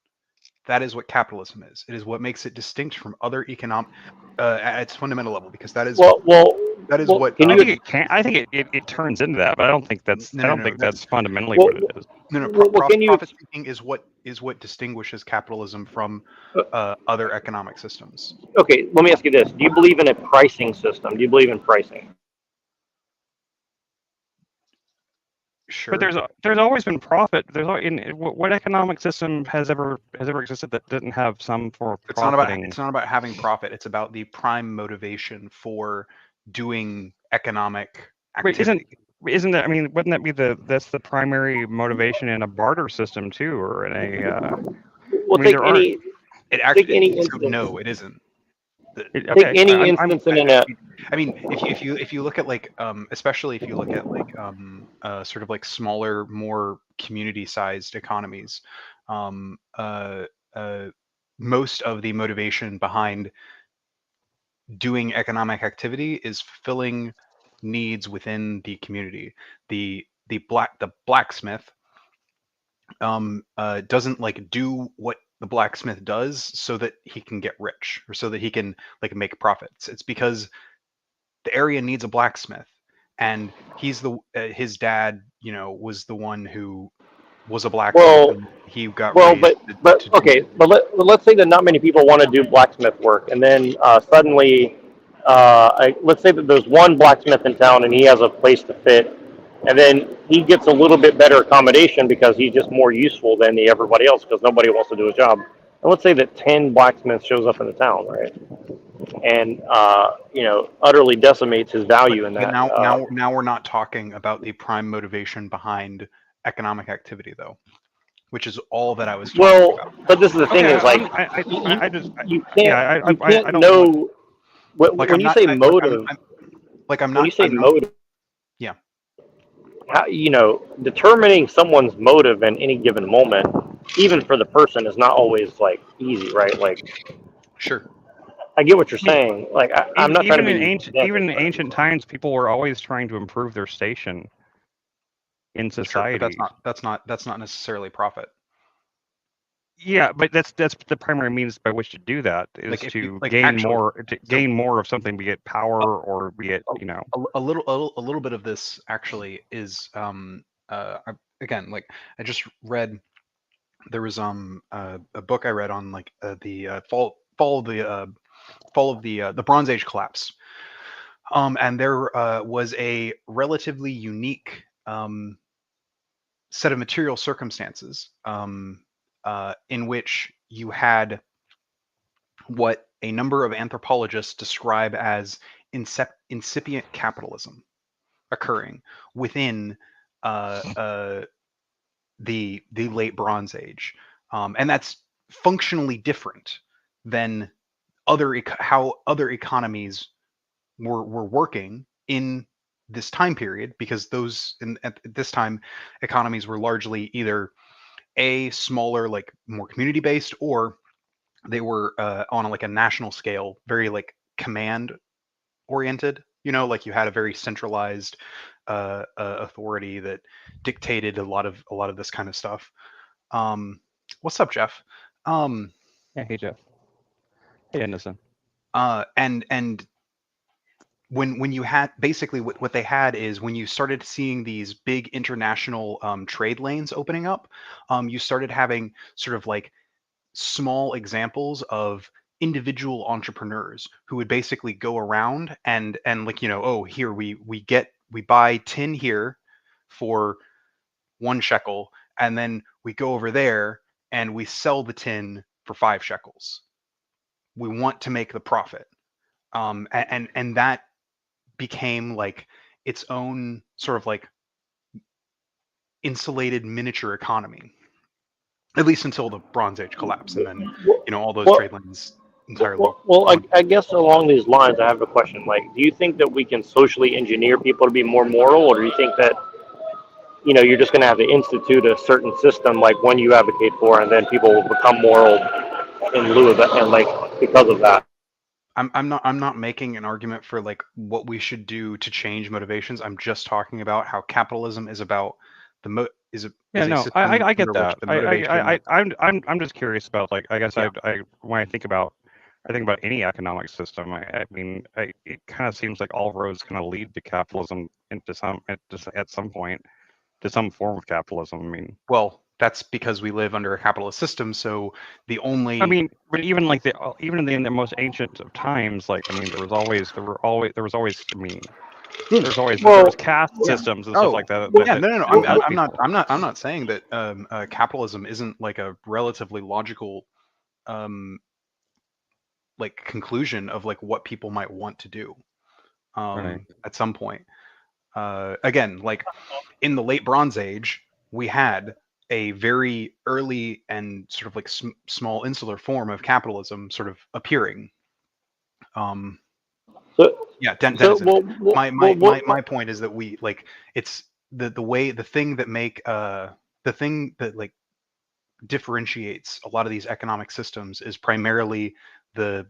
that is what capitalism is. It is what makes it distinct from other economic at its fundamental level, because that is Well, what can I you? think it can. I think it turns into that, but I don't think that's. no I no don't no think that, that's fundamentally Well, what it is. no can you? profit seeking is what distinguishes capitalism from other economic systems. Okay, let me ask you this: do you believe in a pricing system? Do you believe in pricing? But Sure. there's always been profit. What economic system has ever existed that didn't have some form of profiting? It's not about having profit. It's about the prime motivation for doing economic Wait, activity. isn't that? I mean, wouldn't that be that's the primary motivation in a barter system too, or in a? Well, I mean, there are. It take actually any so instance. no, it isn't. Take Okay, any instance in a. I mean, if you look at like especially if you look at like sort of like smaller, more community-sized economies, um, uh, uh, most of the motivation behind doing economic activity is fulfilling needs within the community. The blacksmith doesn't like do what the blacksmith does so that he can get rich or so that he can like make profits. It's because the area needs a blacksmith, and he's his dad, you know, was the one who was a blacksmith, Well, and he got well, raised to do. okay, but let's say that not many people want to do blacksmith work, and then suddenly, let's say that there's one blacksmith in town, and he has a place to fit, and then he gets a little bit better accommodation because he's just more useful than everybody else because nobody wants to do his job. And let's say that 10 blacksmiths shows up in the town, right? And utterly decimates his value in But that. now we're not talking about the prime motivation behind economic activity, though, which is all that I was talking Well, about. but this is the thing Okay, is like I just you yeah, can't you I can't don't want. know Like when I'm you not say I, motive. I'm When not you say I'm not motive, yeah. how, determining someone's motive in any given moment, even for the person, is not always like easy, right? Like Sure. I get what you're I mean, saying. Like I'm not trying to be even in but ancient times, people were always trying to improve their station in Sure, but society. that's not necessarily profit. Yeah, but that's the primary means by which to do that is Like if you to like gain actually more so of something, be it power or be it a little bit of this actually is again, like I just read, there was a book I read on like the fall of the Bronze Age collapse, and there was a relatively unique set of material circumstances in which you had what a number of anthropologists describe as incipient capitalism occurring within uh, uh, the late Bronze Age, and that's functionally different than how other economies were working in this time period, because at this time economies were largely either a smaller, like more community based, or they were on like a national scale, very like command oriented. You know, like you had a very centralized authority that dictated a lot of this kind of stuff. What's up, Jeff? Um, yeah. Hey Jeff, hey Anderson. and when you had basically what they had is when you started seeing these big international trade lanes opening up, you started having sort of like small examples of individual entrepreneurs who would basically go around and like, you know, oh, here we buy tin here for 1 shekel, and then we go over there and we sell the tin for 5 shekels. We want to make the profit, and that became like its own sort of like insulated miniature economy, at least until the Bronze Age collapse, and then, well, you know, all those well, trade lanes entirely I, gone. I guess along these lines, I have a question. Like, do you think that we can socially engineer people to be more moral, or do you think that you're just going to have to institute a certain system like one you advocate for, and then people will become moral in lieu of that, and like because of that. I'm not making an argument for like what we should do to change motivations. I'm just talking about how capitalism is about is Yeah, a no, system I get under which that. the motivation. I'm just curious about, like, I guess Yeah. when I think about any economic system. I mean, it kind of seems like all roads kind of lead to capitalism at some point to some form of capitalism. I mean, Well, that's because we live under a capitalist system. So the I only mean, but even like even in the most ancient of times, like, I mean, there was always I mean, there was Well, caste yeah. systems and stuff Oh, like that yeah. No, no, no. that led people. I'm not saying that capitalism isn't like a relatively logical um, like conclusion of like what people might want to do Right. at some point. Again, like in the late Bronze Age, we had a very early and sort of like small insular form of capitalism sort of appearing. Um, so yeah, so denizen. My point is that we like it's the way the thing that make the thing that like differentiates a lot of these economic systems is primarily the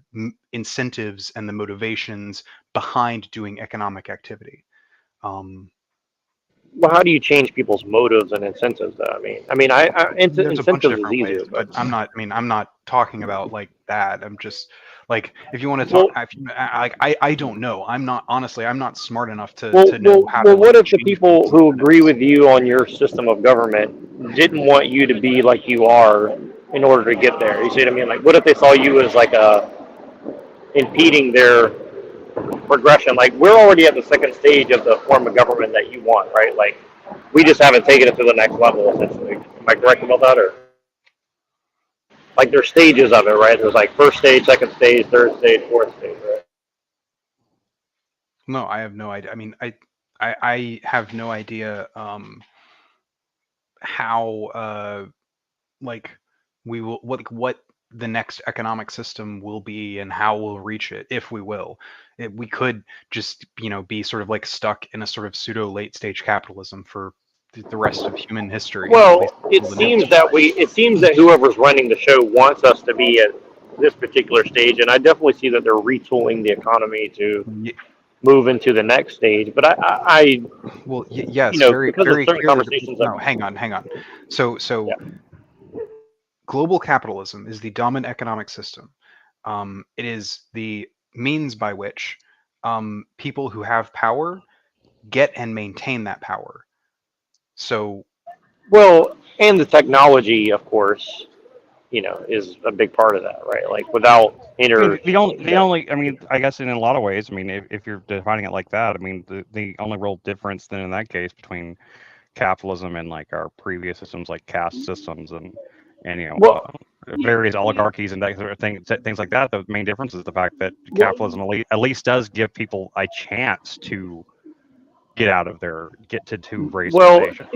incentives and the motivations behind doing economic activity. Um, well, how do you change people's motives and incentives? Though there's a bunch of incentives is different ways, easier, but but I'm not talking about like that. I'm just like, if you want to talk, well, like, I don't know. I'm not, honestly, I'm not smart enough to know how to like what if the change people's people who agree incentives. with you on your system of government didn't want you to be like you are in order to get there? You see what I mean? Like, what if they saw you as like a impeding their progression? Like, we're already at the second stage of the form of government that you want, right? Like, we just haven't taken it to the next level, essentially. Am I correct about that, or like there's stages of it, right? There's like first stage, second stage, third stage, fourth stage, right? No, I have no idea. I mean, I have no idea how like we will what the next economic system will be and how we'll reach it if we will. We could just be sort of like stuck in a sort of pseudo late stage capitalism for the rest of human history, at least Well, until the next one. it seems that whoever's running the show wants us to be at this particular stage, and I definitely see that they're retooling the economy to move into the next stage. But Well, yes, very because of very certain clearly. conversations No, that, hang on. So yeah, global capitalism is the dominant economic system. It is the means by which people who have power get and maintain that power. So well, and the technology, of course, is a big part of that, right? Like without I mean, yeah. I mean, I guess in a lot of ways, I mean, if you're defining it like that, I mean, the only real difference then in that case between capitalism and like our previous systems, like caste systems and Well, various oligarchies and that sort of things like that. The main difference is the fact that well, capitalism at least does give people a chance to get to raise their Well, station.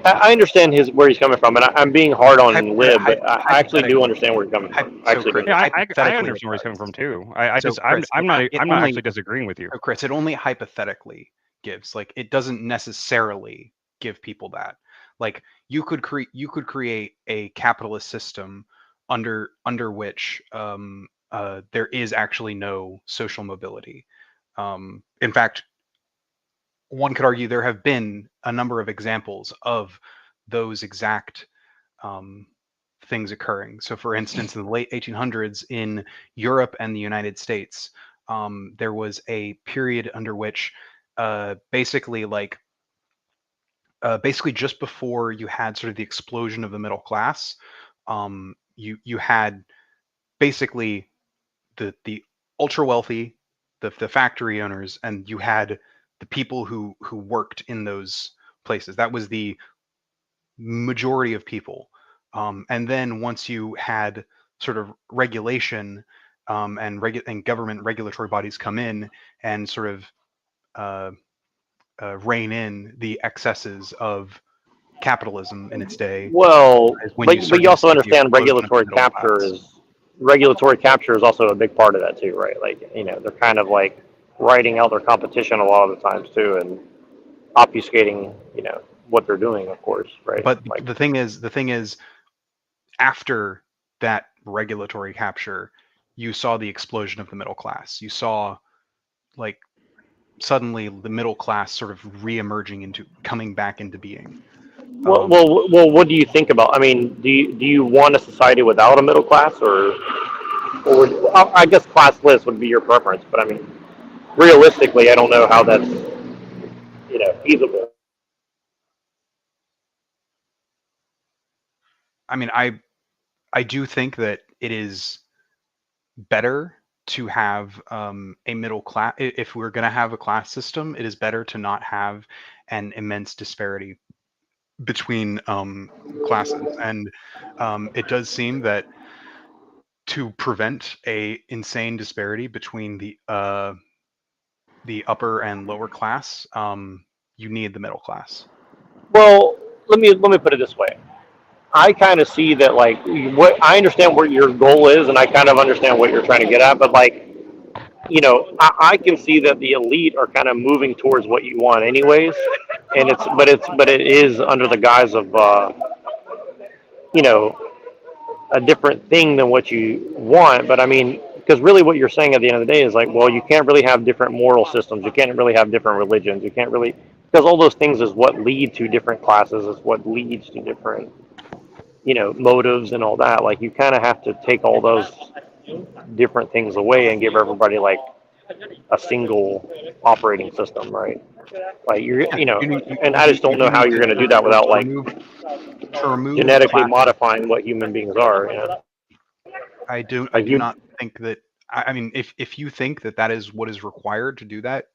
I understand where he's coming from, and I'm being hard on Lib, but I actually do hypothetically, understand where he's coming from. I so actually Chris, do. Yeah, I hypothetically, understand it where he's coming does. from too. I So just Chris, I'm not actually disagreeing with you. Chris, it only hypothetically gives, like, it doesn't necessarily give people that. Like, you could create a capitalist system under which there is actually no social mobility. In fact, one could argue there have been a number of examples of those exact um, things occurring. So, for instance, in the late 1800s in Europe and the United States, there was a period under which basically, like, basically just before you had sort of the explosion of the middle class, you had basically the ultra wealthy, the factory owners, and you had the people who worked in those places. That was the majority of people. And then once you had sort of regulation and government regulatory bodies come in and sort of uh, rein in the excesses of capitalism in its day, Well, is when you but you started to also see the understand explosion of the middle class. regulatory capture is also a big part of that too, right? Like they're kind of like writing out their competition a lot of the times too, and obfuscating what they're doing, of course, right? But Like, the thing is, after that regulatory capture, you saw the explosion of the middle class. You saw, like, suddenly the middle class sort of re-emerging into coming back into being. what do you think about? I mean, do you want a society without a middle class, or I guess classless would be your preference, but I mean, realistically, I don't know how that's feasible. I mean, I do think that it is better to have a middle class. If we're going to have a class system, it is better to not have an immense disparity between classes. And it does seem that to prevent a insane disparity between the upper and lower class, you need the middle class. Well, let me put it this way. I kind of see that, like, what I understand what your goal is, and I kind of understand what you're trying to get at, but like, I can see that the elite are kind of moving towards what you want, anyways, and but it is under the guise of you know a different thing than what you want. But I mean, because really what you're saying at the end of the day is like, well, you can't really have different moral systems. You can't really have different religions. You can't really, because all those things is what lead to different classes, is what leads to different, motives and all that. Like, you kind of have to take all those different things away and give everybody like a single operating system, right? Like, Yeah, and I just don't you know do how need you're going to do that without like to remove genetically classes. modifying what human beings are. I do Like not think that. I mean, if you think that that is what is required to do that,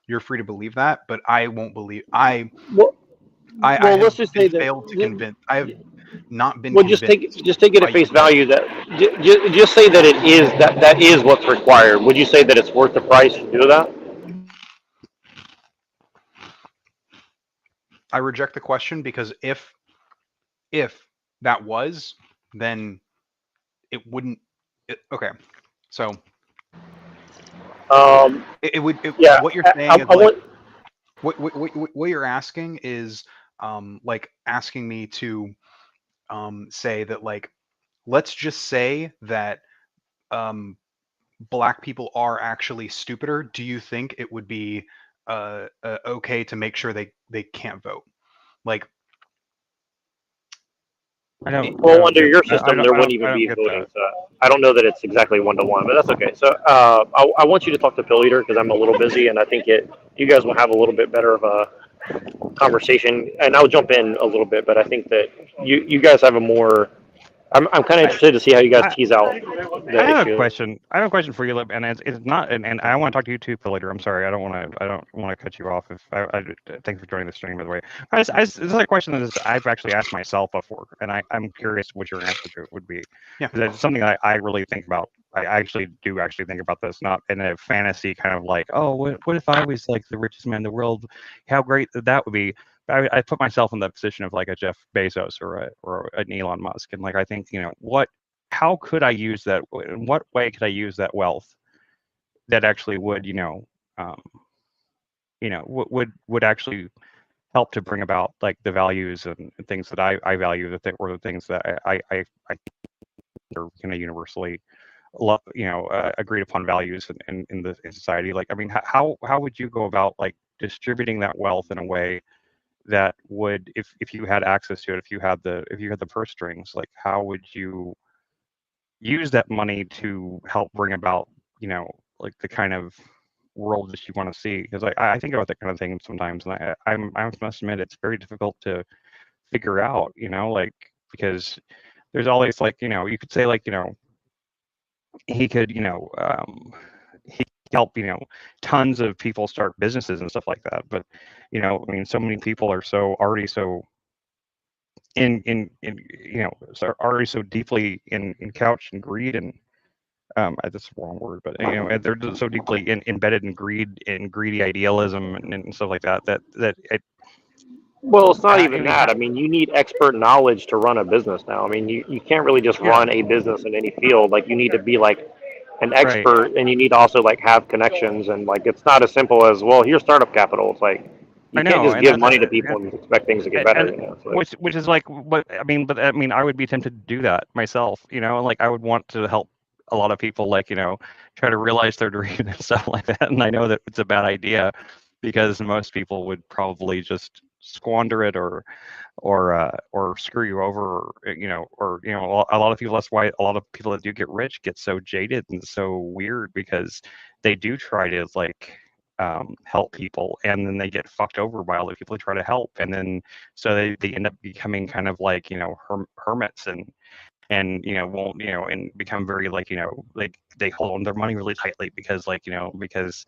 you're free to believe that. But I won't believe. well, I well, have let's just been say that. failed to convince. I have not been Well, just convinced take it by at face your value that just say that that is what's required. Would you say that it's worth the price to do that? I reject the question because if that was, then it wouldn't. Okay, so Um, it would. yeah, What you're I, saying is I like want. what you're asking is like asking me to say that, like, let's just say that um black people are actually stupider. Do you think it would be okay to make sure they can't vote? Like, I Well, don't under get your system, there wouldn't I even don't be get voting. that. So I don't know that it's exactly 1-to-1, but that's okay. So I want you to talk to Pill Eater because I'm a little busy, and I think you guys will have a little bit better of a conversation. And I'll jump in a little bit, but I think that you guys have a more. I'm kind of I, interested to see how you guys I, tease out I the have a issue. question. I have a question for you, Lib, and it's not, and I want to talk to you too, Phil, later. I'm sorry, I don't want to cut you off. If thanks for joining the stream, by the way. This is a question that I've actually asked myself before, and I'm curious what your answer to it would be, yeah, because it's something I really think about. I actually do think about this, not in a fantasy kind of like, oh, what if I was like the richest man in the world? How great that would be. I put myself in the position of like a Jeff Bezos or an Elon Musk, and like I think, how could I use that? In what way could I use that wealth that actually would, um, would actually help to bring about like the values and things that I value, or the things that I think are kind of universally, agreed upon values in society. Like, I mean, how would you go about like distributing that wealth in a way that would, if you had access to it, if you had the purse strings, like how would you use that money to help bring about, like the kind of world that you want to see? Because I think about that kind of thing sometimes, and I must admit it's very difficult to figure out, like, because there's always like, you could say like, he could, he could help, tons of people start businesses and stuff like that. But, I mean, so many people are so already so in so already so deeply in couch and greed and that's the wrong word, but they're just so deeply embedded in greed and greedy idealism and stuff like that it, Well, it's not I even mean, that. I mean, you need expert knowledge to run a business now. I mean, you can't really just yeah, run a business in any field. Like, you need to be like an right, expert, and you need to also like have connections. And like, it's not as simple as, well, here's startup capital. It's like, You I can't know, just and give that's money to people and expect things to get better. You know, it's like, which is like, but I mean, I would be tempted to do that myself, you know, and like I would want to help a lot of people, like, you know, try to realize their dream and stuff like that. And I know that it's a bad idea because most people would probably just squander it or screw you over, or you know, a lot of people. That's why a lot of people that do get rich get so jaded and so weird because they do try to like help people and then they get fucked over by all the people who try to help, and then so they end up becoming kind of like, you know, hermits and you know won't, you know, and become very like, you know, like they hold on their money really tightly because like, you know, because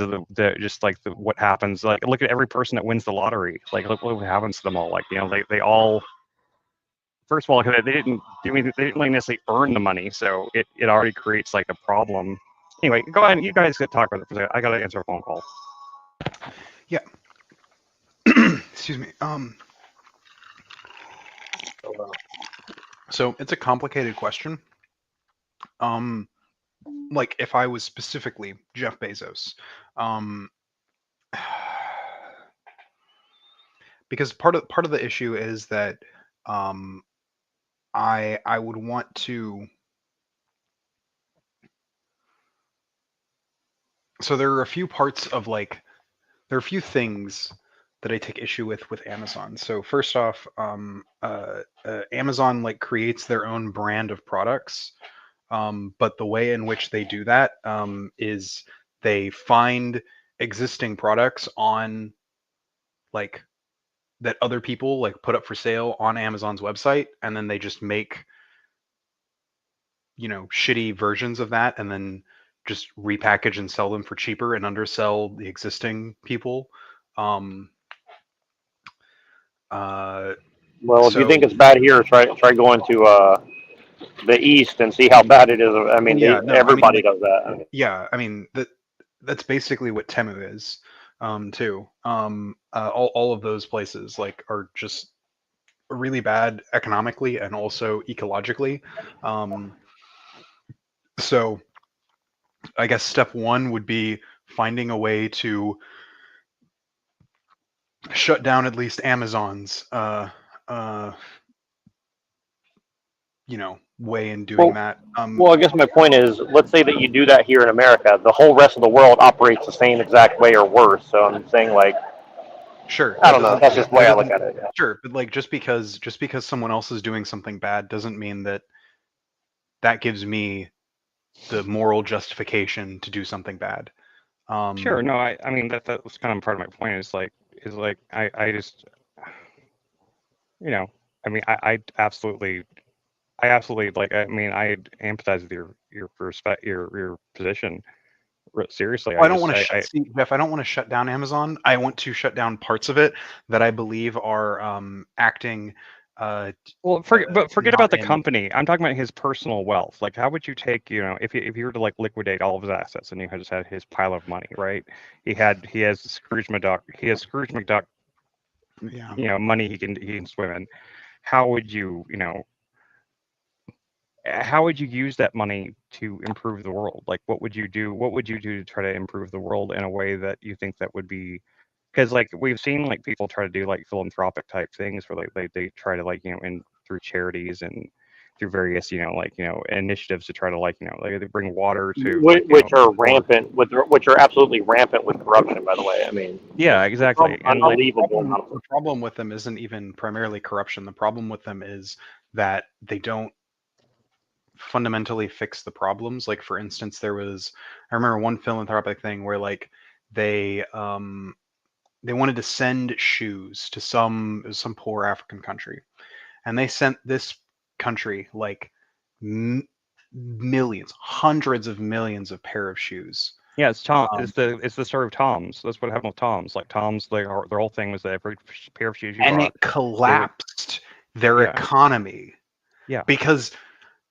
of the just like what happens, like look at every person that wins the lottery, like look what happens to them all, like, you know, they all, first of all, because they didn't do anything, they didn't really necessarily earn the money, so it already creates like a problem. Anyway, go ahead, you guys could talk about it for a second. I gotta answer a phone call. Yeah. Excuse me. So it's a complicated question. Like if I was specifically Jeff Bezos, um, because part of the issue is that um, I would want to. So there are a few parts of like there are a few things that I take issue with Amazon. So first off, Amazon like creates their own brand of products, but the way in which they do that is they find existing products on like that other people like put up for sale on Amazon's website, and then they just make, you know, shitty versions of that, and then just repackage and sell them for cheaper and undersell the existing people. Um, uh, well, if you think so it's bad here, try going to the east and see how bad it is. I mean, yeah, no, I mean everybody like does that. I mean, yeah, I mean that's basically what Temu is, too. All of those places like are just really bad economically and also ecologically. Um, so I guess step one would be finding a way to shut down at least Amazon's, uh, you know, way in doing well, that. well, I guess my point is, let's say that you do that here in America, the whole rest of the world operates the same exact way or worse. So I'm saying, like, Sure, I that don't know. doesn't That's just the that way I look doesn't at it. Yeah. sure, but like just because someone else is doing something bad doesn't mean that that gives me the moral justification to do something bad. Sure, Um, no, I mean that was kind of part of my point, is like I just, you know, I mean I absolutely like, I mean I empathize with your your position. Seriously, I don't want to see, Jeff. I don't want to shut down Amazon. I want to shut down parts of it that I believe are acting uh, well, forget not about the in. company. I'm talking about his personal wealth. Like, how would you take, you know, if you were to like liquidate all of his assets and you had just had his pile of money, right? He has Scrooge McDuck, Yeah. you know, money he can swim in. How would you, you know, how would you use that money to improve the world? Like, what would you do? What would you do to try to improve the world in a way that you think that would be? Because like we've seen like people try to do like philanthropic type things where like they try to like, you know, in through charities and through various, you know, like, you know, initiatives to try to like, you know, like they bring water to like, you know, Which are poor. rampant, which are absolutely rampant with corruption. By the way, I mean, Yeah, just exactly. And like, unbelievable Problem, amount the of. problem with them isn't even primarily corruption. The problem with them is that they don't fundamentally fix the problems. Like for instance, I remember one philanthropic thing where like they um they wanted to send shoes to some poor African country, and they sent this country like millions, hundreds of millions of pair of shoes. yeah, it's Tom. Um, It's the story of Tom's. That's what happened with Tom's. Like Tom's, their whole thing was that every pair of shoes you and it bought, they would. collapsed their Yeah, economy yeah, because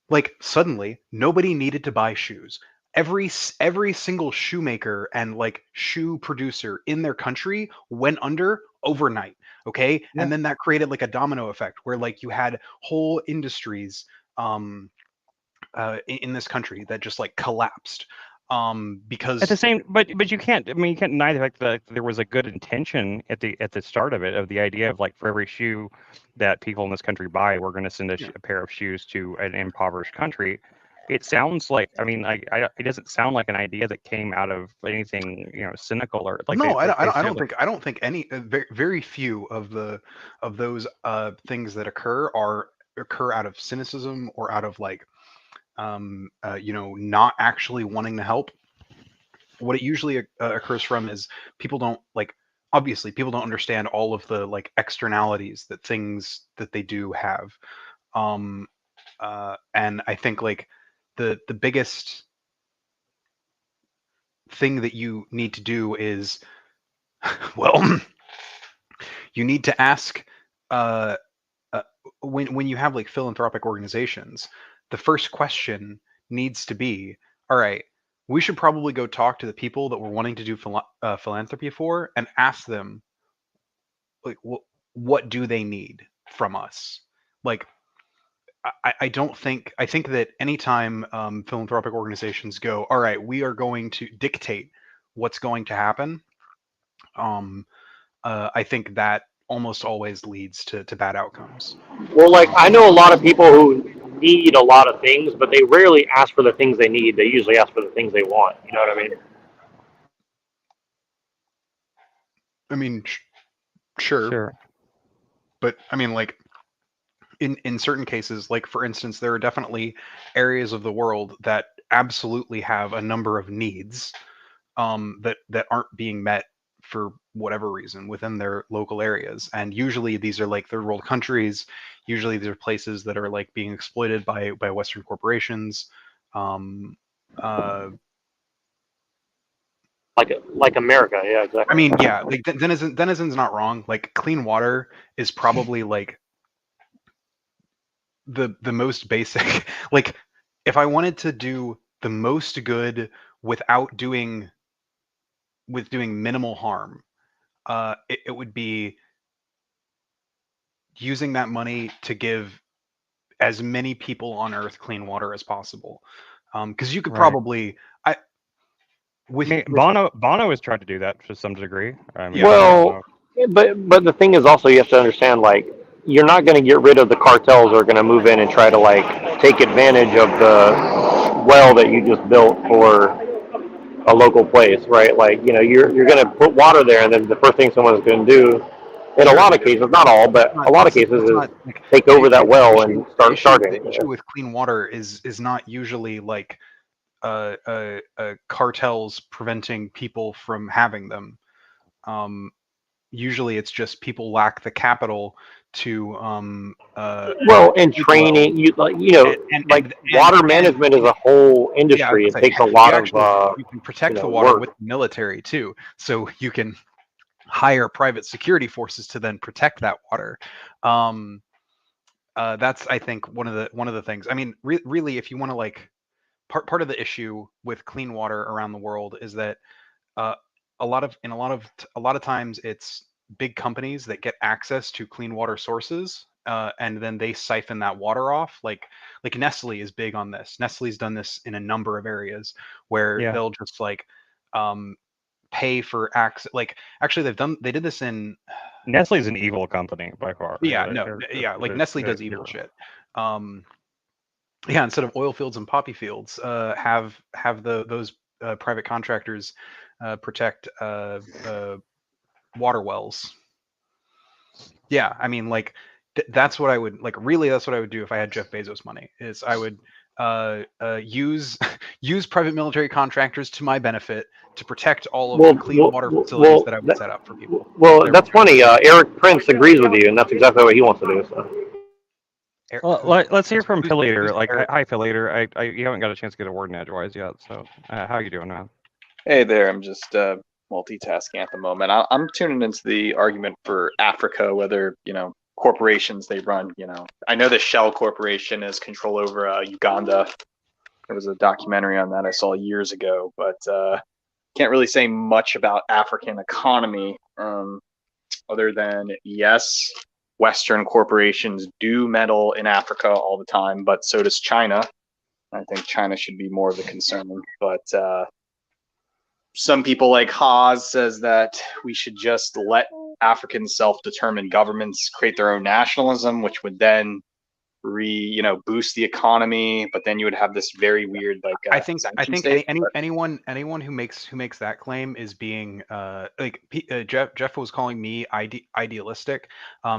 like suddenly nobody needed to buy shoes. Every single shoemaker and like shoe producer in their country went under overnight. Okay, yeah. and then that created like a domino effect where like you had whole industries um in this country that just like collapsed. Because At the same, but you can't. I mean, you can't deny the fact that there was a good intention at the start of it, of the idea of like for every shoe that people in this country buy, we're going to send a pair of shoes to an impoverished country. It sounds like, I mean, it doesn't sound like an idea that came out of anything, cynical or like no, they I say don't like, think any very few of those things that occur out of cynicism or out of like not actually wanting to help. What it usually occurs from is people don't like, obviously people don't understand all of the like externalities that things that they do have. um and I think like the biggest thing that you need to do is well you need to ask uh, when you have like philanthropic organizations, the first question needs to be, all right, we should probably go talk to the people that we're wanting to do philanthropy for and ask them like what do they need from us. Like I don't think, I think that anytime philanthropic organizations go, all right, we are going to dictate what's going to happen, um, I think that almost always leads to bad outcomes. Well, like I know a lot of people who need a lot of things, but they rarely ask for the things they need. They usually ask for the things they want. You know what I mean? I mean, sure, sure, but I mean, like in certain cases, like for instance, there are definitely areas of the world that absolutely have a number of needs that aren't being met for whatever reason within their local areas. And usually these are like third world countries. Usually these are places that are like being exploited by Western corporations. Um, uh, Like America, yeah, I exactly. mean, yeah, like Denizen's not wrong. Like clean water is probably like the most basic. Like if I wanted to do the most good without doing minimal harm, it would be using that money to give as many people on Earth clean water as possible. Because you could right. probably, I mean, with Bono has tried to do that to some degree. I mean, yeah, I don't Well, know. but the thing is also you have to understand like you're not going to get rid of the cartels who are going to move in and try to like take advantage of the well that you just built for a local place, right? Like you're going to put water there, and then the first thing someone's going to do, in a sure, lot but of cases, not all, but a lot of cases, that's is not like take the over that issue. well and start The charging. issue with clean water is not usually like cartels preventing people from having them. Um, Usually it's just people lack the capital to Well, and dig wells. training, and like water management is a whole yeah, I was industry. It gonna say takes a you lot of actually you can protect the water work. with the military too, so you can hire private security forces to then protect that water. Um, that's I think one of the things. I mean, really, if you want to like part of the issue with clean water around the world is that uh, a lot of times it's big companies that get access to clean water sources, and then they siphon that water off. Like Nestle is big on this. Nestle's done this in a number of areas where Yeah, they'll just like um, pay for access. Like actually, they did this in Nestle's an evil company by far. yeah, no, yeah, like Nestle does They're evil shit. Um, yeah, instead of oil fields and poppy fields, have those private contractors protect water wells. Yeah, I mean, like that's what I would like. Really, that's what I would do if I had Jeff Bezos money. Is I would use use private military contractors to my benefit to protect all of the Well, clean well, water facilities well, that I would set up for people. well, There we that's go. funny. Eric Prince agrees with you, and that's exactly what he wants to do. So. Well, let's hear from Pillator. Like, Eric? hi, Pillator. You haven't got a chance to get a word in edgewise yet. So, how you doing, man? Hey there, I'm just multitasking at the moment. I'm tuning into the argument for Africa, whether, corporations they run, I know the Shell Corporation has control over Uganda. There was a documentary on that I saw years ago, but can't really say much about African economy other than, yes, Western corporations do meddle in Africa all the time, but so does China. I think China should be more of a concern, but some people like Haas says that we should just let African self-determined governments create their own nationalism, which would then boost the economy, but then you would have this very weird I think sanction any, state. But anyone who makes that claim is being Jeff was calling me idealistic.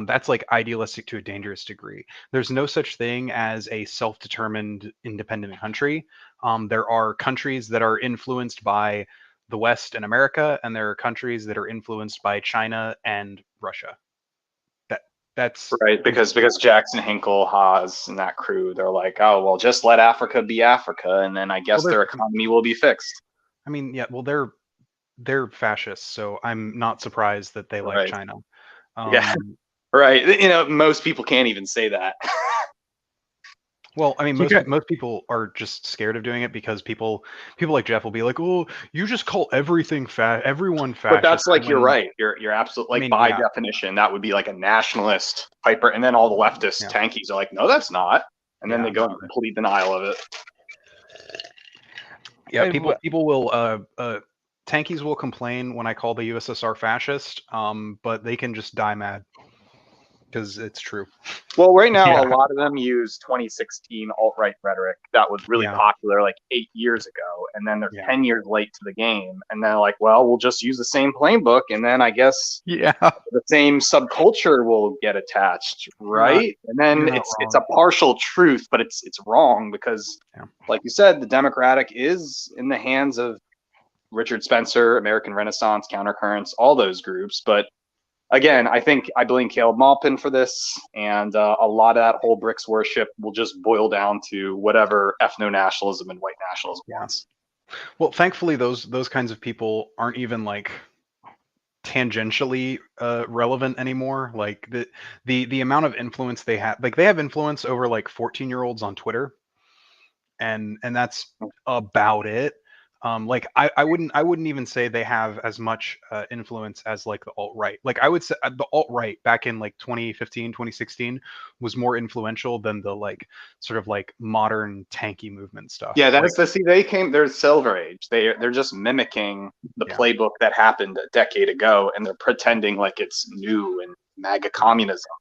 That's like idealistic to a dangerous degree. There's no such thing as a self-determined independent country. There are countries that are influenced by the West and America, and there are countries that are influenced by China and Russia. That's right, because Jackson, Hinkle, Haas, and that crew, they're like, oh well, just let Africa be Africa, and then I guess their economy will be fixed. I mean, yeah, well, they're fascists, so I'm not surprised that they like China. Yeah, right. Most people can't even say that. Well, I mean, most people are just scared of doing it because people like Jeff will be like, "Oh, you just call everyone fascist." But that's like you're right. You're absolutely like by definition that would be like a nationalist hyper, and then all the leftist tankies are like, "No, that's not," and then they go in complete denial of it. Yeah, people will tankies will complain when I call the USSR fascist, but they can just die mad because it's true. Well, right now, a lot of them use 2016 alt-right rhetoric that was really popular like 8 years ago, and then they're 10 years late to the game, and they're like, well, we'll just use the same playbook, and then I guess the same subculture will get attached, right? And then it's a partial truth, but it's wrong because, like you said, the Democratic is in the hands of Richard Spencer, American Renaissance, Countercurrents, all those groups, but again, I blame Caleb Maupin for this, and a lot of that whole BRICS worship will just boil down to whatever ethno-nationalism and white nationalism wants. Well, thankfully, those kinds of people aren't even like tangentially relevant anymore. Like the amount of influence they have, like they have influence over like 14-year-olds on Twitter, and that's about it. Like I wouldn't even say they have as much influence as like the alt-right. Like I would say the alt-right back in like 2015, 2016 was more influential than the like sort of like modern tanky movement stuff. Yeah, that's they're Silver Age. They're just mimicking the playbook that happened a decade ago, and they're pretending like it's new and MAGA communism.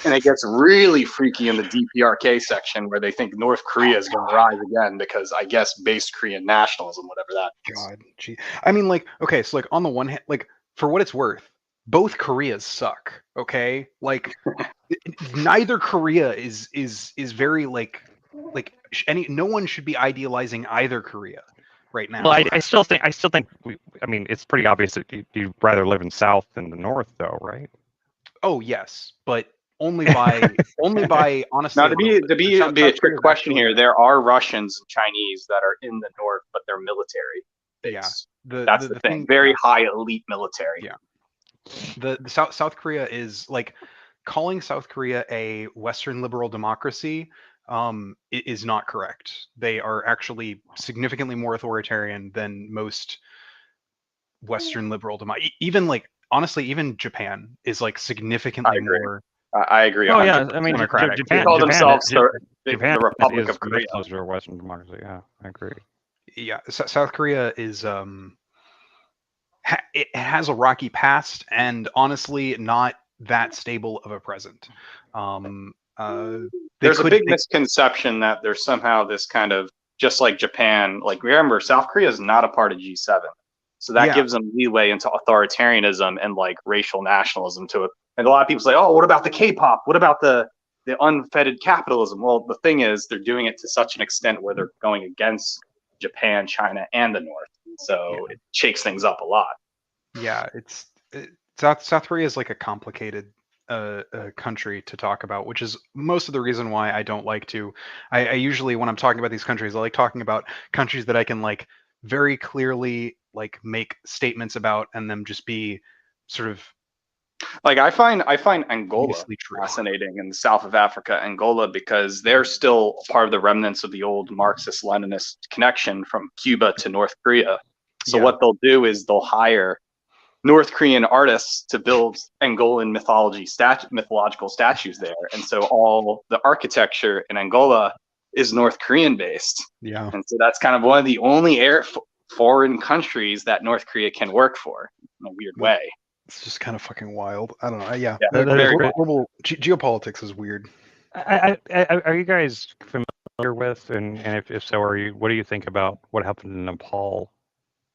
And it gets really freaky in the DPRK section where they think North Korea is going to rise again because I guess base Korean nationalism, whatever that is. God, gee. I mean, like, okay, so like on the one hand, like for what it's worth, both Koreas suck. Okay, like neither Korea is very like no one should be idealizing either Korea right now. Well, I still think I mean, it's pretty obvious that you'd rather live in South than the North, though, right? Oh yes, but only by honestly. Now, to be a quick question here, there are Russians and Chinese that are in the North, but they're military. That's the thing. Very high elite military. Yeah. The South Korea is like calling South Korea a Western liberal democracy is not correct. They are actually significantly more authoritarian than most Western liberal even like honestly, even Japan is like significantly more. I agree. Oh yeah, I mean, Japan they call themselves the Republic of Korea. Closer to a Western democracy. Yeah, I agree. Yeah, South Korea is it has a rocky past and honestly not that stable of a present. There's a big misconception that there's somehow this kind of just like Japan. Like remember, South Korea is not a part of G7, so that gives them leeway into authoritarianism and like racial nationalism to it. And a lot of people say, "Oh, what about the K-pop? What about the unfettered capitalism?" Well, the thing is, they're doing it to such an extent where they're going against Japan, China, and the North, so it shakes things up a lot. Yeah, South Korea is like a complicated country to talk about, which is most of the reason why I don't like to. I usually, when I'm talking about these countries, I like talking about countries that I can like very clearly like make statements about, and them just be sort of. Like I find Angola fascinating in the south of Africa, Angola, because they're still part of the remnants of the old Marxist-Leninist connection from Cuba to North Korea. So what they'll do is they'll hire North Korean artists to build Angolan mythological statues there, and so all the architecture in Angola is North Korean based. Yeah, and so that's kind of one of the only foreign countries that North Korea can work for in a weird way. It's just kind of fucking wild. I don't know. Yeah, Yeah, That is very great. global geopolitics is weird. Are you guys familiar with, and if so, what do you think about what happened in Nepal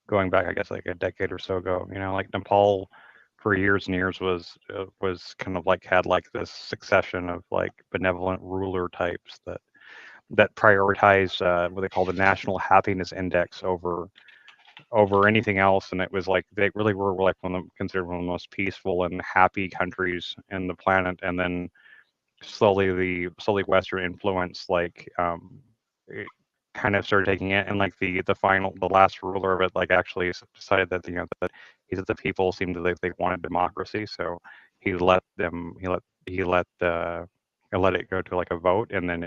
going back, I guess, like a decade or so ago? You know, like Nepal for years and years was kind of like had like this succession of like benevolent ruler types that prioritize what they call the National Happiness Index over anything else, and it was like they really were like considered one of the most peaceful and happy countries in the planet, and then slowly Western influence like it kind of started taking it, and like the last ruler of it like actually decided that that the people seemed to they wanted democracy, so he let them he let it go to like a vote, and then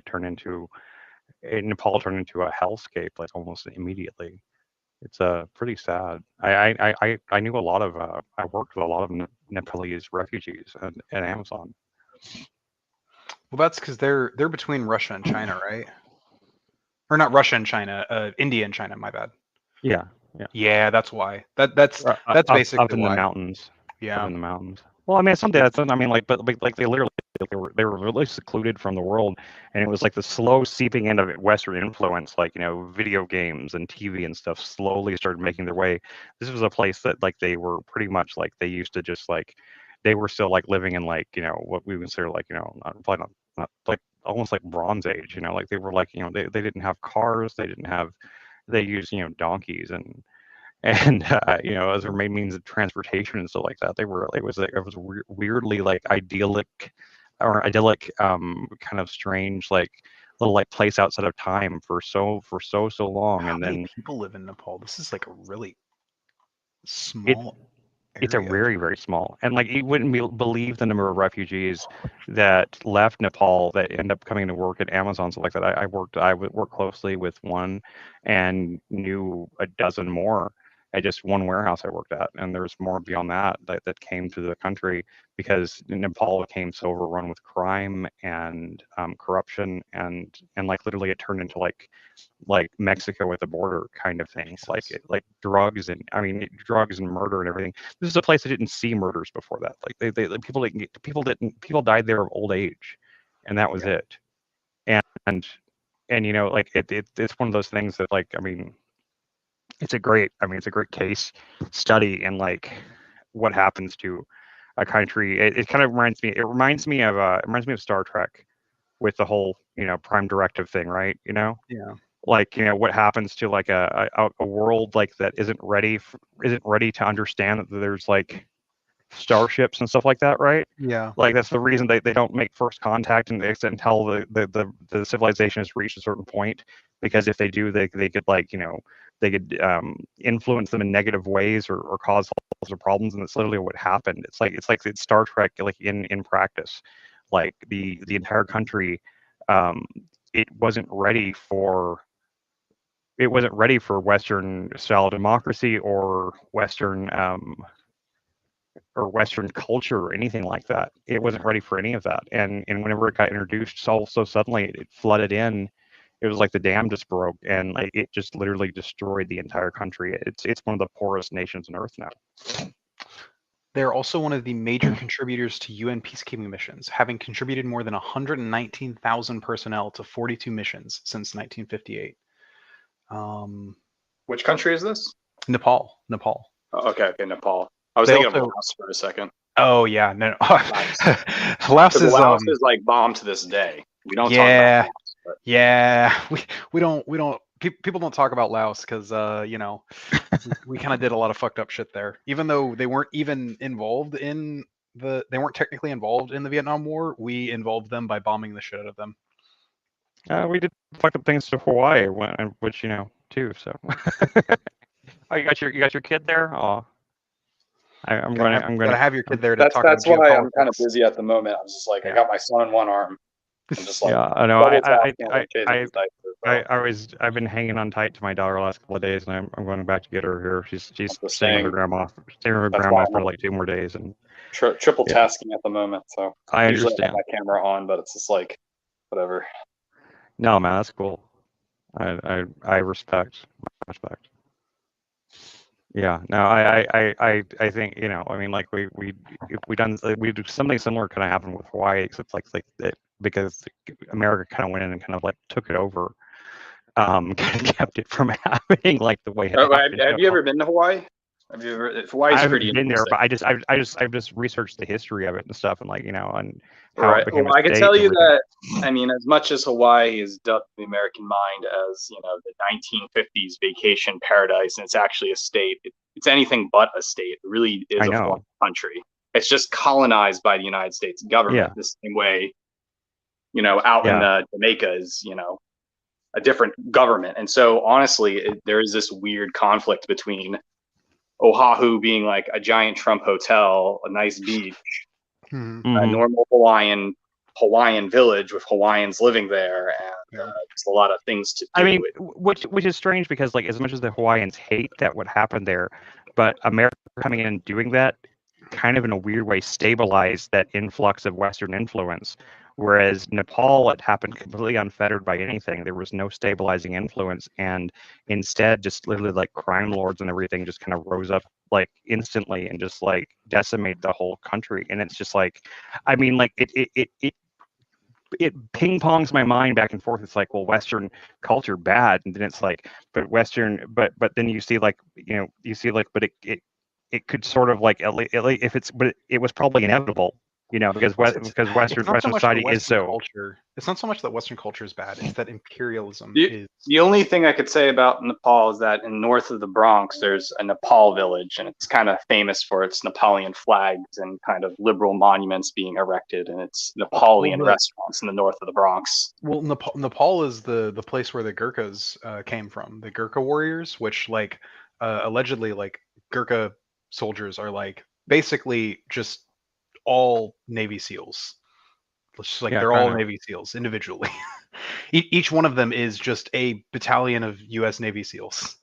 Nepal turned into a hellscape like almost immediately. It's pretty sad. I knew a lot of I worked with a lot of Nepalese refugees at Amazon. Well, that's because they're between Russia and China, right? Or not Russia and China, India and China. My bad. Yeah, yeah. Yeah, that's why. That's Up basically in the why. mountains. Up Yeah. in the mountains. Well, I mean, someday that's. I mean, like, but like they literally they were really secluded from the world, and it was like the slow seeping in of Western influence, like video games and TV and stuff, slowly started making their way. This was a place that like they were pretty much like they used to just like they were still like living in like what we consider like probably not like almost like Bronze Age. Like they were like they didn't have cars, they used donkeys and as their main means of transportation and stuff like that. It was weirdly like idyllic kind of strange like little like place outside of time for so long. How And many then people live in Nepal? This is like a really it small it's a area. very, very small, and like you wouldn't believe the number of refugees that left Nepal that end up coming to work at Amazon, stuff like that. I would work closely with one and knew a dozen more at just one warehouse I worked at, and there's more beyond that came to the country because Nepal became so overrun with crime and corruption, and like literally it turned into like Mexico at the border kind of thing, Jesus. like drugs and drugs and murder and everything. This is a place that didn't see murders before that. Like people died there of old age, and that was it. And like it's one of those things that like it's a great case study in like what happens to a country. It kind of reminds me of Star Trek with the whole prime directive thing, right? Yeah. Like what happens to like a world like that isn't ready to understand that there's like starships and stuff like that, right? Yeah. Like that's the reason they don't make first contact and until the civilization has reached a certain point, because if they do, they could like they could influence them in negative ways or cause all sorts of problems, and that's literally what happened. It's Star Trek like in practice. Like the entire country, um, it wasn't ready for Western style democracy or Western culture or anything like that. It wasn't ready for any of that. And whenever it got introduced so suddenly, it flooded in. It was like the dam just broke, and like it just literally destroyed the entire country. It's one of the poorest nations on earth now. They're also one of the major contributors to UN peacekeeping missions, having contributed more than 119,000 personnel to 42 missions since 1958. Which country is this? Nepal. Oh, okay, Nepal. I was They thinking of also- Laos for a second. Oh yeah, no. Laos Laos is like bombed to this day. We don't Yeah. talk about Laos, but Yeah, we don't people don't talk about Laos because we kind of did a lot of fucked up shit there. Even though they weren't technically involved in the Vietnam War, we involved them by bombing the shit out of them. We did fucked up things to Hawaii, which too. So, oh, you got your kid there? Oh, I'm Gotta going to have your kid there to talk that's about why I'm kind of geopolitics. busy at the moment. I'm just like, I Yeah. got my son in one arm. I'm just like, yeah. I know. double tapping on changing his diaper, so I've been hanging on tight to my daughter the last couple of days, and I'm going back to get her here. She's I'm just staying with her saying, grandma. Staying with her that's grandma why for I'm like 2 more days, and triple Yeah. tasking at the moment. So I usually I have understand. my camera on, but it's just like, whatever. No, man, that's cool. I respect. Yeah, no, I think, you know, I mean, like we do something similar kind of happened with Hawaii, except like that because America kind of went in and kind of like took it over, kind of kept it from happening like the way it happened. Have you ever been to Hawaii? Have you ever? Hawaii's I pretty haven't been there, interesting. but I've just researched the history of it and stuff, and like, you know, and how it Right. became Well, a I can state tell and you everything. that, I mean, as much as Hawaii is dubbed the American mind as, you know, the 1950s vacation paradise, and it's actually a state, it's anything but a state. It really is I a foreign know. country. It's just colonized by the United States government, Yeah, the same way, you know, out in yeah. Jamaica is, you know, a different government. And so, honestly, there is this weird conflict between Oahu being like a giant Trump hotel, a nice beach, Hmm. a Hmm. normal Hawaiian village with Hawaiians living there, and Yeah. just a lot of things to I do. mean, which is strange because like as much as the Hawaiians hate that what happened there, but America coming in and doing that kind of in a weird way stabilized that influx of Western influence. Whereas Nepal, it happened completely unfettered by anything. There was no stabilizing influence, and instead, just literally like crime lords and everything just kind of rose up like instantly and just like decimated the whole country. And it's just like, I mean, like it ping pongs my mind back and forth. It's like, well, Western culture bad, and then it's like, but Western, but then you see like, you know, you see like, but it could sort of like if it's, but it was probably inevitable, you know, because Well, it's Western not so much that society is Western so, culture. It's not so much that Western culture is bad. It's that imperialism The, is. the only thing I could say about Nepal is that in north of the Bronx, there's a Nepal village, and it's kind of famous for its Nepalian flags and kind of liberal monuments being erected, and it's Well, Nepalian restaurants in the north of the Bronx. Nepal is the place where the Gurkhas came from. The Gurkha warriors, which like allegedly like Gurkha soldiers are like basically just all Navy SEALs. It's just like yeah, they're kind all of. Navy SEAls individually. Each one of them is just a battalion of U.S. Navy SEAls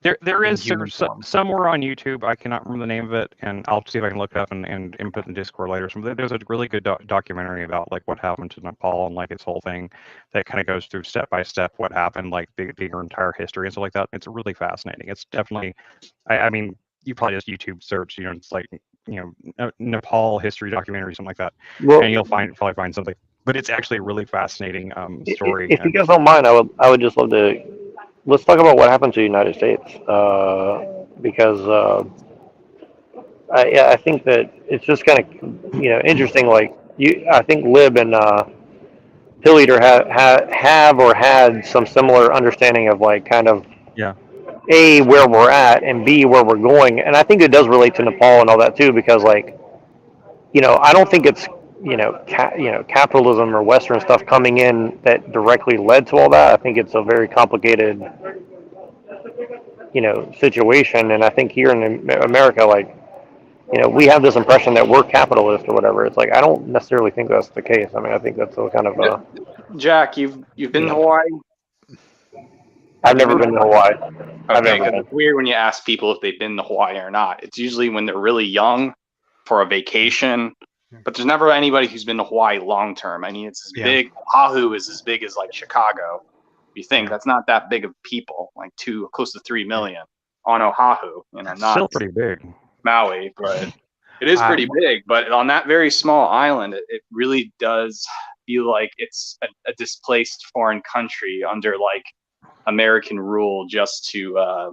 There in is human form. somewhere on YouTube. I cannot remember the name of it, and I'll see if I can look it up and input in Discord later. There's a really good documentary about like what happened to Nepal and like its whole thing that kind of goes through step by step what happened, like the entire history and stuff like that. It's really fascinating. It's definitely, I mean, you probably just YouTube search, you know, it's like, you know, Nepal history documentary, something like that, and Well, you'll probably find something. But it's actually a really fascinating story. if you guys don't mind, I would just love to let's talk about what happened to the United States because yeah, I think that it's just kind of interesting. Like I think Lib and Pill Eater have or had some similar understanding of like kind of Yeah, A, where we're at, and B, where we're going. And I think it does relate to Nepal and all that too, because like I don't think it's capitalism or Western stuff coming in that directly led to all that. I think it's a very complicated situation, and I think here in America, like we have this impression that we're capitalist or whatever. It's like I don't necessarily think that's the case. I mean, I think that's a kind of a. Jack, you've been to Hawaii? I've Have you never been to been to Hawaii? Hawaii. I've Okay, never because been. it's weird when you ask people if they've been to Hawaii or not. It's usually when they're really young for a vacation, but there's never anybody who's been to Hawaii long term. I mean, it's as Yeah. big. Oahu is as big as like Chicago. You think Yeah. that's not that big of people, like close to 3 million on Oahu. it's Not still pretty big. Maui, but it is pretty big. But on that very small island, it really does feel like it's a displaced foreign country under like American rule, just to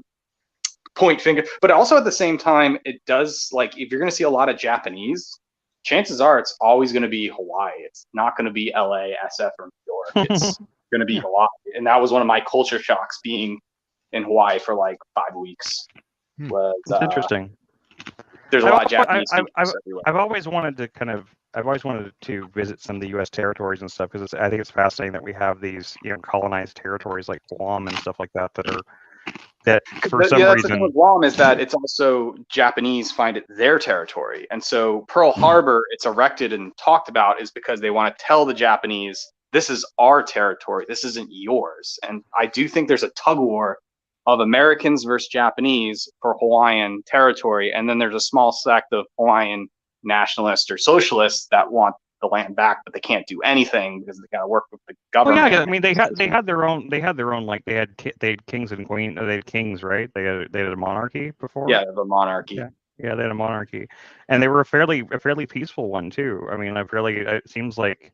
point finger. But also at the same time, it does, like, if you're going to see a lot of Japanese, chances are it's always going to be Hawaii. It's not going to be LA, SF, or New York. It's going to be Hawaii. And that was one of my culture shocks being in Hawaii for like 5 weeks. Was It's interesting. there's a lot of Japanese I've, speakers everywhere. I've always wanted to I've always wanted to visit some of the U.S. territories and stuff because I think it's fascinating that we have these, you know, colonized territories like Guam and stuff like that that for some That's the thing reason. with Guam, is that it's also Japanese find it their territory. And so Pearl Harbor, it's erected and talked about is because they want to tell the Japanese, this is our territory, this isn't yours. And I do think there's a tug war of Americans versus Japanese for Hawaiian territory. And then there's a small sect of Hawaiian nationalists or socialists that want the land back, but they can't do anything because they got to work with the Well, government. yeah, I mean, they had their own like they had kings and queen. They had kings, right? They had a monarchy before. Yeah, the monarchy. Yeah, they had a monarchy, and they were a fairly peaceful one too. I mean, it seems like.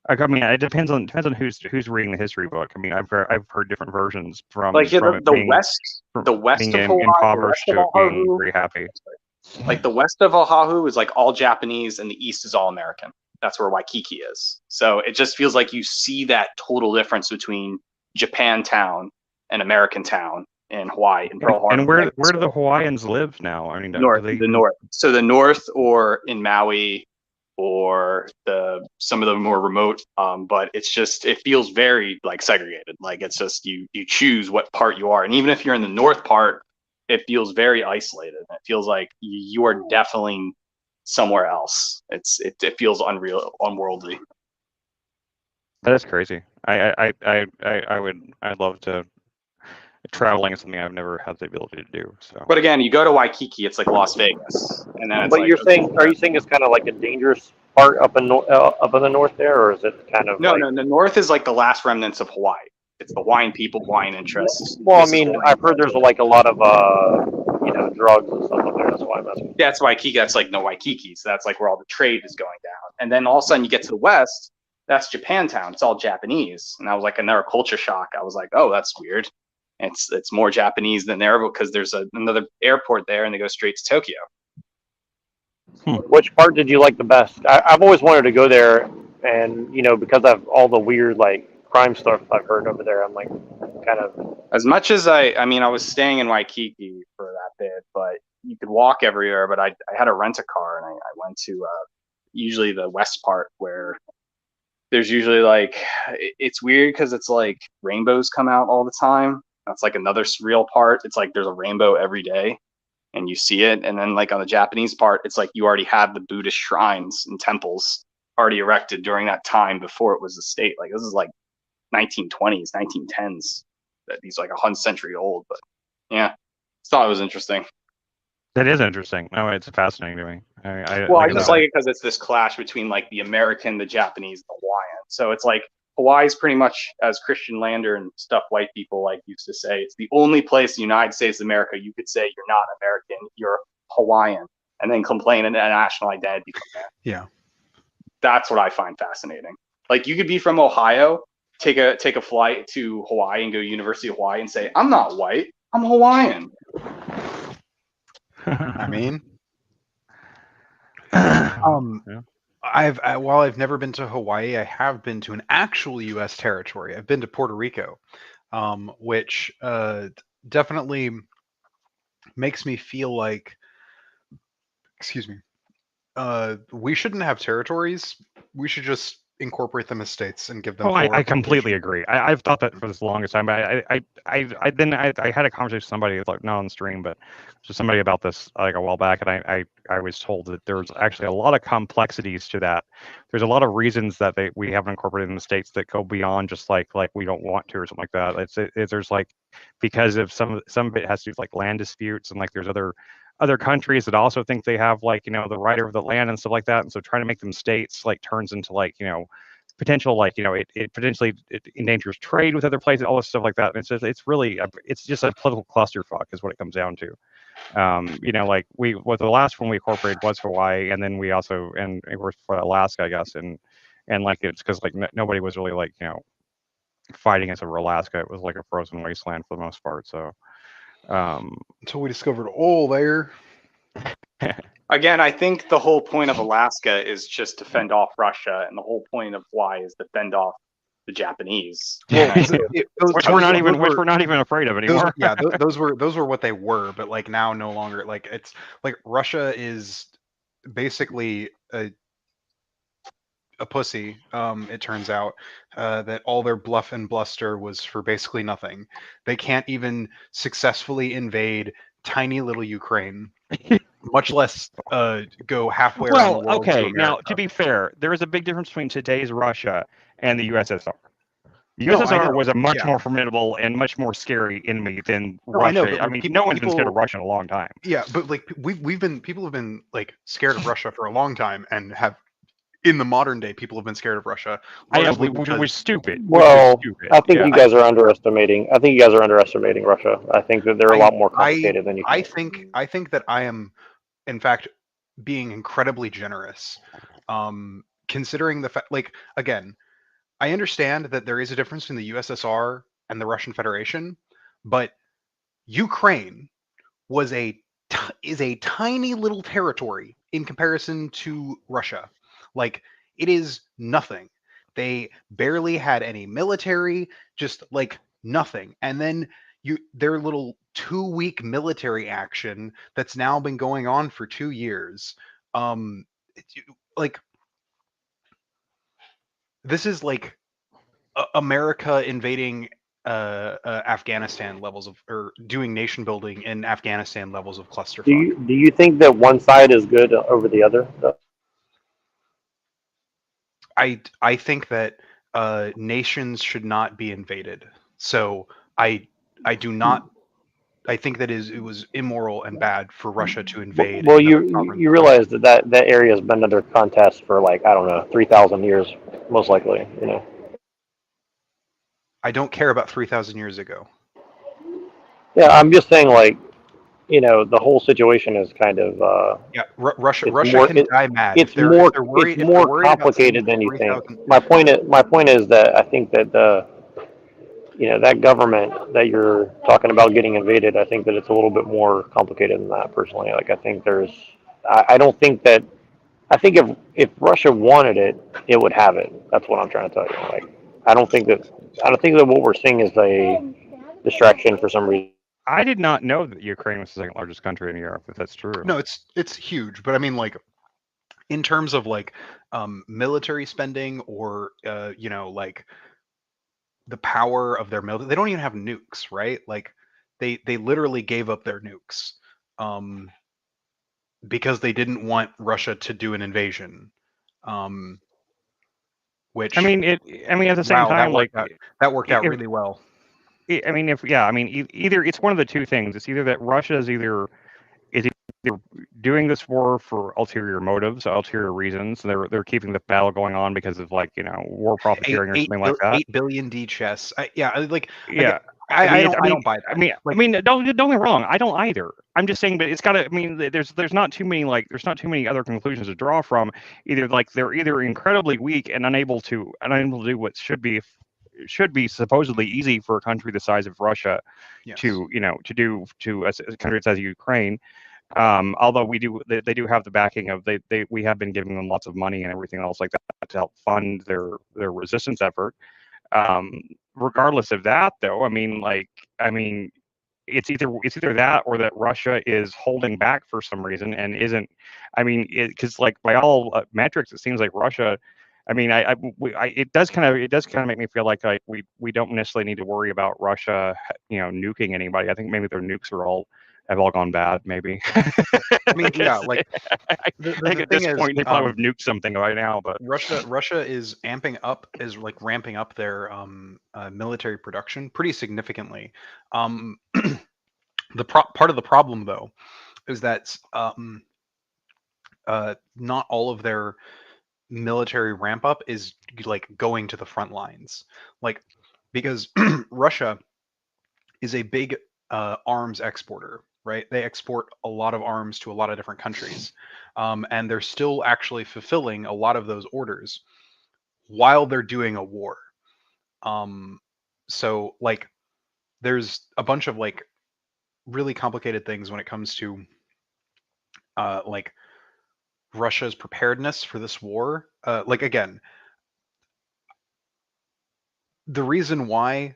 I mean, it depends on who's reading the history book. I mean, I've heard different versions from Like, yeah, it the being west being of Hawaii, the impoverished west of to being Oahu, very happy. like the west of Oahu is like all Japanese, and the east is all American. That's where Waikiki is. So it just feels like you see that total difference between Japantown and American town in Hawaii and Pearl Harbor. And where do the Hawaiians live now? I mean, the north. So the north, or in Maui, or some of the more remote. But it's just, it feels very like segregated. Like it's just you choose what part you are, and even if you're in the north part, it feels very isolated. It feels like you are definitely somewhere else. It feels unworldly. That is crazy. I'd love to. Traveling is something I've never had the ability to do. So, but again, you go to Waikiki, it's like Las Vegas, and then it's But like, you're saying, are you saying it's kind of like a dangerous part up in the north there, or is it kind of no, the north is like the last remnants of Hawaii. It's the Hawaiian people, Hawaiian interests. Well, I mean, I've heard there's like a lot of drugs and stuff up there. That's why I'm asking. That's Waikiki. That's like Waikiki. So that's like where all the trade is going down. And then all of a sudden you get to the west. That's Japantown. It's all Japanese, and that was like another culture shock. I was like, oh, that's weird. It's more Japanese than there, because there's another airport there, and they go straight to Tokyo. Which part did you like the best? I've always wanted to go there, and because of all the weird like crime stuff I've heard over there, I'm like kind of. As much as I mean, I was staying in Waikiki for that bit, but you could walk everywhere. But I had to rent a car, and I went to usually the west part, where there's usually like, it's weird because it's like rainbows come out all the time. That's like another surreal part. It's like there's a rainbow every day, and you see it. And then like on the Japanese part, it's like you already have the Buddhist shrines and temples already erected during that time before it was a state. Like this is like 1920s, 1910s. That these like 100 century old. But yeah, thought it was interesting. that is interesting. No, it's fascinating to me. I just like it because it's this clash between like the American, the Japanese, the Hawaiian. So it's like Hawaii's pretty much, as Christian Lander and stuff white people like used to say, it's the only place in the United States of America you could say you're not American, you're Hawaiian, and then complain a national identity from there. Yeah. That's what I find fascinating. Like you could be from Ohio, take a flight to Hawaii and go to University of Hawaii and say, I'm not white, I'm Hawaiian. I mean, yeah. while I've never been to Hawaii, I have been to an actual U.S. territory. I've been to Puerto Rico, which definitely makes me feel like, excuse me, we shouldn't have territories. We should just incorporate them as states and give them. I completely agree. I've thought that for the longest time. But I had a conversation with somebody, like not on stream, but just somebody about this like a while back, and I was told that there's actually a lot of complexities to that. There's a lot of reasons that we haven't incorporated in the states that go beyond just like we don't want to or something like that. There's like, because of some of it has to do with like land disputes, and like there's other countries that also think they have like the right over the land and stuff like that, and so trying to make them states like turns into like potential like it potentially endangers trade with other places, all this stuff like that. And it's just a political clusterfuck is what it comes down to. Like the last one we incorporated was Hawaii, and then we also and of course for Alaska, I guess, and like it's because like nobody was really like fighting us over Alaska. It was like a frozen wasteland for the most part. So until we discovered oil there. Again, I think the whole point of Alaska is just to fend off Russia, and the whole point of Hawaii is to fend off the Japanese. Which we're not even afraid of anymore. Those were what they were, but like now no longer. Like it's like Russia is basically a pussy. It turns out that all their bluff and bluster was for basically nothing. They can't even successfully invade tiny little Ukraine, much less go halfway around the world. Okay, now to be fair, there is a big difference between today's Russia and the USSR. The USSR was a much more formidable and much more scary enemy than Russia. I mean, no one's been scared of Russia in a long time. Yeah, but like people have been like scared of Russia for a long time and have in the modern day, people have been scared of Russia. Which because- was stupid. Well, Stupid. I think Yeah. you guys are underestimating. I think you guys are underestimating Russia. I think that they're a lot more complicated than you I think. I think that I am, in fact, being incredibly generous, considering the fact. Like, again, I understand that there is a difference in the USSR and the Russian Federation, but Ukraine was is a tiny little territory in comparison to Russia. Like, it is nothing. They barely had any military, just like nothing. And then their little 2 week military action that's now been going on for 2 years. Like, this is like America invading Afghanistan levels of, or doing nation building in Afghanistan levels of clusterfuck. Do you think that one side is good over the other? I think that nations should not be invaded. So I do not. I think that it was immoral and bad for Russia to invade. Well, another sovereign you country. realize that area has been under contest for like, I don't know, 3,000 years, most likely. You know. I don't care about 3,000 years ago. Yeah, I'm just saying, like, you know, the whole situation is kind of Yeah, Russia it's Russia more can die mad it's if they're more worried, it's if they're more worried about sending complicated than you think. 3,000. My point is that I think that you know, that government that you're talking about getting invaded, I think that it's a little bit more complicated than that. Personally, like, I think I don't think that. I think if Russia wanted it, it would have it. That's what I'm trying to tell you. Like, I don't think that what we're seeing is a distraction for some reason. I did not know that Ukraine was the second largest country in Europe. If that's true. No, it's huge, but I mean, like, in terms of like military spending, or like the power of their military, they don't even have nukes, right? Like, they literally gave up their nukes, um, because they didn't want Russia to do an invasion. Which, I mean, I mean, at the same wow, time, like, that worked out if, really well. I mean, if yeah, I mean, either it's one of the two things. It's either that Russia is either doing this war for ulterior motives, ulterior reasons. They're keeping the battle going on because of, like, war profiteering or something like that. 8 billion D chess. Like, Yeah. I don't buy that. I mean, don't get me wrong. I don't either. I'm just saying, but it's got to. I mean, there's not too many other conclusions to draw from. Either, like, they're either incredibly weak and unable to do what should be supposedly easy for a country the size of Russia Yes. to do to a country the size of Ukraine. Although they do have the backing of we have been giving them lots of money and everything else like that to help fund their resistance effort. Regardless of that, though, I mean, it's either that or that Russia is holding back for some reason and isn't. I mean, because, like, by all metrics, it seems like Russia. I mean, it does kind of make me feel like we don't necessarily need to worry about Russia, nuking anybody. I think maybe their nukes have all gone bad. Maybe. I mean, yeah, like, I the think at thing this is, point they probably would nuke something right now. But Russia is ramping up their military production pretty significantly. Part of the problem, though, is that not all of their military ramp up is like going to the front lines, like, because Russia is a big arms exporter, right? They export a lot of arms to a lot of different countries, and they're still actually fulfilling a lot of those orders while they're doing a war. So, like, there's a bunch of, like, really complicated things when it comes to like, Russia's preparedness for this war. Like, again, the reason why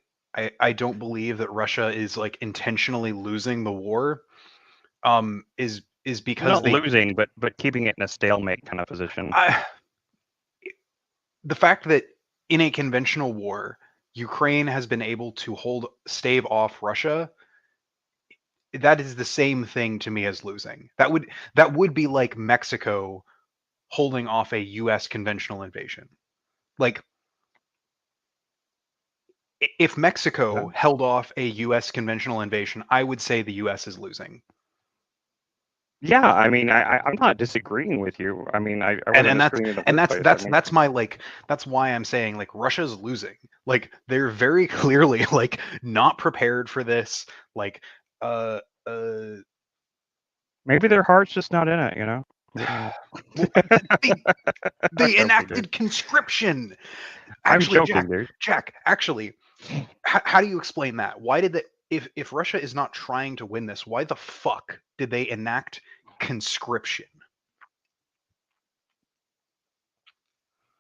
I don't believe that Russia is, like, intentionally losing the war is because not losing, but keeping it in a stalemate kind of position. The fact that in a conventional war, Ukraine has been able to stave off Russia, that is the same thing to me as losing. That would be like Mexico holding off a US conventional invasion. Like, if Mexico held off a US conventional invasion, I would say the US is losing. Yeah, I mean, I'm not disagreeing with you. I mean, I and wasn't that's disagreeing in the and first that's place. I that's mean, that's my like that's why I'm saying like Russia's losing. Like they're very clearly like not prepared for this. Like uh uh maybe their heart's just not in it, you know? Who knows? well, they I'm they joking, dude. enacted conscription. I'm Actually, joking, dude. Jack, actually, how do you explain that? Why did they, if Russia is not trying to win this, why the fuck did they enact conscription?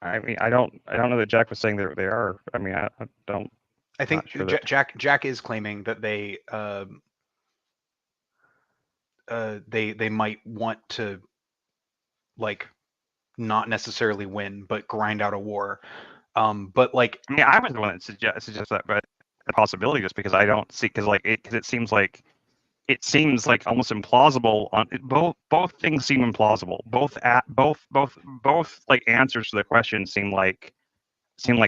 I mean, I don't know that Jack was saying they are. I mean, I don't. I Not think sure that. Jack is claiming that they might want to like not necessarily win, but grind out a war. But like, I mean, I was the one that suggests that, but the possibility just because I don't see because it seems like almost implausible on both things seem implausible. Both like answers to the question seem like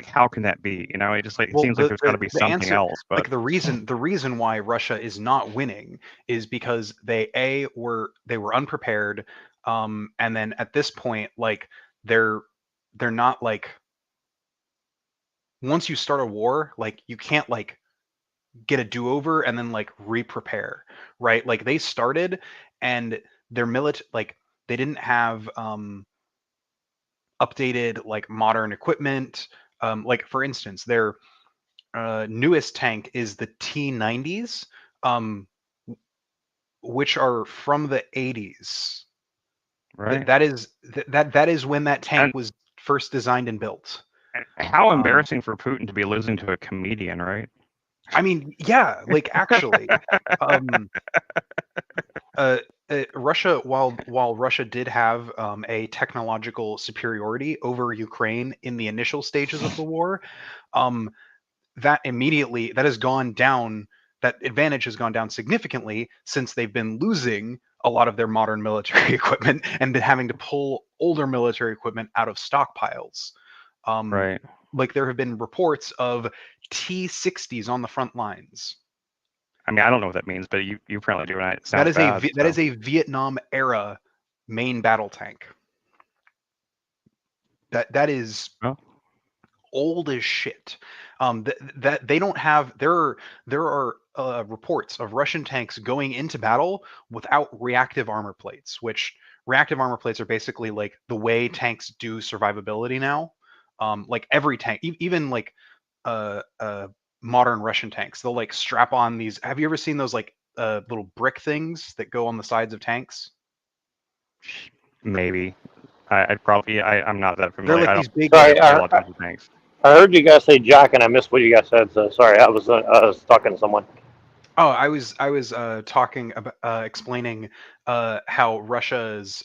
how can that be? You know, it well, seems like there's got to be the something answer, else. But like the reason why Russia is not winning is because they were unprepared, and then at this point, like they're they're not like once you start a war, like you can't like get a do-over and then like re-prepare, right? Like they started and their like they didn't have updated like modern equipment. Like for instance, their newest tank is the T90s, um, which are from the 80s. right. That is when that tank And, was first designed and built. and how Um, embarrassing for Putin to be losing to a comedian, right? I mean, yeah, like actually, um, uh, Russia, while Russia did have a technological superiority over Ukraine in the initial stages of the war, um, that has gone down. That advantage has gone down significantly since they've been losing a lot of their modern military equipment and been having to pull older military equipment out of stockpiles. Um, Right. like there have been reports of T60s on the front lines. I mean, I don't know what that means, but you apparently do, and it That sounds is a bad. that So, is a Vietnam era main battle tank. That is well, old as shit. That they don't have. There are reports of Russian tanks going into battle without reactive armor plates, which reactive armor plates are basically like the way tanks do survivability now. Like every tank, even like uh, uh, modern Russian tanks, they'll like strap on these. Have you ever seen those like little brick things that go on the sides of tanks? maybe I'm not that They're familiar. like I don't these big Sorry, pay a lot of attention to things. I heard you guys say Jack, and I missed what you guys said. So sorry, I was talking to someone. Oh, I was talking about explaining how Russia's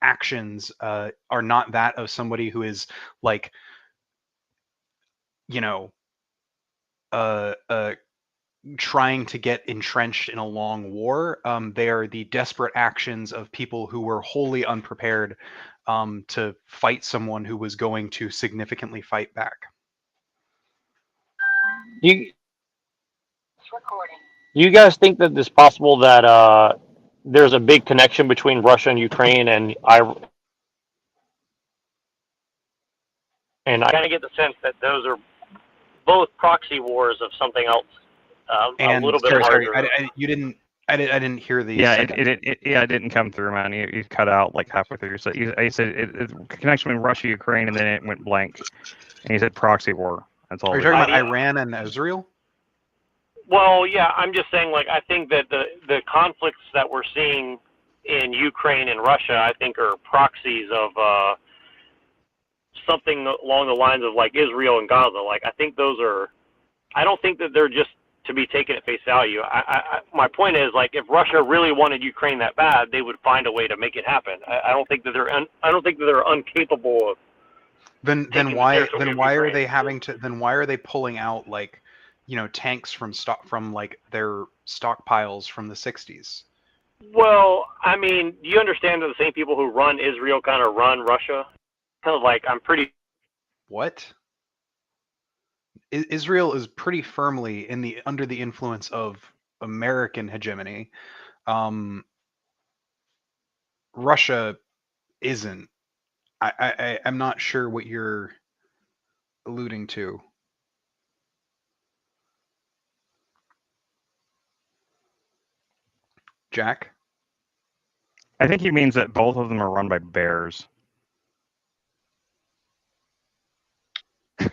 actions are not that of somebody who is like you know uh, uh, trying to get entrenched in a long war. They are the desperate actions of people who were wholly unprepared to fight someone who was going to significantly fight back. You you guys think that it's possible that there's a big connection between Russia and Ukraine, and I kind of get the sense that those are both proxy wars of something else, a And little bit sorry, larger. you didn't. I didn't hear the Yeah, second. it didn't come through, man. You cut out like halfway through. So I said connection between Russia, Ukraine, and then it went blank. And he said proxy war. That's all Are you we talking heard. about Iran and Israel? Well, yeah, I'm just saying, like, I think that the conflicts that we're seeing in Ukraine and Russia, I think, are proxies of something along the lines of like Israel and Gaza. Like, I think those are. I don't think that they're just to be taken at face value. My point is, like, if Russia really wanted Ukraine that bad, they would find a way to make it happen. I don't think that I don't think that they're incapable of Then taking the territory then of why are Ukraine. they having to then why are they pulling out like tanks from like their stockpiles from the 60s? Well, I mean, do you understand that the same people who run Israel kind of run Russia? Kind of like, I'm pretty. What? Israel is pretty firmly in the under the influence of American hegemony. Russia isn't. I'm not sure what you're alluding to. Jack? I think he means that both of them are run by bears. You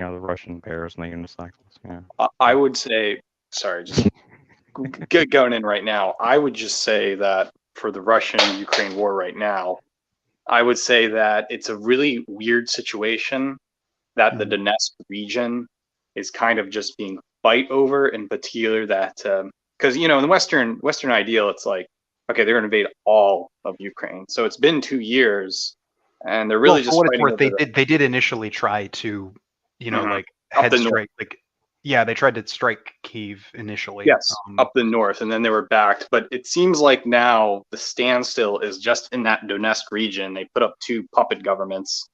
know, the Russian bears and the unicycles. Yeah. I would say, sorry, just get going in right now. I would just say that for the Russian-Ukraine war right now, I would say that it's a really weird situation that the Donetsk region is kind of just being fight over, in particular that because in the Western ideal, it's like, okay, they're going to invade all of Ukraine. So it's been 2 years, and they're really for just what it's fighting worth, over they did initially try to, like Up head the north. strike. Like, yeah, they tried to strike Kiev initially. Yes, up the north, and then they were backed. But it seems like now the standstill is just in that Donetsk region. They put up 2 puppet governments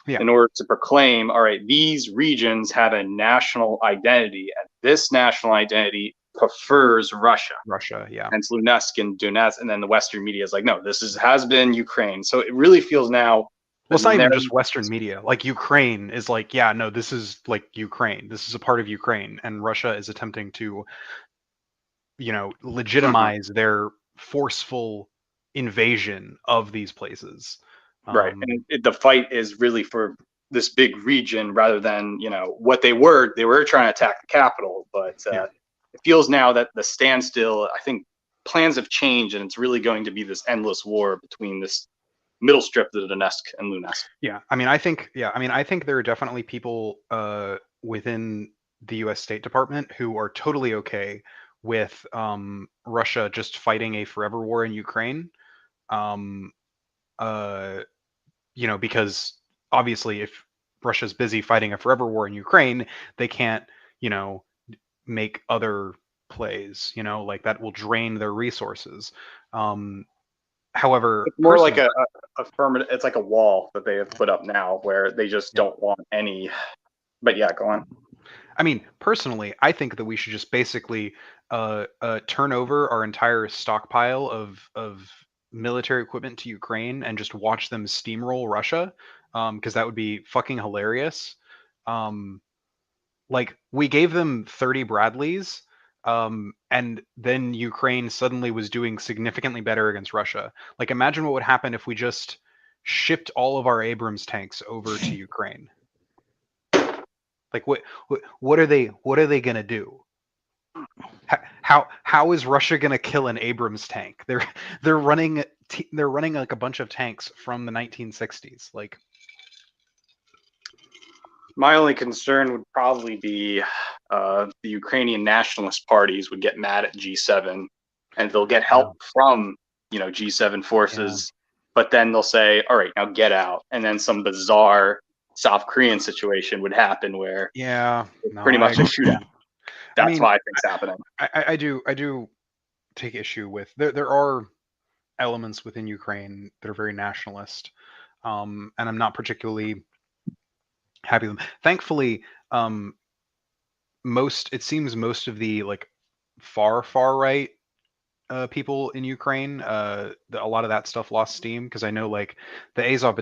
in order to proclaim, all right, these regions have a national identity, and this national identity prefers Russia. Russia, yeah. And it's Luhansk and Donetsk, and then the Western media is like, no, this has been Ukraine. So it really feels now. Well, it's not even just Western media. Like Ukraine is like, yeah, no, this is like Ukraine. This is a part of Ukraine, and Russia is attempting to, legitimize their forceful invasion of these places. Right, and the fight is really for this big region rather than what they were. They were trying to attack the capital, but it feels now that the standstill. I think plans have changed, and it's really going to be this endless war between this middle strip of the Donetsk and Luhansk. Yeah, I think there are definitely people within the U.S. State Department who are totally okay with Russia just fighting a forever war in Ukraine. Because obviously if Russia's busy fighting a forever war in Ukraine, they can't, make other plays, like that will drain their resources. However, it's more like a affirmative. It's like a wall that they have put up now, where they just don't want any. But yeah, go on. I mean, personally, I think that we should just basically turn over our entire stockpile of military equipment to Ukraine and just watch them steamroll Russia, because that would be fucking hilarious. Like, we gave them 30 Bradleys, and then Ukraine suddenly was doing significantly better against Russia. Like, imagine what would happen if we just shipped all of our Abrams tanks over to Ukraine. Like, what are they gonna do? How is Russia gonna kill an Abrams tank? They're running like a bunch of tanks from the 1960s. Like, my only concern would probably be the Ukrainian nationalist parties would get mad at G7, and they'll get help from G7 forces, but then they'll say, all right, now get out, and then some bizarre South Korean situation would happen where pretty much a shootout. That's what I think's happening. I do take issue with there are elements within Ukraine that are very nationalist, and I'm not particularly happy with them. Thankfully, most of the like far right people in Ukraine, a lot of that stuff lost steam, because I know like the Azov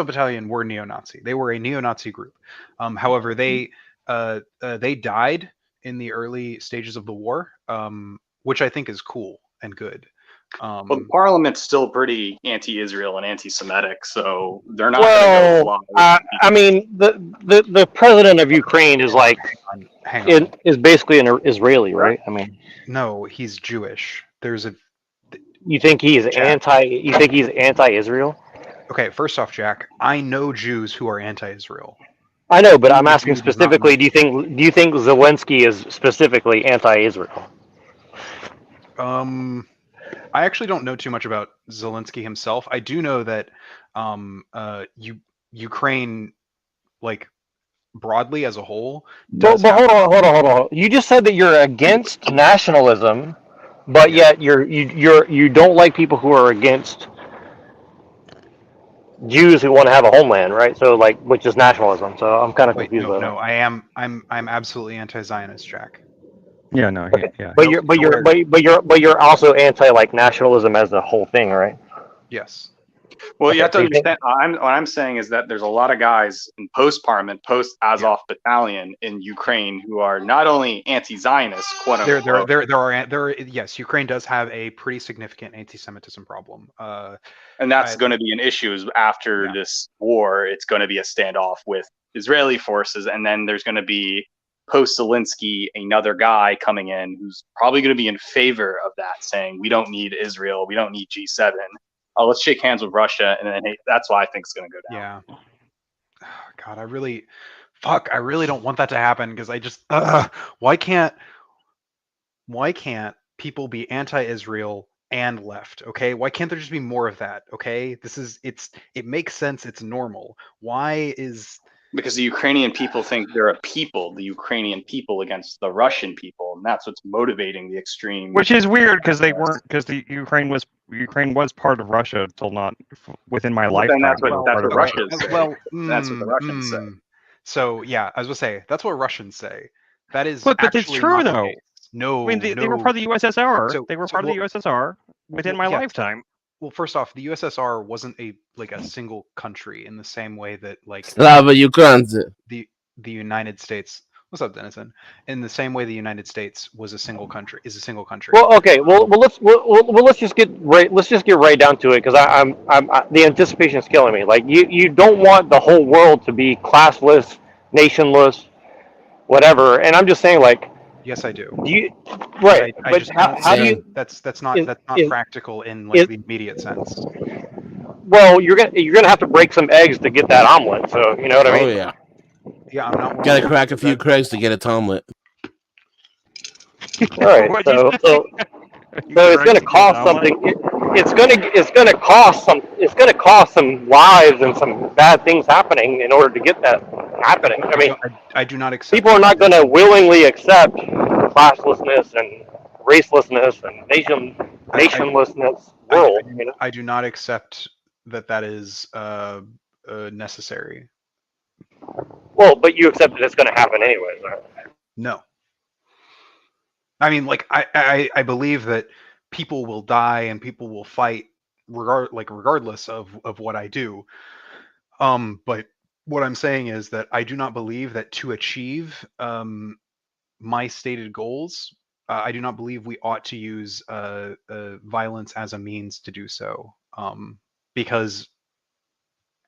battalion were neo-Nazi. They were a neo-Nazi group. However, they died in the early stages of the war, which I think is cool and good. Well, the parliament's still pretty anti-Israel and anti-Semitic, so they're not going to go fly. I mean, the president of Ukraine is like is basically an Israeli, right? I mean, no, he's Jewish. You think he's anti-Israel? Okay, first off, Jack, I know Jews who are anti-Israel. I know, but I'm asking specifically, do you think Zelensky is specifically anti-Israel? I actually don't know too much about Zelensky himself. I do know that Ukraine, like broadly as a whole, But hold on. You just said that you're against nationalism, but yet you don't like people who are against Jews who want to have a homeland, right? So like, which is nationalism. So I'm kind of confused by that. No, I'm absolutely anti-Zionist, Jack. Yeah, no, yeah. But you're also anti like nationalism as a whole thing, right? Yes. Well, you Okay, have to so you think- understand. What I'm saying is that there's a lot of guys in post-Parliament, post-Azov battalion in Ukraine who are not only anti-Zionist, quote unquote. Yes, Ukraine does have a pretty significant anti-Semitism problem. And that's going to be an issue after this war. It's going to be a standoff with Israeli forces, and then there's going to be post Zelensky another guy coming in who's probably going to be in favor of that, saying we don't need Israel, we don't need G7. Let's shake hands with Russia, and then that's what I think is going to go down. Yeah. God, I really don't want that to happen because I just why can't people be anti-Israel and left? Okay, why can't there just be more of that? Okay, it makes sense. It's normal. Why is Because the Ukrainian people think they're a people, the Ukrainian people against the Russian people, and that's what's motivating the extreme. Which is weird because they weren't, because the Ukraine was part of Russia until not within my Well, then lifetime. that's what Russians say. well, That's what the Russians say. So yeah, I was gonna say that's what Russians say. That is But it's actually true not the though. case. No, I mean, they were no. part of the USSR. So- They were so part of the well- USSR within my yeah. lifetime. Well, first off, the USSR wasn't a single country in the same way that Slava Ukrainцы. the United States. What's up, Denison? In the same way the United States is a single country. Well, okay. Let's just get right down to it because I'm the anticipation is killing me. Like you don't want the whole world to be classless, nationless, whatever. And I'm just saying, like, Yes, I do. do you right? I But just how don't do see- you? That's not is- practical in is- the immediate sense. Well, you're gonna have to break some eggs to get that omelet. So you know what I Oh mean? yeah, Yeah, I'm not. gotta crack a few cracks to get a tomlet. All right. What'd you So say? so it's going to cost something. It's going to cost some lives and some bad things happening in order to get that happening. I mean, I do not accept. people are not going to willingly accept classlessness and racelessness and nationlessness world. You know? I do not accept that is necessary. Well, but you accept that it's going to happen anyways. Right? No. I mean, I believe that people will die and people will fight regardless of what I do. But what I'm saying is that I do not believe that to achieve my stated goals, I do not believe we ought to use violence as a means to do so. Because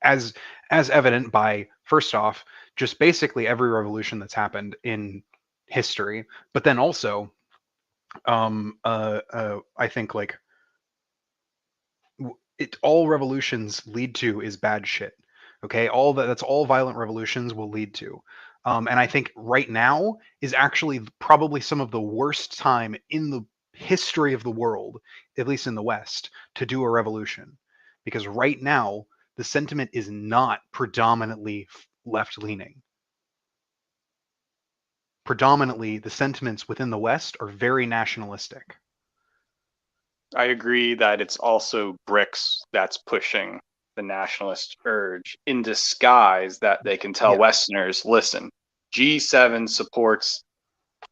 as evident by, first off, just basically every revolution that's happened in history, but then also I think all revolutions lead to is bad shit. Okay, that's all violent revolutions will lead to. And I think right now is actually probably some of the worst time in the history of the world, at least in the West, to do a revolution, because right now the sentiment is not predominantly left leaning. Predominantly, the sentiments within the West are very nationalistic. I agree that it's also BRICS that's pushing the nationalist urge in disguise, that they can tell Westerners, listen, G7 supports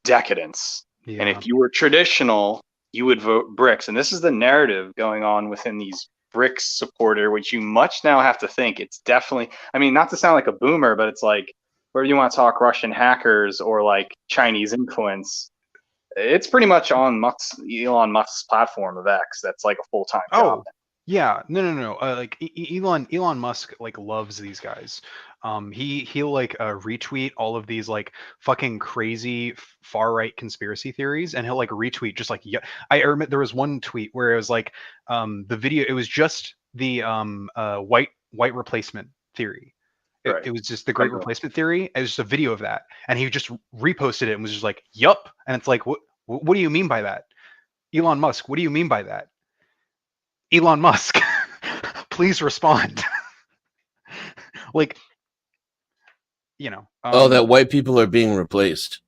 decadence. Yeah. And if you were traditional, you would vote BRICS. And this is the narrative going on within these BRICS supporter, which you much now have to think it's definitely, I mean, not to sound like a boomer, but it's like, whether you want to talk Russian hackers or like Chinese influence, it's pretty much on Elon Musk's platform of X. That's like a full-time job. Yeah, no. Like Elon Musk loves these guys. He'll retweet all of these fucking crazy far right conspiracy theories, and he'll retweet just yeah. I remember there was one tweet where it was the video. It was just the white replacement theory. Right. It was just the great replacement theory. It was just a video of that, and he just reposted it and was just like, "Yup." And it's like, what do you mean by that, Elon Musk? What do you mean by that? Elon Musk, please respond. That white people are being replaced.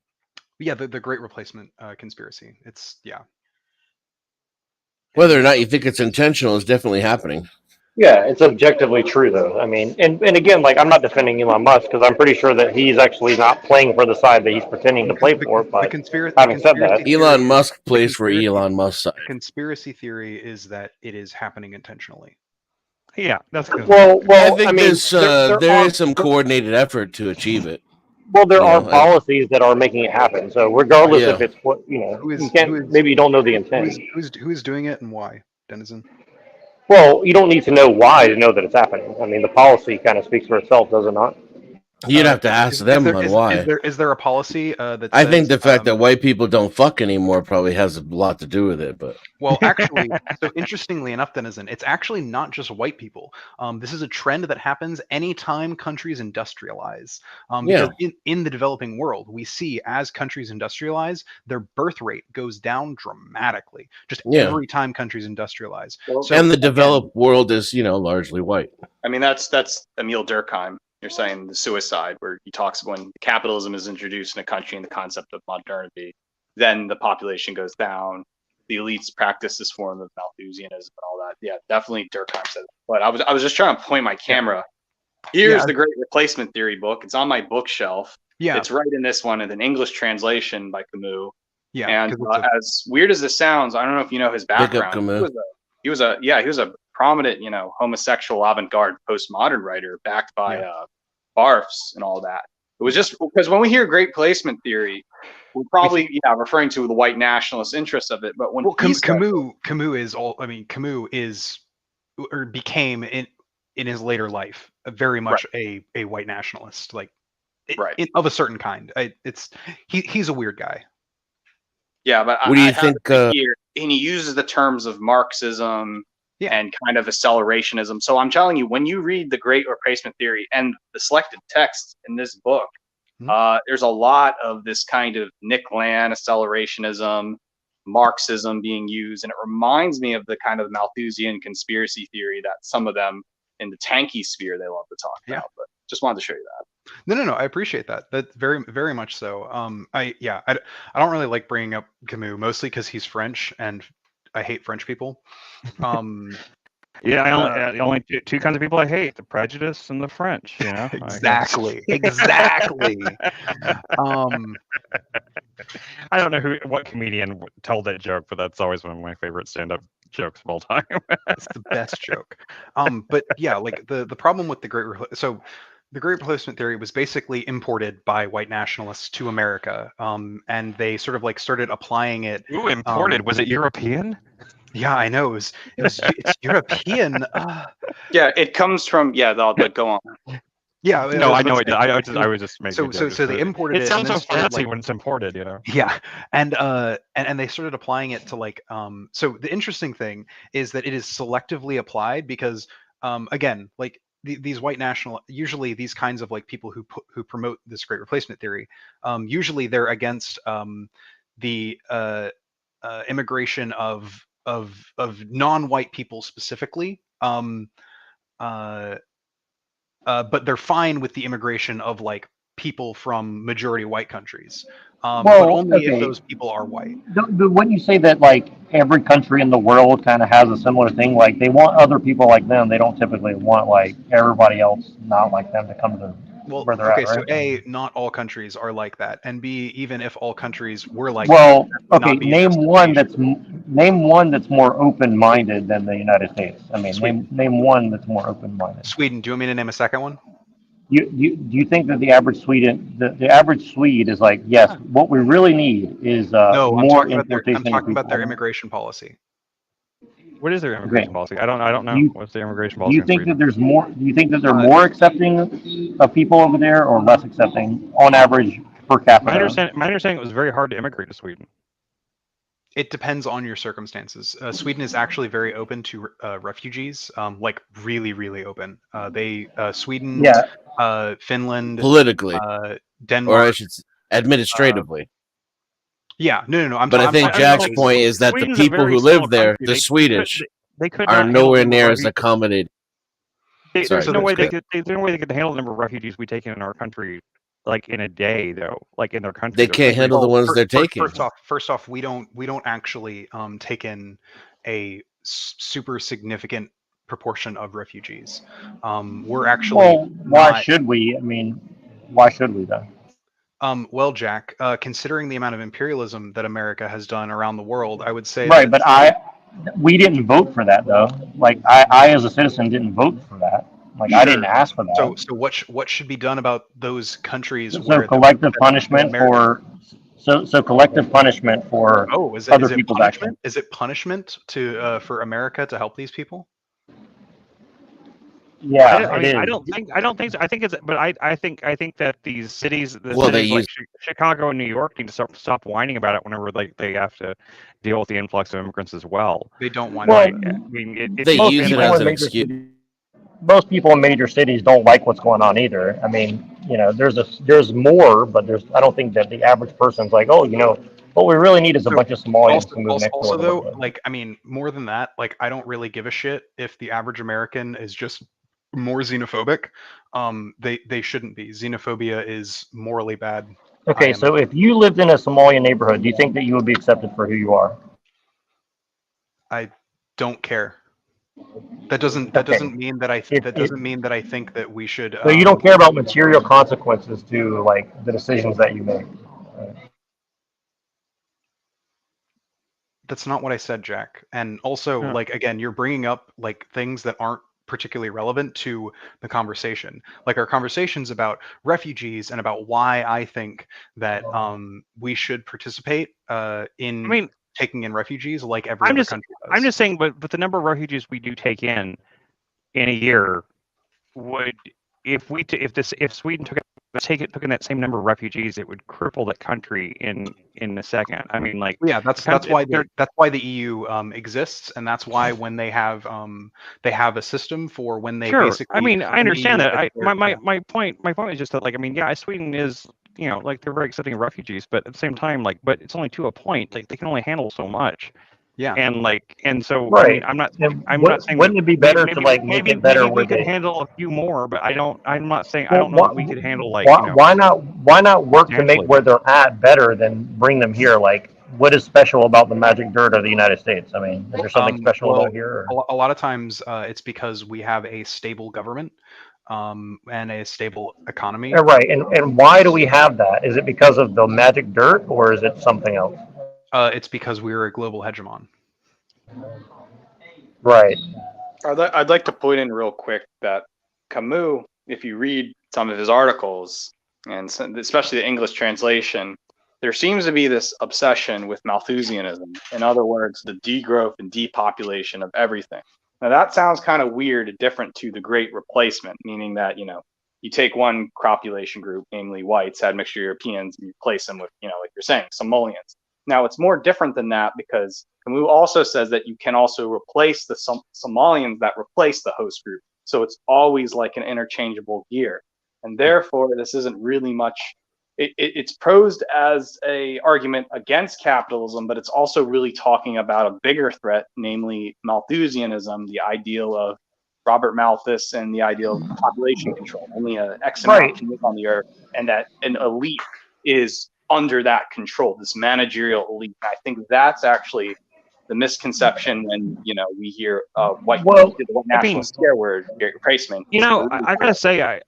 Yeah, the great replacement conspiracy. It's Whether or not you think it's intentional is definitely happening. Yeah, it's objectively true though. I mean, and again, like I'm not defending Elon Musk because I'm pretty sure that he's actually not playing for the side that he's pretending to play for. The But conspiracy having said that, Elon theory Musk the plays for Elon Musk's side. conspiracy theory is that it is happening intentionally. Yeah, that's good. I think I mean, there is some coordinated effort to achieve it. there You are know, policies that are making it happen. So regardless if Yeah. it's what you Who is can't maybe you don't know the intent. who is doing it and why, Denizen? Well, you don't need to know why to know that it's happening. I mean, the policy kind of speaks for itself, does it not? You'd have to ask them on why. Is there a policy that I says, think the fact that white people don't fuck anymore probably has a lot to do with it. But well, actually, so interestingly enough, Denizen, it's actually not just white people. This is a trend that happens anytime countries industrialize. Because in the developing world, we see as countries industrialize, their birth rate goes down dramatically. Just every time countries industrialize. And the developed world is, largely white. I mean, that's Emil Durkheim. You're saying the suicide, where he talks when capitalism is introduced in a country and the concept of modernity, then the population goes down. The elites practice this form of Malthusianism and all that. Yeah, definitely Durkheim said that. But I was just trying to point my camera. Here's the Great Replacement Theory book. It's on my bookshelf. Yeah, it's right in this one in an English translation by Camus. Yeah, and as weird as this sounds, I don't know if you know his background. He was a prominent, homosexual avant-garde postmodern writer backed by Barfs and all that. It was just because when we hear Great Placement Theory, we're probably referring to the white nationalist interest of it. But when Camus is or became in his later life very much a white nationalist, like of a certain kind. He's a weird guy. Yeah, but what do you think? And he uses the terms of Marxism and kind of accelerationism. So I'm telling you, when you read the Great Replacement Theory and the selected texts in this book, there's a lot of this kind of Nick Land accelerationism, Marxism being used, and it reminds me of the kind of Malthusian conspiracy theory that some of them in the tanky sphere they love to talk about. But just wanted to show you that. No. I appreciate that. That's very, very much so. I don't really like bringing up Camus, mostly because he's French and I hate French people. Only two kinds of people I hate: the prejudice and the French. Exactly. I don't know what comedian told that joke, but that's always one of my favorite stand-up jokes of all time. It's the best joke. But yeah, like the problem with the the Great Replacement Theory was basically imported by white nationalists to America, and they sort of like started applying it. Ooh, imported? Was it European? Yeah, I know. It's European. Yeah, it comes from go on. Yeah, no, I know it. I was just making. So they imported it. It sounds so fancy when it's imported, Yeah, and they started applying it to like. So the interesting thing is that it is selectively applied because, again, like these white usually these kinds of like people who promote this Great Replacement Theory, usually they're against the immigration of non-white people specifically. But they're fine with the immigration of like people from majority white countries, but only if those people are white. Wouldn't you say that like every country in the world kind of has a similar thing? Like they want other people like them. They don't typically want like everybody else not like them to come to where they're at, right? So A, not all countries are like that, and B, even if all countries were like name one that's more open-minded than the United States. I mean, name one that's more open-minded. Sweden. Do you want me to name a second one? Do you think that the average Swede is like, yes, what we really need is more importation? I'm talking about their immigration policy. What is their immigration policy? I don't know. What's their immigration policy? Do you think that there's more? Do you think that they're more accepting of people over there, or less accepting on average per capita? My understanding, it was very hard to immigrate to Sweden. It depends on your circumstances. Sweden is actually very open to refugees, like really, really open. Sweden, Finland, politically, Denmark, or I should administratively. Yeah, no. But I think Jack's point is that the people who live there, the Swedish, are nowhere near as accommodated. There's no way they could handle the number of refugees we take in our country, like in a day, though. Like in their country, they can't handle the ones they're taking. First off, we don't actually take in a super significant proportion of refugees. We're actually why not. should we? I mean, why should we then? Well, Jack, considering the amount of imperialism that America has done around the world, I would say Right, that. but we didn't vote for that though. Like I as a citizen didn't vote for that. Like I didn't Sure. ask for that. So what should be done about those countries So where collective punishment America, for collective punishment for oh, is other it people's punishment? actions. Is it punishment to for America to help these people? Yeah, I don't think so. I think it's, but I think that these cities, Well, they cities like use Chicago and New York need to stop whining about it whenever they have to deal with the influx of immigrants as well. They don't want Well, to. I mean, they most use it people as in an major excuse. cities, most people in major cities don't like what's going on either. I mean, there's more, but I don't think that the average person's like, oh, what we really need is a bunch of Somalians to move next door. Though, like, I mean, more than that, like, I don't really give a shit if the average American is just more xenophobic. They shouldn't be. Xenophobia is morally bad. Okay, so if you lived in a Somalian neighborhood, do you think that you would be accepted for who you are? I don't care. That doesn't mean that doesn't mean that I think that we should. So you don't care about material consequences to like the decisions that you make. That's not what I said, Jack. And also, like, again, you're bringing up like things that aren't particularly relevant to the conversation. Like our conversations about refugees and about why I think that we should participate in taking in refugees like every other country does. I'm just saying, but the number of refugees we do take in a year would, if Sweden took in that same number of refugees, it would cripple that country in a second. I mean, like, yeah, that's why the EU exists, and that's why when they have a system for when they basically. I mean, I understand that. My point is just that, like, I mean, yeah, Sweden is, like, they're very accepting of refugees, but at the same time, like, but it's only to a point. Like, they can only handle so much. Yeah. And so right. I mean, I'm not saying. Wouldn't it be better to like make it better? Maybe we could handle a few more, but I'm not saying well, I don't know that we could handle like. Why not work to make where they're at better than bring them here? Like, what is special about the magic dirt of the United States? I mean, is there something special about here? Or? A lot of times, it's because we have a stable government. And a stable economy. Yeah, right. And why do we have that? Is it because of the magic dirt, or is it something else? It's because we're a global hegemon. Right. I'd like to point in real quick that Camus, if you read some of his articles, and especially the English translation, there seems to be this obsession with Malthusianism. In other words, the degrowth and depopulation of everything. Now that sounds kind of weird and different to the Great Replacement, meaning that, you take one population group, namely whites, had mixture Europeans, and you replace them with, like you're saying, Somalians. Now, it's more different than that because Camus also says that you can also replace the Somalians that replace the host group. So it's always like an interchangeable gear. And therefore, this isn't really much. It's posed as a argument against capitalism, but it's also really talking about a bigger threat, namely Malthusianism, the ideal of Robert Malthus and the ideal of population control. Only an X amount can live on the earth, and that an elite is under that control, this managerial elite. And I think that's actually the misconception when we hear white nationalist scare word replacement. I gotta say,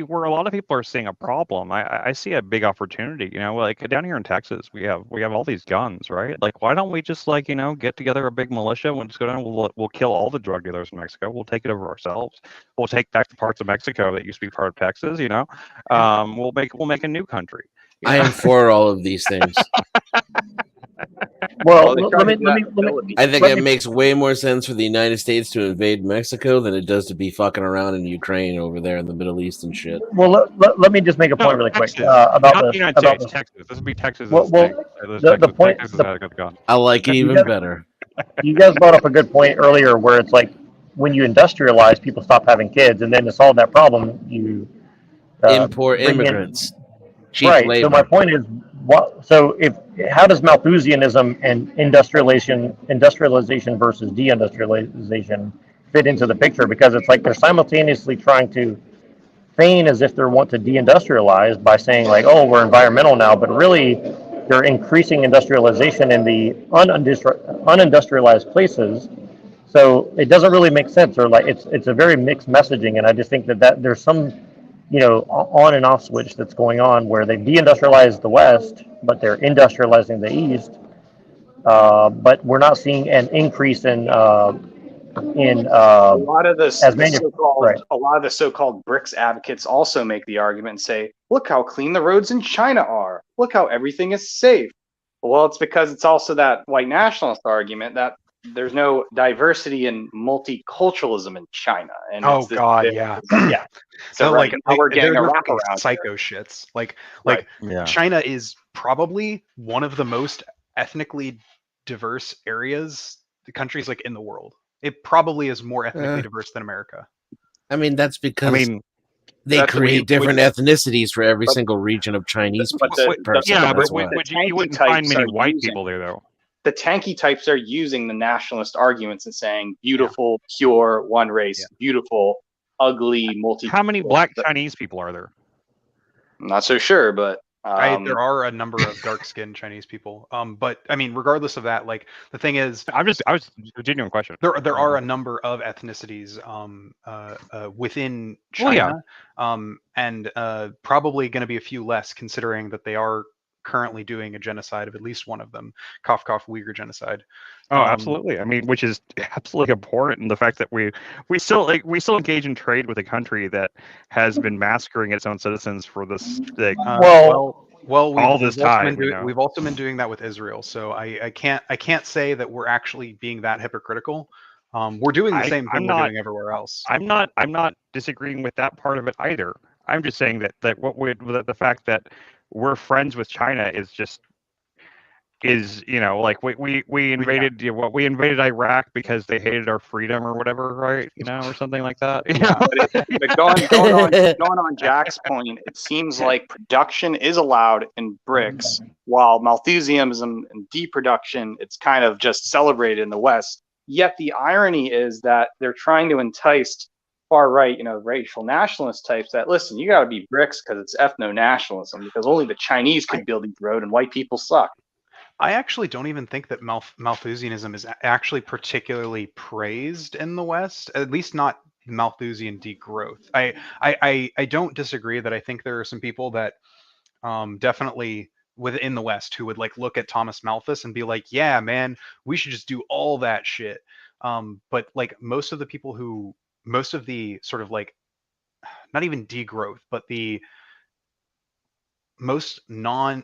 where a lot of people are seeing a problem, I see a big opportunity. Like down here in Texas, we have all these guns, right? Like, why don't we just get together a big militia? We'll just go down. We'll kill all the drug dealers in Mexico. We'll take it over ourselves. We'll take back the parts of Mexico that used to be part of Texas. We'll make a new country. I am for all of these things. Well, I think it makes way more sense for the United States to invade Mexico than it does to be fucking around in Ukraine over there in the Middle East and shit. Well, let me just make a point really quick about the United States. Texas. This would be Texas. The point. I like it even better. You guys brought up a good point earlier, where it's like when you industrialize, people stop having kids, and then to solve that problem, you import immigrants. Cheap labor. So my point is, how does Malthusianism and industrialization versus deindustrialization fit into the picture? Because it's like they're simultaneously trying to feign as if they want to deindustrialize by saying like, oh, we're environmental now, but really they're increasing industrialization in the unindustrialized places So it doesn't really make sense, or like it's a very mixed messaging, and I just think that there's some, on and off switch that's going on where they deindustrialized the West, but they're industrializing the East. But we're not seeing an increase in A lot of as right. a lot of the so-called BRICS advocates also make the argument and say, look how clean the roads in China are. Look how everything is safe. Well, it's because it's also that white nationalist argument that there's no diversity and multiculturalism in China. And Oh it's this, God, yeah. yeah. So Like, now we're getting they're a fucking wraparound here. psycho shits. Like Right. Yeah. China is probably one of the most ethnically diverse countries like in the world. It probably is more ethnically diverse than America. I mean, that's because they that's what create different ethnicities for every single region of Chinese but person. Yeah, That's but why. you wouldn't find many white people there, though. The tanky types are using the nationalist arguments and saying beautiful, pure, one race, beautiful, ugly, multi. How many black Chinese people are there? I'm not so sure, but there are a number of dark-skinned Chinese people. But I mean, regardless of that, like the thing is, I was a genuine question. There are a number of ethnicities within China, and probably going to be a few less, considering that they are currently doing a genocide of at least one of them, cough cough Uyghur genocide. Oh, absolutely. I mean, which is absolutely abhorrent in the fact that we still engage in trade with a country that has been massacring its own citizens for this all this time. We've also been doing that with Israel, so I can't say that we're actually being that hypocritical. We're doing the same thing we're doing everywhere else. I'm not disagreeing with that part of it either. I'm just saying that the fact that we're friends with China is like we invaded we invaded Iraq because they hated our freedom or whatever, right? Or something like that. But going on Jack's point, it seems like production is allowed in BRICS, while Malthusianism and deproduction, it's kind of just celebrated in the West. Yet the irony is that they're trying to entice far right, racial nationalist types that, listen, you got to be BRICS because it's ethno-nationalism, because only the Chinese could build the road and white people suck. I actually don't even think that Malthusianism is actually particularly praised in the West, at least not Malthusian degrowth. I don't disagree that I think there are some people that definitely within the West who would like look at Thomas Malthus and be like, yeah, man, we should just do all that shit. But like most of the sort of like, not even degrowth, but the most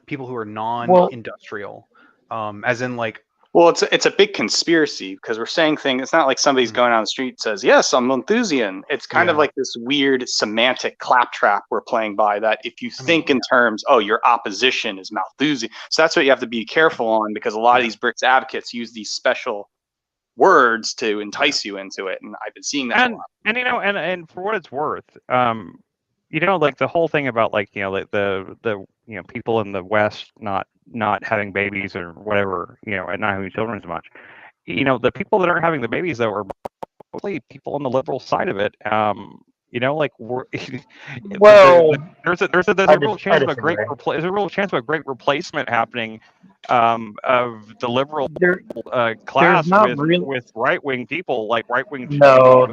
people who are non-industrial, as in like, well, it's a big conspiracy because we're saying things. It's not like somebody's going on the street and says, yes, I'm Malthusian. It's kind of like this weird semantic claptrap we're playing by that if you think in terms, oh, your opposition is Malthusian. So that's what you have to be careful on, because a lot of these BRICS advocates use these special words to entice you into it. And I've been seeing that a lot. And for what it's worth, like the whole thing about like, like the people in the West not having babies or whatever, and not having children as much. The people that aren't having the babies though are mostly people on the liberal side of it. Like we're there's a real chance of a great replacement happening of the liberal class with right-wing people, like right-wing. No,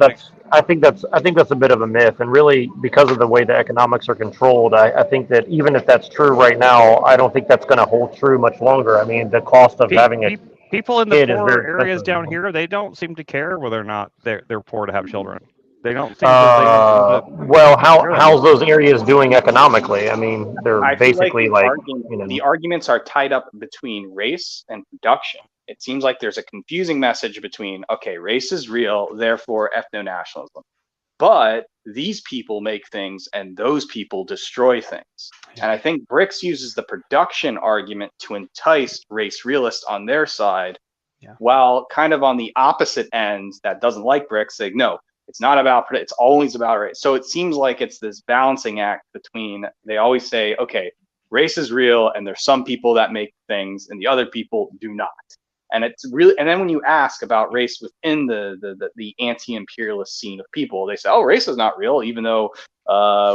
I think that's a bit of a myth, and really because of the way the economics are controlled, I think that even if that's true right now, I don't think that's going to hold true much longer. I mean, the cost of having a people in the poorer areas down here, they don't seem to care whether or not they're poor to have children. They don't seem to. Well, how's those areas doing economically? I mean, they're basically the arguments are tied up between race and production. It seems like there's a confusing message between, okay, race is real, therefore ethno-nationalism. But these people make things and those people destroy things. And I think BRICS uses the production argument to entice race realists on their side, while kind of on the opposite end that doesn't like BRICS saying, no, it's not about, it's always about race. So it seems like it's this balancing act between, they always say, okay, race is real and there's some people that make things and the other people do not. And it's really, and then when you ask about race within the anti-imperialist scene of people, they say, oh, race is not real, even though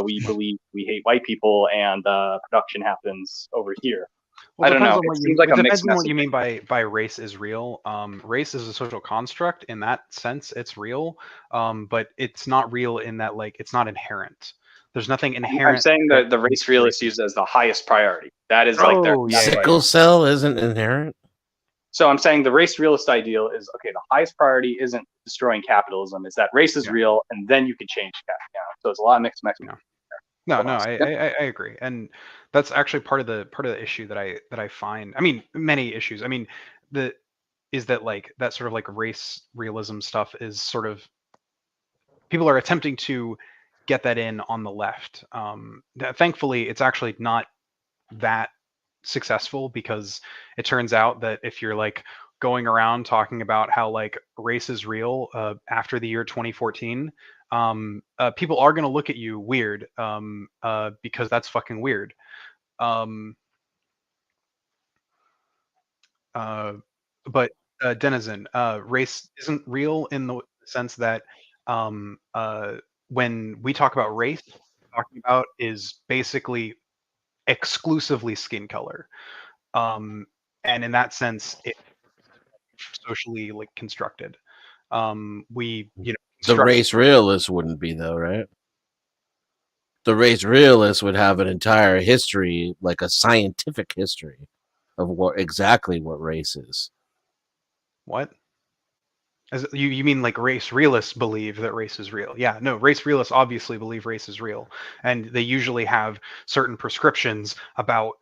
we believe we hate white people and production happens over here. Well, I don't know. on It what seems like it a depends mixed on what you message. mean by race is real. Race is a social construct. In that sense, it's real. But it's not real in that like it's not inherent. There's nothing I'm inherent saying that that the makes race realist race. used as the highest priority. That is like their Oh yeah, yeah, Sickle yeah. cell isn't inherent. So I'm saying the race realist ideal is okay. The highest priority isn't destroying capitalism; is that race is Yeah. real, and then you can change that. Yeah. So it's a lot of mixed messages. Yeah. No, Hold no, on a second. I agree, and that's actually part of the issue that I find. I mean, many issues. I mean, the is that like that sort of like race realism stuff is sort of people are attempting to get that in on the left. Thankfully, it's actually not that successful because it turns out that if you're like going around talking about how like race is real after the year 2014, people are going to look at you weird because that's fucking weird. Um, uh, but Denizen, race isn't real in the sense that um, uh, when we talk about race, what we're talking about is basically exclusively skin color. Um, and in that sense, it's socially like constructed. We, The construct. race realist wouldn't be though, right? The race realist would have an entire history, like a scientific history of what race is. What? As you mean like race realists believe that race is real? Yeah, no, race realists obviously believe race is real, and they usually have certain prescriptions about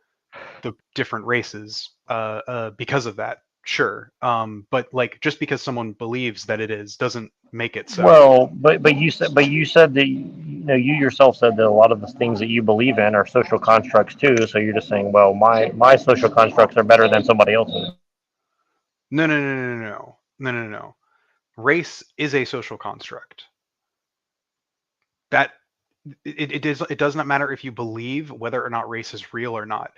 the different races because of that. Sure, but like just because someone believes that it is doesn't make it so. Well, but you said that you yourself said that a lot of the things that you believe in are social constructs too. So you're just saying, well, my social constructs are better than somebody else's. No, no, no, no, no, no, no, no, no. Race is a social construct. That it does not matter if you believe whether or not race is real or not.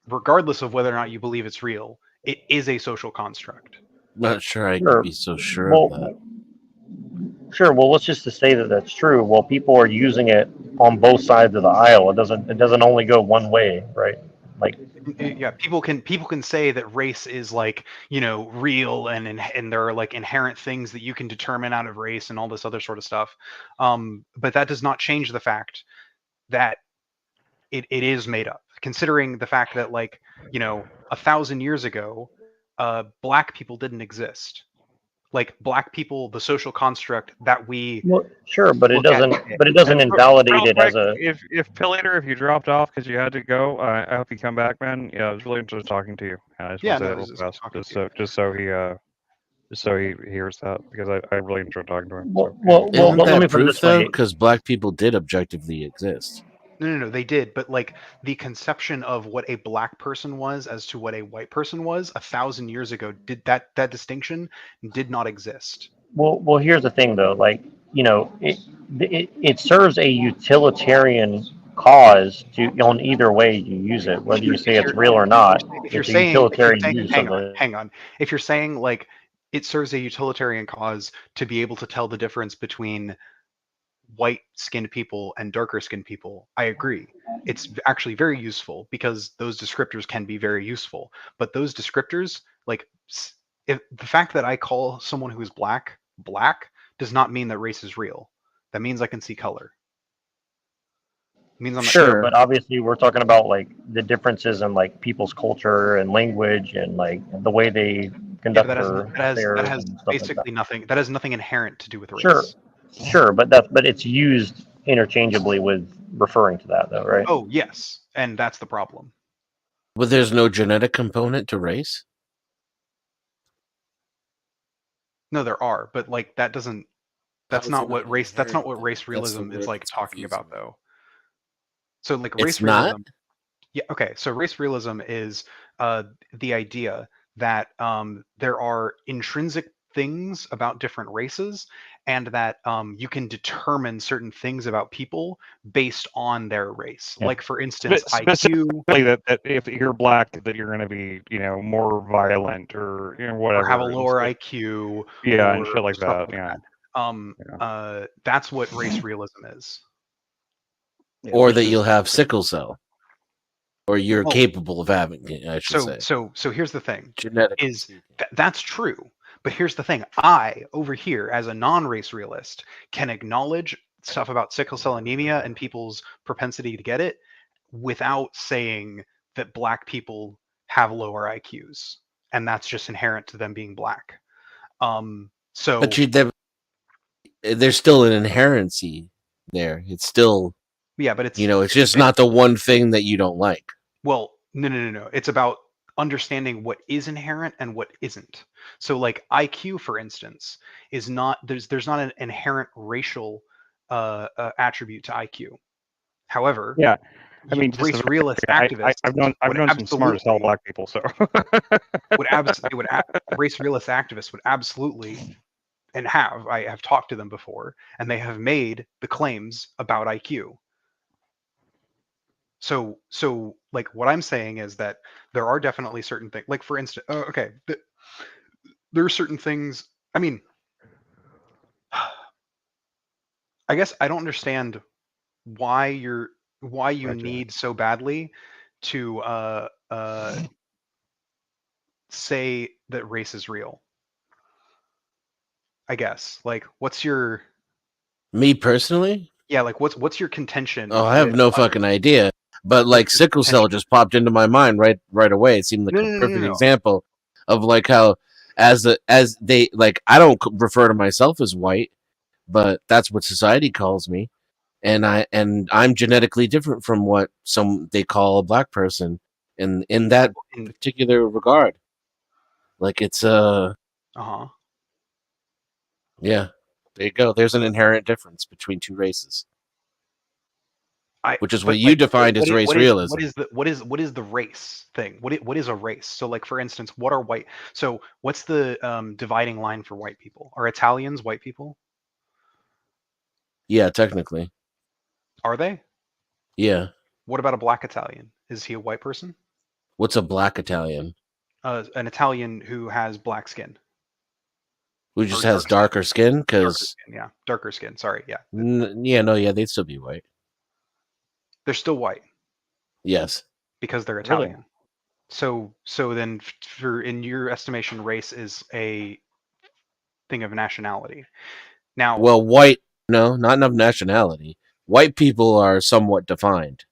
Regardless of whether or not you believe it's real, it is a social construct. Not sure I could Sure. be so sure of that. Well, sure. Well, let's just to say that that's true. Well, people are using it on both sides of the aisle. It doesn't only go one way, right? Like, Yeah, people can say that race is like real and there are like inherent things that you can determine out of race and all this other sort of stuff. But that does not change the fact that it is made up. Considering the fact that like 1,000 years ago, black people didn't exist. Like black people, the social construct that we well, sure, but it look at doesn't. today. But it doesn't And invalidate real it as quick, a. if Pillator, if you dropped off because you had to go, I hope you come back, man. Yeah, it was really interesting talking to you. I just Yeah, want to say no, that it real was fast, talking to you. just so he hears that because I really enjoyed talking to him. Well, So well, yeah. well, Isn't but let me that put it proof this though? way. Because black people did objectively exist. No, no, no, they did, but like the conception of what a black person was as to what a white person was 1,000 years ago did that distinction did not exist. Well, here's the thing though. Like, it serves a utilitarian cause to on either way you use it, If whether you you're say if it's you're real or not. if you're It's a saying if you're utilitarian saying use hang of on, it. hang on. If you're saying like it serves a utilitarian cause to be able to tell the difference between white skinned people and darker skinned people, I agree. It's actually very useful because those descriptors can be very useful. But those descriptors, like if the fact that I call someone who is black black does not mean that race is real. That means I can see color. It means I'm not Sure, evil. but obviously we're talking about like the differences in like people's culture and language and like the way they Yeah, but conduct their that affairs has and stuff like that. basically nothing. That has nothing inherent to do with Sure, race. sure, but it's used interchangeably with referring to that though, right? Oh yes, and that's the problem. But there's no genetic component to race. No, there are, but like that doesn't. How That's is there not not what an race. That's not inherent what then? race That's the realism is word like that's talking confusing about, me. though. So like It's race not. realism. Yeah. Okay. So race realism is the idea that there are intrinsic things about different races, and that you can determine certain things about people based on their race. Yeah. Like for instance, IQ, Specifically, that if you're black, that you're going to be more violent or or have a whatever, and lower IQ, yeah, and or shit like stuff that. like Yeah, that. yeah. That's what race realism is. Yeah, Or which that is you'll have sickle cell. or you're Well, capable of having it, I should say. So here's the thing: Genetically is speaking. that's true. But here's the thing: I over here, as a non-race realist, can acknowledge stuff about sickle cell anemia and people's propensity to get it without saying that black people have lower IQs, and that's just inherent to them being black. So But there's still an inherency there. It's still, yeah, but it's it's just not the one thing that you don't like. well, no. It's about understanding what is inherent and what isn't. So like IQ, for instance, is not there's not an inherent racial attribute to IQ. However, Yeah, I mean, just race realist activists I've would known some smart as hell absolutely black people. So race realist activists would absolutely and I have talked to them before, and they have made the claims about IQ. So like what I'm saying is that there are definitely certain things, like for instance, there are certain things. I mean, I guess I don't understand why you Gotcha. need so badly to say that race is real. I guess like Me personally, like what's your contention I have with no fucking idea. But what's like your sickle cell contention? just popped into my mind right away. It seemed like No, a no, no, no, perfect no. example of like how as they like I don't refer to myself as white, but that's what society calls me, and I'm genetically different from what some they call a black person in that In, particular regard. Like it's uh-huh. yeah, there you go. There's an inherent difference between two races, which is what But you like defined as race realism. what is the race thing? What is a race? So like for instance, what are white? So what's the dividing line for white people? Are Italians white people? Yeah, technically. Are they? Yeah. What about a black Italian? Is he a white person? What's a black Italian? An Italian who has black skin Who or just has darker skin? darker Because skin. Yeah, darker skin. Sorry, yeah, they'd still be white. they're still white Yes. because they're Really? Italian. So then, for in your estimation, race is a thing of nationality. Now, Well, white, no, not enough nationality. White people are somewhat defined.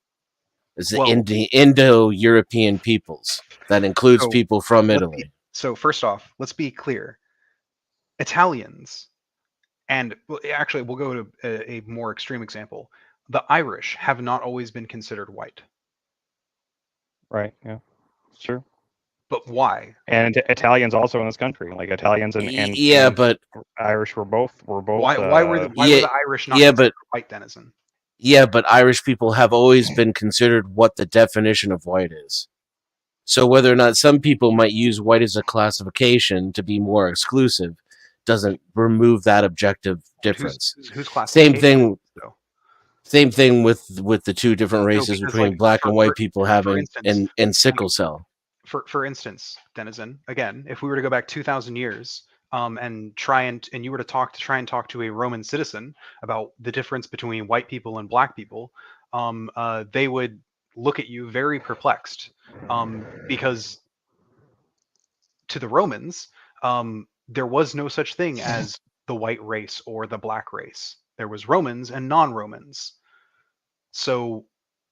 It's the well, Indo-European peoples. That includes so people from let's be, Italy. so first off, let's be clear. Italians, and actually, we'll go to a more extreme example. The Irish have not always been considered white, Right. Yeah. It's true. but why? And Italians also in this country, like Italians Yeah, and but Irish were both Why were yeah, the Irish not yeah, considered but white, Denizen? yeah, but Irish people have always been considered what the definition of white is. So whether or not some people might use white as a classification to be more exclusive doesn't remove that objective But difference. whose Same classification thing though? same thing with the two different No, races because like between black and white people for having instance, and like sickle cell. for instance, Denizen, again, if we were to go back 2,000 years, and and you were to try and talk to a Roman citizen about the difference between white people and black people, they would look at you very perplexed, because to the Romans, there was no such thing as the white race or the black race. There was Romans and non-Romans. So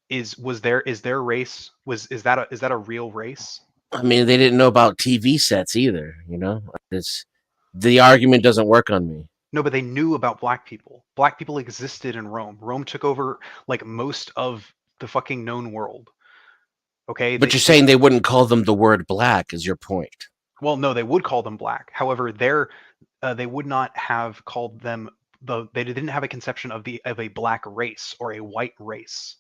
is their race is that a real race? I mean, they didn't know about TV sets either, It's the argument doesn't work on me. No, but they knew about black people. Black people existed in Rome. Rome took over like most of the fucking known world. Okay, But you're saying they wouldn't call them the word black is your point. well, no, they would call them black. However, they would not have called them they didn't have a conception of a black race or a white race.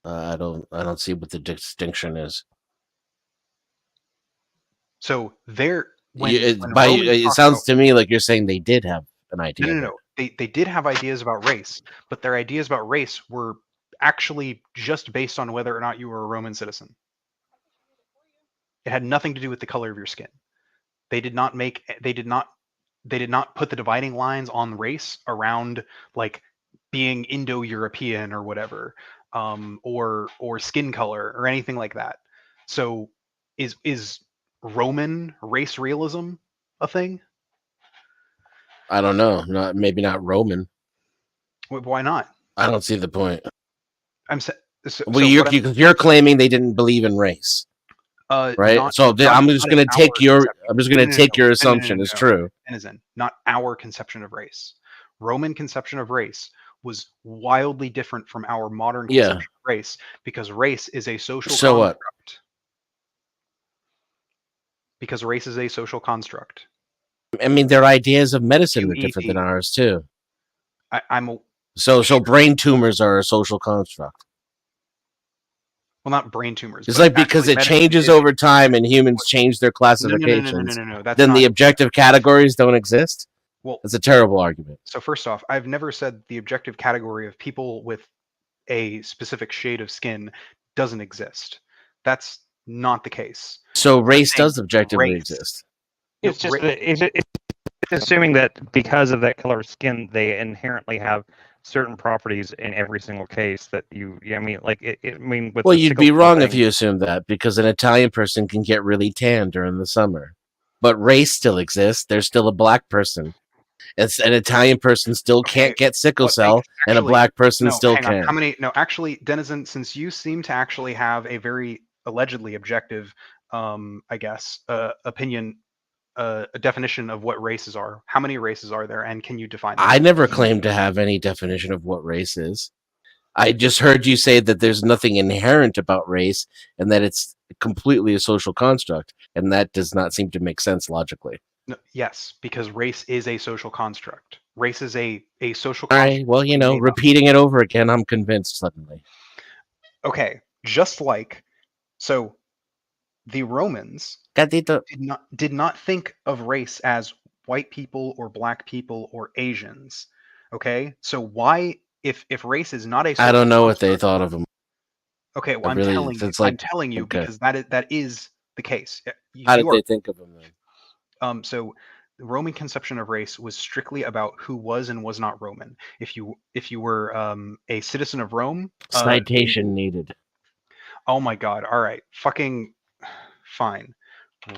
I don't see what the distinction is. So there when Romans It talk sounds about to me like you're saying they did have an no, idea no, of no, it. no. They did have ideas about race, but their ideas about race were actually just based on whether or not you were a Roman citizen. It had nothing to do with the color of your skin. They did not make they did not put the dividing lines on race around like being Indo-European or whatever. or skin color or anything like that. So is Roman race realism a thing? I don't know. Maybe not Roman. Why not? I don't see the point. I'm so, Well, you're claiming they didn't believe in race, right? not, So not, I'm just not in going to our take your conception. I'm just going to take your assumption as true. Denizen, not our conception of race. Roman conception of race was wildly different from our modern Yeah. conception of race, because race is a social So what? construct. Because race is a social construct. I mean, their ideas of medicine are QED. different than ours too. I'm So brain tumors are a social construct. well, not brain tumors. It's but like because actually it medicine changes is- over time and humans change their classifications, No. That's then not the objective categories don't exist. well. That's a terrible argument. So first off, I've never said the objective category of people with a specific shade of skin doesn't exist. That's not the case. So race saying does objectively race. exist. It's just it's assuming that because of that color of skin, they inherently have certain properties in every single case that I mean, like I mean, with Well, the you'd sickle be cell wrong if thing, you assumed that, because an Italian person can get really tan during the summer. But race still exists. There's still a black person. It's an Italian person still can't get sickle cell, and a black person still hang on. can. How many? No, actually, Denizen, since you seem to actually have a very allegedly objective, I guess, opinion, a definition of what races are. How many races are there, and can you define them? I never claimed to have any definition of what race is. I just heard you say that there's nothing inherent about race and that it's completely a social construct, and that does not seem to make sense logically. No, yes, because race is a social construct. Race is a social All construct. right, well, repeating it over again, I'm convinced suddenly. Okay, just like so the Romans Gatito. did not think of race as white people or black people or Asians. Okay? So why if race is not a social I don't know what they construct, thought of them. okay, well, Really, I'm telling you okay. because that is the case. How did they think of them then? So the Roman conception of race was strictly about who was and was not Roman. If you were a citizen of Rome, Citation needed. oh my God! All right, fucking fine.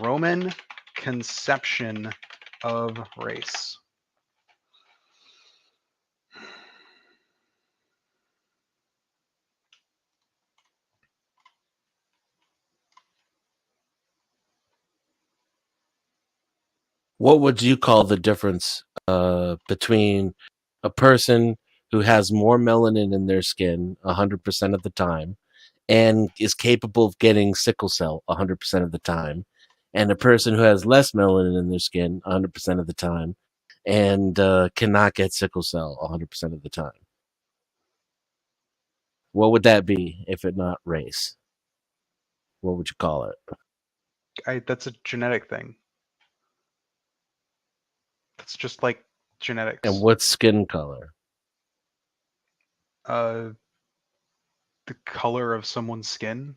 Roman conception of race. What would you call the difference between a person who has more melanin in their skin 100% of the time and is capable of getting sickle cell 100% of the time, and a person who has less melanin in their skin 100% of the time and cannot get sickle cell 100% of the time? What would that be if it not race? What would you call it? That's a genetic thing. That's just like genetics. And what's skin color? The color of someone's skin.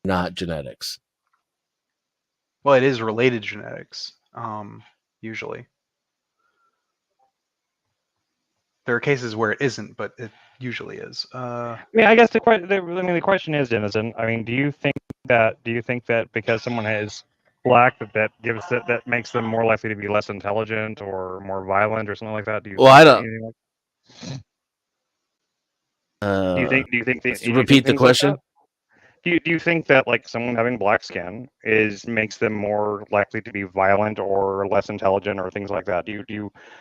Not genetics. Well, it is related to genetics. Usually. There are cases where it isn't, but it usually is. I mean, I guess the question is, Denizen. I mean, do you think that because someone is black that makes them more likely to be less intelligent or more violent or something like that? I don't. Do you think repeat the question? Like do you think that like someone having black skin makes them more likely to be violent or less intelligent or things like that? Do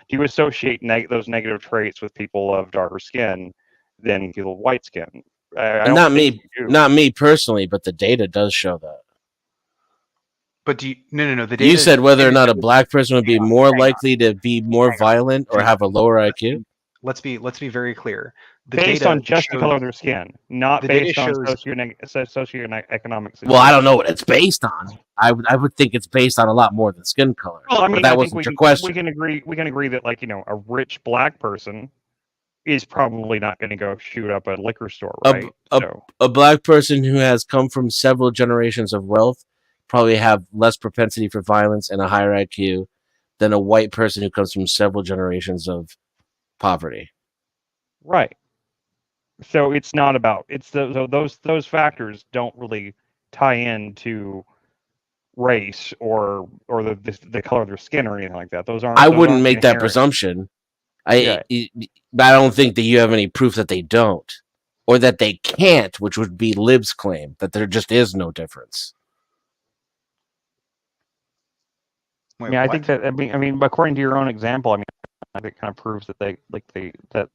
you associate those negative traits with people of darker skin than people with white skin? Not me personally, but the data does show that. But do you, no. The data, you said whether or not a black person would be more likely to be more violent or have a lower IQ. Let's be very clear. Based on just the color of their skin, not based on socioeconomic situation. Well, I don't know what it's based on. I would think it's based on a lot more than skin color. Well, I mean, but that wasn't your question. We can agree that like a rich black person is probably not going to go shoot up a liquor store, right? A black person who has come from several generations of wealth probably have less propensity for violence and a higher IQ than a white person who comes from several generations of poverty. Right. So it's not about so those factors don't really tie into race or the color of their skin or anything like that. Those I aren't wouldn't the make that inherent. presumption. Yeah. But I don't think that you have any proof that they don't, or that they can't, which would be Lib's claim that there just is no difference. Wait, I mean, I what? think that I mean, according to your own example, I mean, it kind of proves that that.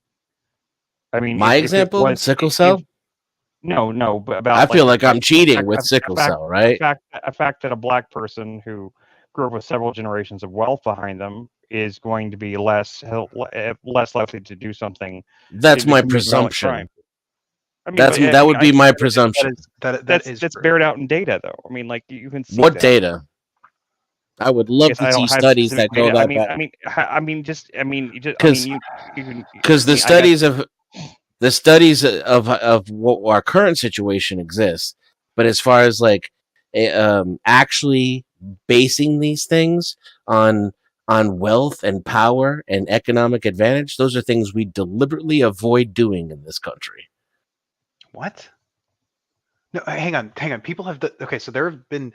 I mean, My if it example, was sickle if cell. no, but I about feel like like I'm cheating with a sickle fact cell, right? a fact that a black person who grew up with several generations of wealth behind them is going to be less likely to do something That's to my commit a violent presumption. crime. I mean, but That would be my presumption. That is that's true. bared out in data, though. I mean, like you can see What that. data? I would love Yes, to I see don't have studies specific that go data. that back. You can. Because the I mean, I guess studies of what our current situation exists, but as far as like actually basing these things on wealth and power and economic advantage, those are things we deliberately avoid doing in this country. What? No, hang on. People have okay. So there have been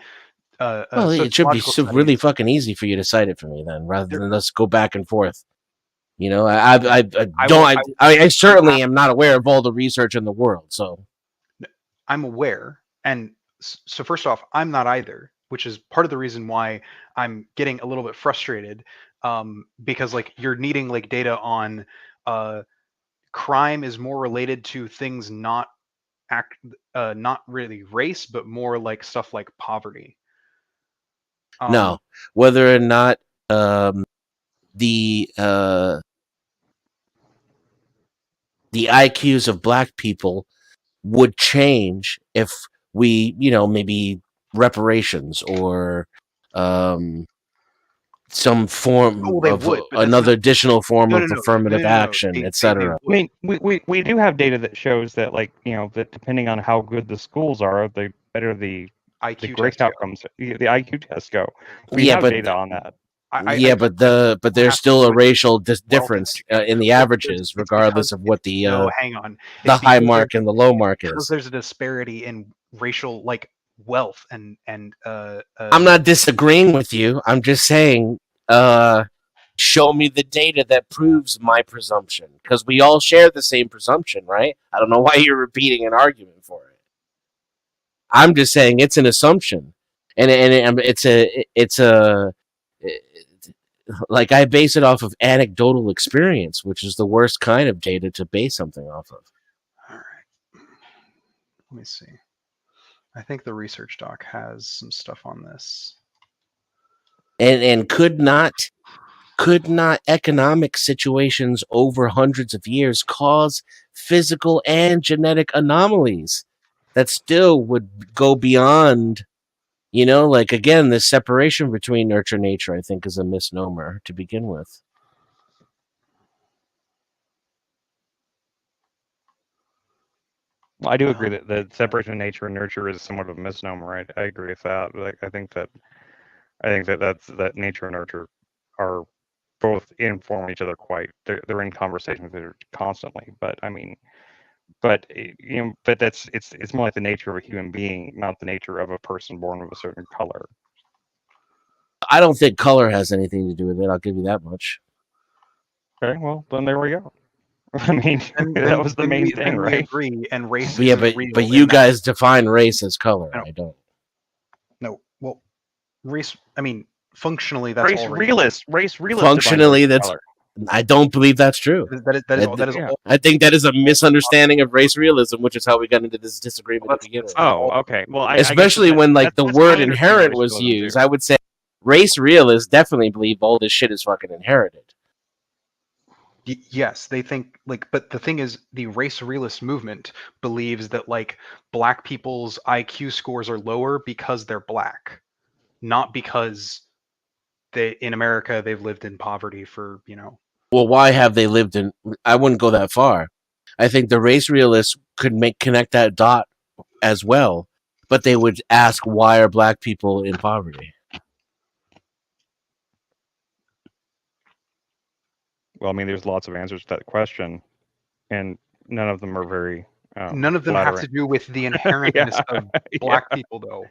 Well, it should be sociological really studies. fucking easy for you to cite it for me then, rather There- than let's go back and forth. You know, I certainly am not aware of all the research in the world. So I'm aware, and so first off, I'm not either, which is part of the reason why I'm getting a little bit frustrated, because like you're needing like data on crime is more related to things not not really race, but more like stuff like poverty. no, whether or not the IQs of black people would change if we, maybe reparations or some form Oh, they of would, but that's another not. additional form No, of no, no, affirmative action, They etc. I mean, we do have data that shows that, like, that depending on how good the schools are, the better the IQ grade test go. outcomes, the IQ tests go. We Yeah, have but data on that. but there's has to still do a with racial wealth difference in the Well, because averages, it's because regardless of what the no, hang on. the It's high because mark and the low mark because is. there's a disparity in racial like wealth and I'm not disagreeing with you. I'm just saying, show me the data that proves my presumption, because we all share the same presumption, right? I don't know why you're repeating an argument for it. I'm just saying it's an assumption, and it's a like I base it off of anecdotal experience, which is the worst kind of data to base something off of. All right. Let me see. I think the research doc has some stuff on this. And could not economic situations over hundreds of years cause physical and genetic anomalies that still would go beyond, like, again, this separation between nurture and nature, I think, is a misnomer to begin with. Well, I do agree that the separation of nature and nurture is somewhat of a misnomer. I agree with that. Like, I think that that nature and nurture are both inform each other quite. They're in conversation with each other constantly. But I mean, but but it's more like the nature of a human being, not the nature of a person born of a certain color. I don't think color has anything to do with it. I'll give you that much. Okay, well then there we go. I mean, And that was the main thing, then we right? agree, and race But yeah, isn't real. but you guys define race as color. No. I don't. No, well, race. I mean, functionally, that's all Race realist. Functionally, that's. color. I don't believe that's true. That is yeah. all. I think that is a misunderstanding of race realism, which is how we got into this disagreement to begin with. Oh, okay. Well, especially when like the word inherent was used, I would say race realists definitely believe all this shit is fucking inherited. Yes, they think like, but the thing is, the race realist movement believes that like black people's IQ scores are lower because they're black, not because in America they've lived in poverty for Well, why have they lived in? I wouldn't go that far. I think the race realists could connect that dot as well, but they would ask, why are black people in poverty? Well, I mean, there's lots of answers to that question, and none of them are very. None of them have flattering. to do with the inherentness of black people, though.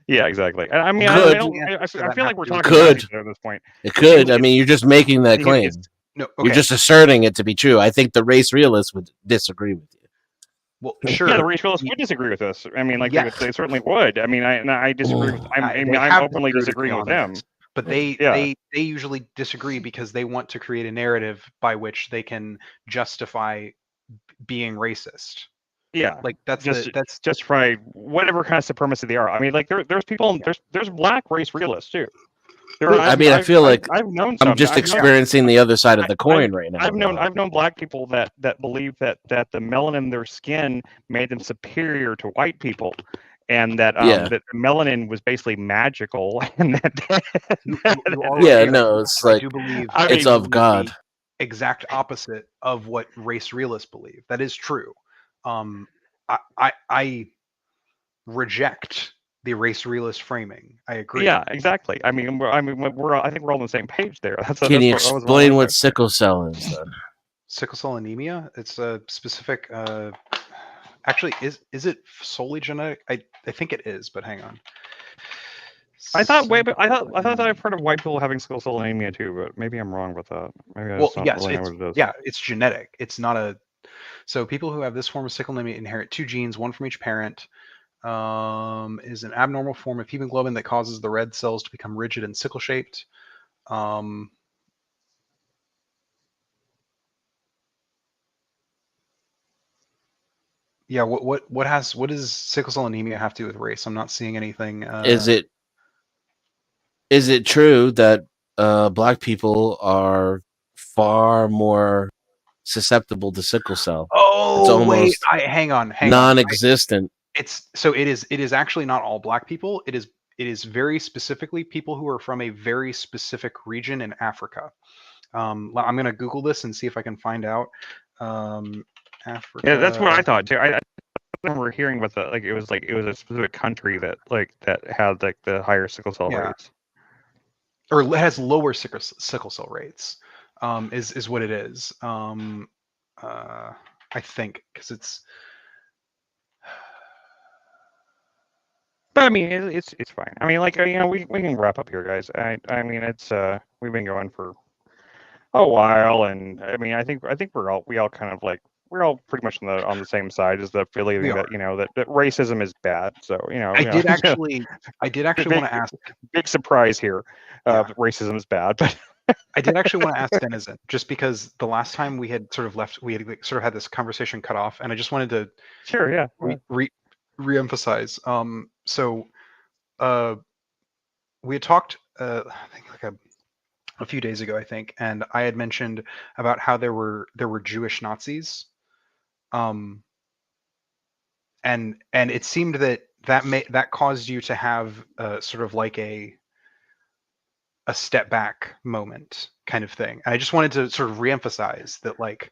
Yeah, exactly. I mean, Could. I feel like we're talking Could. past each other at this point. It could. I It's- mean, you're just making that claim. it's- No, okay. You're just asserting it to be true. I think the race realists would disagree with you. Well, sure. Yeah, the race realists would disagree with us. I mean, like Yes. they certainly would. I mean, I disagree with. I mean, I'm openly disagreeing with them. But they Yeah. they usually disagree because they want to create a narrative by which they can justify being racist. Yeah, Like that's just justify whatever kind of supremacy they are. I mean, like there's people, there's black race realists too. I mean, I feel like I've known I'm just experiencing the other side of the coin right now. I've known black people that believe that the melanin in their skin made them superior to white people, and that that melanin was basically magical, and it's like I do believe it's of God. The exact opposite of what race realists believe. That is true. I reject the race realist framing. I agree. Yeah, exactly. I mean, I think we're on the same page there. Can you explain what sickle cell is then? Sickle cell anemia? It's a specific. Actually, is it solely genetic? I think it is, but hang on. I thought that I've heard of white people having sickle cell anemia too, but maybe I'm wrong with that. Maybe well, yes, it's genetic. It's not a. So people who have this form of sickle anemia inherit 2 genes, one from each parent. Is an abnormal form of hemoglobin that causes the red cells to become rigid and sickle-shaped. Yeah, what does sickle cell anemia have to do with race? I'm not seeing anything. Is it true that black people are far more susceptible to sickle cell? Oh, it's almost hang on. Non-existent. It is actually not all black people. It is very specifically people who are from a very specific region in Africa. I'm going to Google this and see if I can find out. Africa. Yeah, that's what I thought too. I remember hearing about it was a specific country that had like the higher sickle cell rates, or it has lower sickle cell rates. Is what it is. I think because it's. But I mean, it's fine. I mean, like we can wrap up here, guys. I mean, it's we've been going for a while, and I mean, I think we're all kind of like we're all pretty much on the same side as the feeling that that racism is bad. So I did actually want to ask. Big surprise here, racism is bad, but. I did actually want to ask Denizen, just because the last time we had sort of had this conversation cut off, and I just wanted to re-emphasize. So we had talked, I think like a few days ago, I think, and I had mentioned about how there were Jewish Nazis, and it seemed that caused you to have sort of like a step back moment kind of thing. And I just wanted to sort of reemphasize that like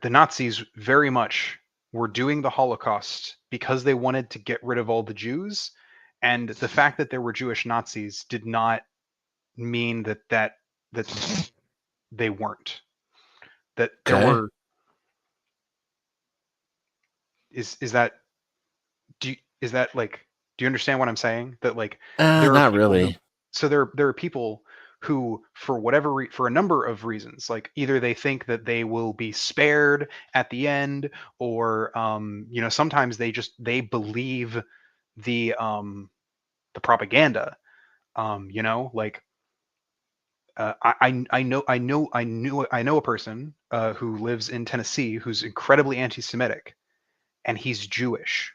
the Nazis very much were doing the Holocaust because they wanted to get rid of all the Jews, and the fact that there were Jewish Nazis did not mean that they weren't. That there were. Is that do you understand what I'm saying? That like not really. So there are people who, for a number of reasons, like either they think that they will be spared at the end, or sometimes they believe the propaganda. Like I know a person who lives in Tennessee who's incredibly anti-Semitic, and he's Jewish.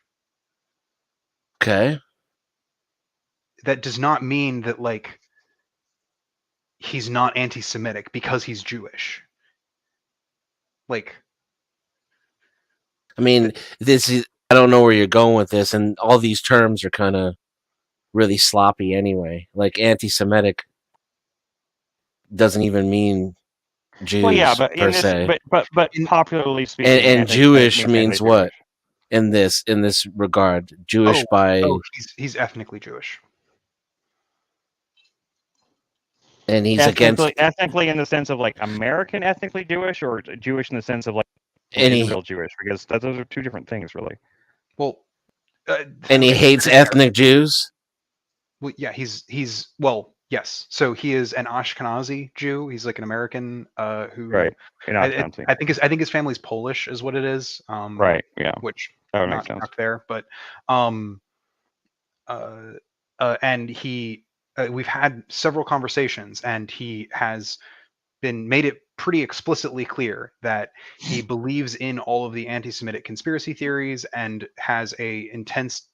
Okay. That does not mean that like he's not anti-Semitic because he's Jewish. Like, I mean, I don't know where you're going with this, and all these terms are kind of really sloppy anyway. Like anti-Semitic doesn't even mean Jews. Well, yeah, but per se. But popularly speaking, and Jewish means what in this regard? Jewish he's ethnically Jewish. And he's ethnically in the sense of like American ethnically Jewish, or Jewish in the sense of like And is he real Jewish, because those are two different things, really. Well, and he hates ethnic Jews. well, yeah, he's well, yes. So he is an Ashkenazi Jew. He's like an American who Right. In Ashkenazi. I think his family's Polish is what it is. Right. Yeah. Which That would not make sense. knock there, but and he we've had several conversations, and he has been made it pretty explicitly clear that he believes in all of the anti-Semitic conspiracy theories and has a intense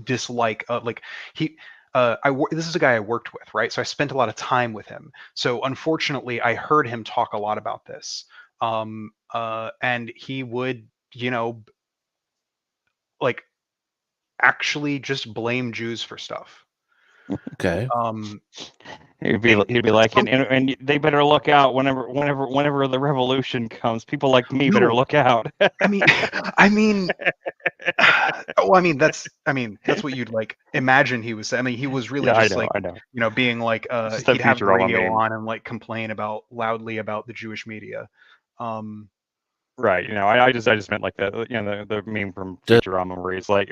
dislike of like he this is a guy I worked with, right? So I spent a lot of time with him. So unfortunately, I heard him talk a lot about this. And he would, you know, like actually just blame Jews for stuff. Okay. He'd be like, and they better look out whenever the revolution comes. People like me better No. look out. I mean, that's what you'd like imagine he was saying. I mean, he was really Yeah, just I know. you know, being like, Just that he'd have the Futurama radio meme. on and like complain loudly about the Jewish media. Right. You know, I just meant like the meme from The- Futurama where he's like,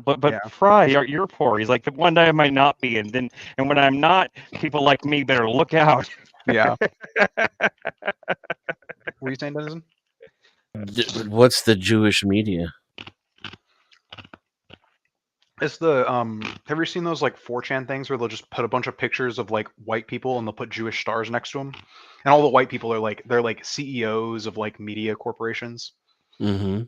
but Yeah. Fry, you're poor. He's like, one day I might not be, and when I'm not, people like me better look out. Yeah. What were you saying, Denizen? What's the Jewish media? It's the have you seen those like 4chan things where they'll just put a bunch of pictures of like white people and they'll put Jewish stars next to them, and all the white people are like they're like CEOs of like media corporations. Mm-hmm.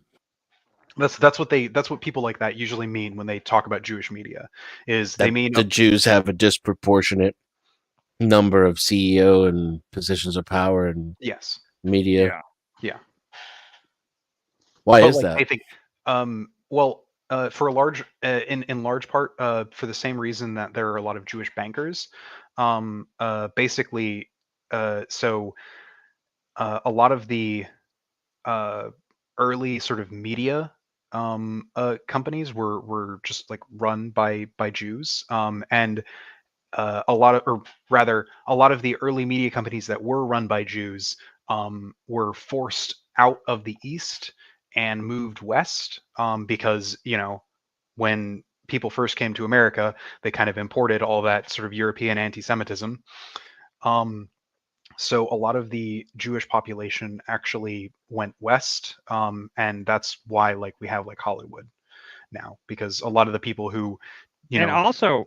That's what people like that usually mean when they talk about Jewish media. Is they mean the Jews have a disproportionate number of CEO and positions of power in yes, media. yeah. Why But is like that? I think for a large in large part for the same reason that there are a lot of Jewish bankers. Basically, so a lot of the early sort of media companies were just like run by Jews, and a lot of the early media companies that were run by Jews were forced out of the East and moved west because you know when people first came to America, they kind of imported all that sort of European anti-Semitism. So a lot of the Jewish population actually went west, and that's why like we have like Hollywood now, because a lot of the people who, you And know, also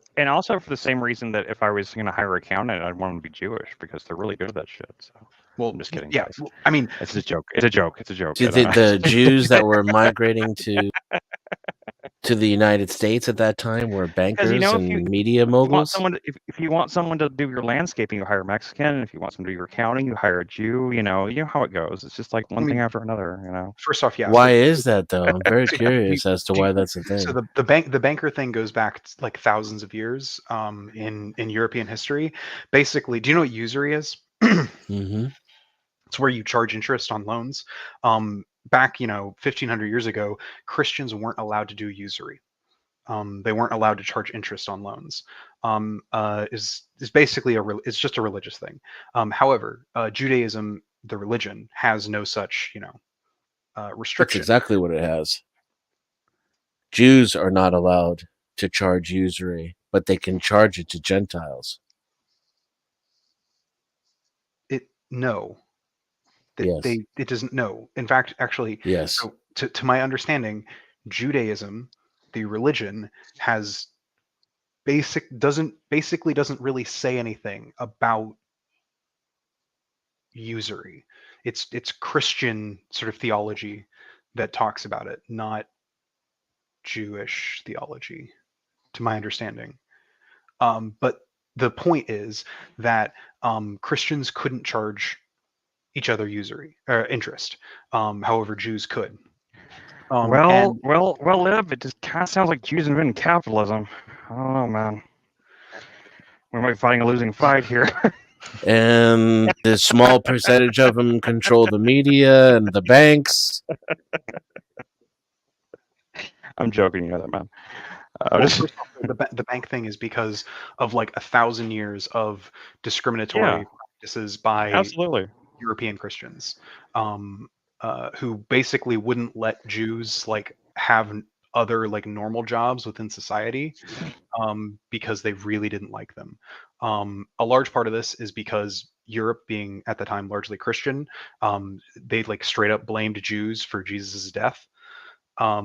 for the same reason that if I was going to hire an accountant, I'd want them to be Jewish because they're really good at that shit. So well, I'm just kidding, yeah, guys. well, I mean, It's a joke. It's a joke. It's a joke. Did the Jews that were migrating to the United States at that time were bankers you know, and media if you want moguls? someone to, if you want someone to do your landscaping, you hire a Mexican. If you want someone to do your accounting, you hire a Jew. You know how it goes. It's just like one thing after another. You know. first off, yeah. Why So, is that though? I'm very so curious as to why that's a thing. So the banker thing goes back like thousands of years in European history. Basically, do you know what usury is? Mm-hmm. It's where you charge interest on loans. Back 1500 years ago, Christians weren't allowed to do usury. They weren't allowed to charge interest on loans. Is basically it's just a religious thing. However, Judaism, the religion, has no such That's restriction. exactly what it has. Jews are not allowed to charge usury, but they can charge it to Gentiles. No. Yes. It doesn't. No, in fact, actually, Yes. so to my understanding, Judaism, the religion, has basically doesn't really say anything about usury. It's Christian sort of theology that talks about it, not Jewish theology, to my understanding. But the point is that Christians couldn't charge each other usury or interest. However, Jews could. Well, And Liv, it just kind of sounds like Jews invented capitalism. I don't know, man. We might be fighting a losing fight here. And the small percentage of them control the media and the banks. I'm joking, you know that, man. first off, the bank thing is because of like 1,000 years of discriminatory practices by absolutely. European Christians. who basically wouldn't let Jews like have other like normal jobs within society because they really didn't like them. A large part of this is because Europe, being at the time largely Christian, they like straight up blamed Jews for Jesus' death. A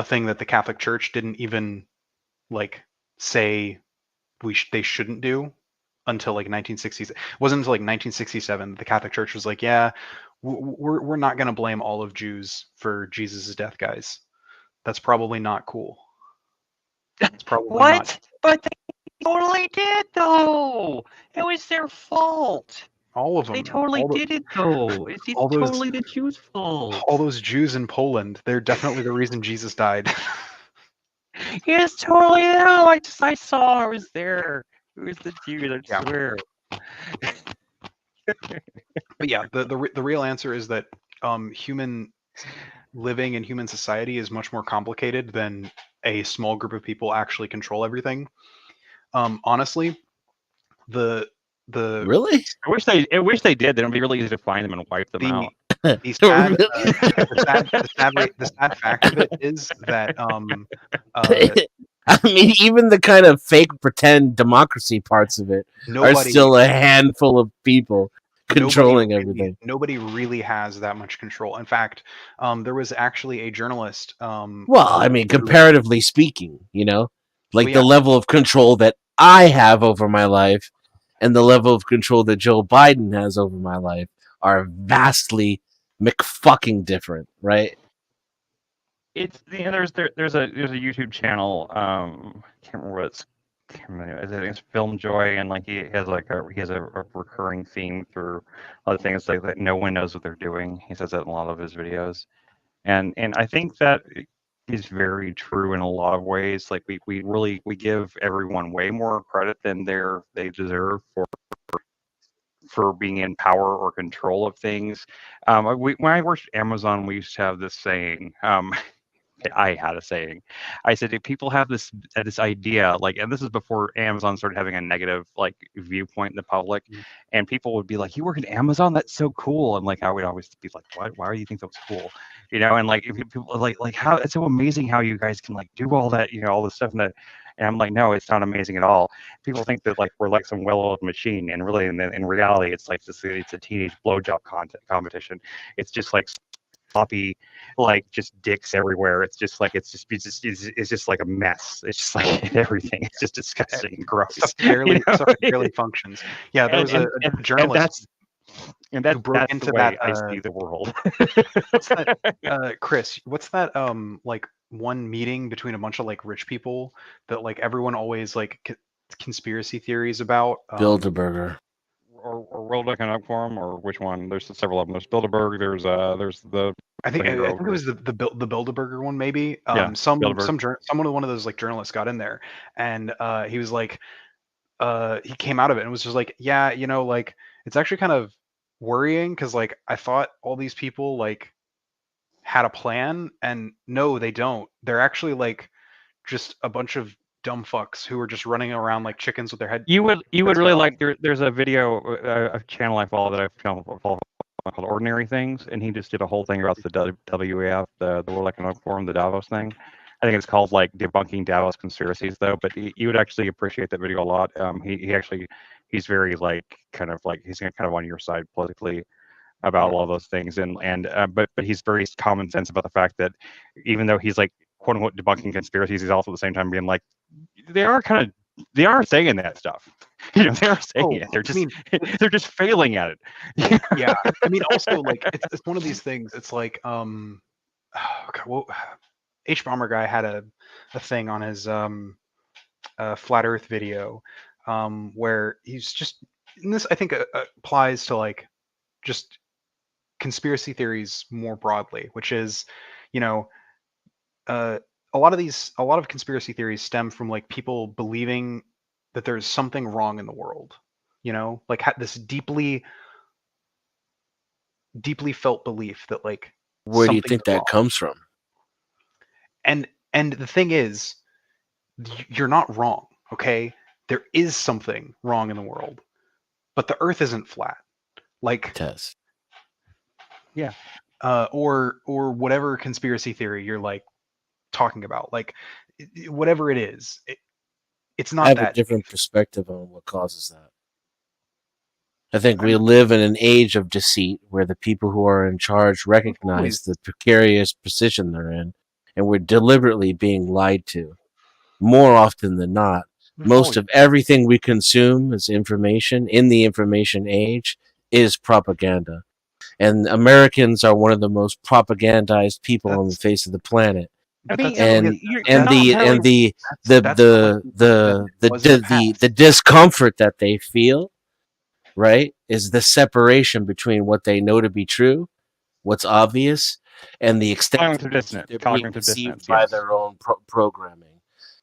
thing that the Catholic Church didn't even like say they shouldn't do until like 1960s. It wasn't until like 1967 that the Catholic Church was like, yeah, we're not going to blame all of Jews for Jesus' death, guys. That's probably not cool. It's probably not. What? But they totally did, though. It was their fault. All of them. They totally did it, though. It's all those- totally the Jews' fault. All those Jews in Poland, they're definitely the reason Jesus died. Yes, totally. No, I saw. I was there. It was the Jews. I Yeah. swear. But yeah, the real answer is that human living in human society is much more complicated than a small group of people actually control everything. Honestly, the Really? I wish they did. Then it'd be really easy to find them and wipe them out. the sad, Really? the sad fact of it is that I mean, even the kind of fake pretend democracy parts of it are nobody still a handful of people controlling everything. Nobody really has that much control. In fact, there was actually a journalist. Well, I mean, comparatively speaking, you know, like Well, the yeah. level of control that I have over my life and the level of control that Joe Biden has over my life are vastly McFucking different, right? It's there's a YouTube channel. Can't remember what it's. Can't remember, I think it's Film Joy, and like he has a recurring theme through other things like that. No one knows what they're doing. He says that in a lot of his videos, and I think that is very true in a lot of ways. Like we really give everyone way more credit than they deserve for being in power or control of things. When I worked at Amazon, we used to have this saying. I had a saying. I said, if people have this idea, like, and this is before Amazon started having a negative like viewpoint in the public, and people would be like, "You work at Amazon? That's so cool!" And like, I would always be like, "What? Why do you think that was cool?" You know, and like, if people like how it's so amazing how you guys can like do all that, you know, all this stuff, and I'm like, no, it's not amazing at all. People think that like we're like some well-oiled machine, and really, in reality, it's like it's a teenage blowjob competition. It's just like sloppy, like just dicks everywhere. It's just like it's just like a mess. It's just like everything. It's just disgusting and gross. Stuff barely functions. Yeah, there was a journalist and that's who broke into the way that. I see the world. What's that, Chris? What's that? Like one meeting between a bunch of like rich people that like everyone always like conspiracy theories about. Bilderberger. Or World Economic Forum, or which one? There's several of them. There's Bilderberg. There's the. I think it was the Bilderberger one, maybe. Yeah, Someone one of those like journalists got in there, and he was like, he came out of it and was just like, yeah, you know, like it's actually kind of worrying because like I thought all these people like had a plan, and no, they don't. They're actually like just a bunch of dumb fucks who are just running around like chickens with their head. You would really like there's a video, a channel I follow that I follow called Ordinary Things, and he just did a whole thing about the WEF, the World Economic Forum, the Davos thing. I think it's called like debunking Davos conspiracies, though. But you would actually appreciate that video a lot. He's very like kind of on your side politically about all those things, but he's very common sense about the fact that even though he's like quote unquote debunking conspiracies, he's also at the same time being like they are saying that stuff. You know, they are saying it. They're just failing at it. Yeah, I mean, also like it's one of these things. It's like oh God, well, H Bomber guy had a thing on his flat Earth video where he's just, and this I think applies to like just conspiracy theories more broadly, which is, you know, a lot of conspiracy theories stem from like people believing that there's something wrong in the world, you know, like this deeply felt belief that like Where do you think something's that wrong. comes from? And the thing is, you're not wrong, okay? There is something wrong in the world, but the Earth isn't flat. Like Test. Yeah. Or whatever conspiracy theory you're like talking about, like whatever it is, it's I not have a that different deep. perspective on what causes that. I think I we mean, live in an age of deceit where the people who are in charge we've recognize always the precarious position they're in, and we're deliberately being lied to. More often than not, we've most always of everything we consume as information in the information age is propaganda. And Americans are one of the most propagandized people on the that's face of the planet. I but mean, that's I mean, And you're not entirely. that's how much deeper than it was in the the past. discomfort that they feel, right, is the separation between what they know to be true, what's obvious, and the extent to Cognitive which dissonance. they're being Cognitive deceived dissonance. by Yes. their own programming.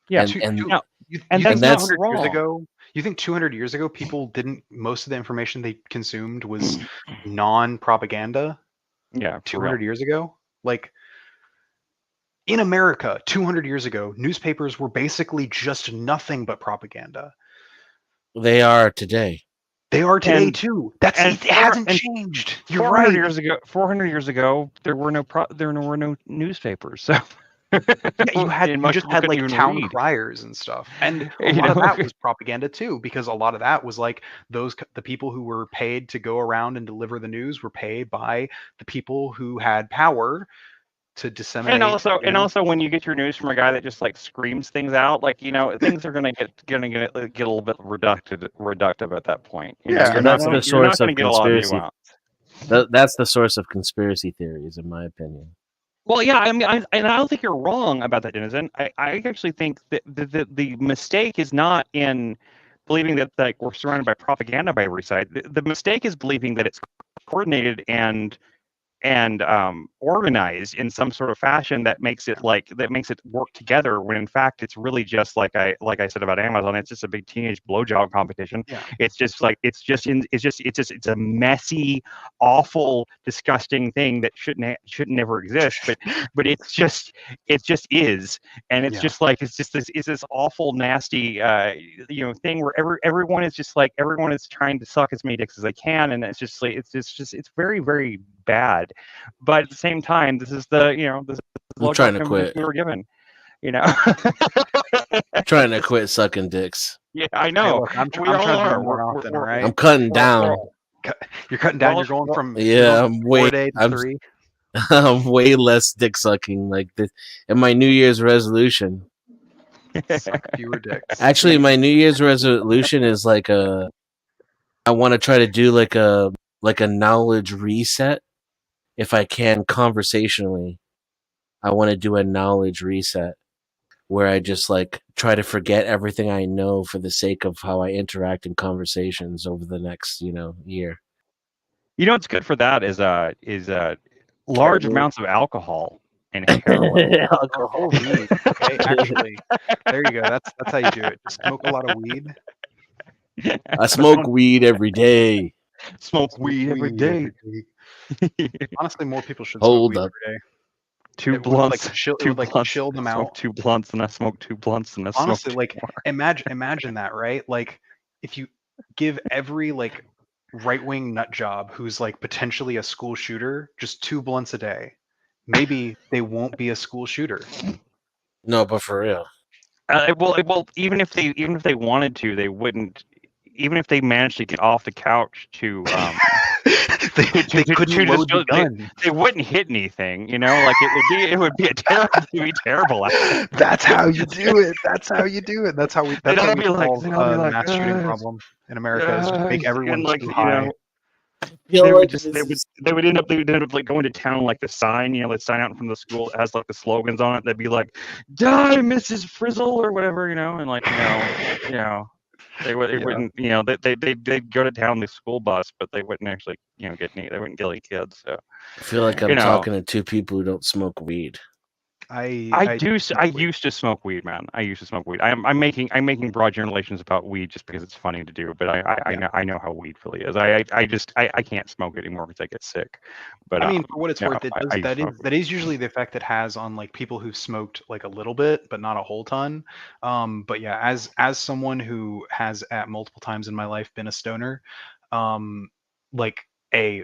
Yeah. And Two, and two, Now, and you that's think not 200 years wrong. ago? You think 200 years ago people didn't? Most of the information they consumed was non-propaganda. Yeah, for 200 real. years ago, like in America, 200 years ago, newspapers were basically just nothing but propaganda. they are today. They are today And too. and It four hasn't and changed. You're 400 right. years ago, 400 years ago, there were no newspapers. So Yeah, and you most just people had couldn't like even town read. criers and stuff, and a You lot of know. that was propaganda too, because a lot of that was like the people who were paid to go around and deliver the news were paid by the people who had power to disseminate And news. also when you get your news from a guy that just like screams things out, like things are get a little bit reductive at that point. Yeah, You're So not that's gonna the you're not source gonna of get a lot of conspiracy. nuance. That's the source of conspiracy theories, in my opinion. Well, yeah, I mean, and I don't think you're wrong about that, Denizen. I actually think that the mistake is not in believing that like we're surrounded by propaganda by every side. The mistake is believing that it's coordinated and organized in some sort of fashion that makes it work together when in fact it's really just like I said about Amazon, it's just a big teenage blowjob competition. yeah, It's just like it's a messy, awful, disgusting thing that shouldn't ever exist, but it just is. And it's yeah. just like it's this awful, nasty thing where everyone is just like everyone is trying to suck as many dicks as they can, and it's just like it's very, very bad. But at the same time, this is this is the I'm trying blowjob to competition quit. we were given. You know. Trying to quit sucking dicks. Yeah, I Hey, know. look, We I'm all trying to do it are. more often. All I'm right, cutting We're down. you're cutting we're down. all You're going Yeah, from 4 a day to I'm 3. I'm way less dick sucking like this. And my New Year's resolution. Suck fewer dicks. Actually, my New Year's resolution is like I want to try to do like a knowledge reset if I can conversationally. I want to do a knowledge reset where I just like try to forget everything I know for the sake of how I interact in conversations over the next, year. what's good for that is large amounts of alcohol and heroin. Or weed. Okay, actually, there you go. That's how you do it. Just smoke a lot of weed. I smoke weed every day. Smoke Smoke weed every weed day. Honestly, more people should smoke Hold weed up. every day. Two It would like blunts. chill. It Two would like blunts. chill them I smoke out. 2 blunts, and I smoke 2 blunts, and I smoke Honestly, two like more. imagine that, right? Like if you give every like right wing nut job who's like potentially a school shooter just 2 blunts a day, maybe they won't be a school shooter. No, but for real. Well, even if they wanted to, they wouldn't. Even if they managed to get off the couch to They couldn't just load the gun. they wouldn't hit anything. Like it would be a terrible it'd be terrible. That's how you do it. That's how you do it. That's how we They'd all be like solve they'd all be the like mass shooting problem in America is just make everyone and like too high. they would just this is they would end up like going to town like the sign, the sign out from the school that has like the slogans on it. They'd be like, "Die, Mrs. Frizzle" or whatever, and like they would they Yeah. wouldn't they'd go to town the school bus, but they wouldn't actually they wouldn't get any kids. So I feel like I'm talking to two people who don't smoke weed. I used to smoke weed, man. I used to smoke weed. I'm making broad generalizations about weed just because it's funny to do, but I know how weed really is. I can't smoke anymore because I get sick. But I mean, for what it's worth, it does I used to smoke that is usually the effect it has on like people who've smoked like a little bit, but not a whole ton. But yeah, as someone who has at multiple times in my life been a stoner, like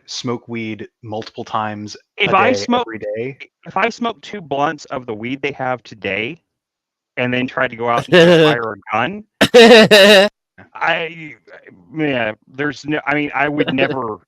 smoke weed multiple times If a I day, smoke, every day. if I smoke 2 blunts of the weed they have today, and then tried to go out and fire a gun, yeah, there's no. I mean, I would never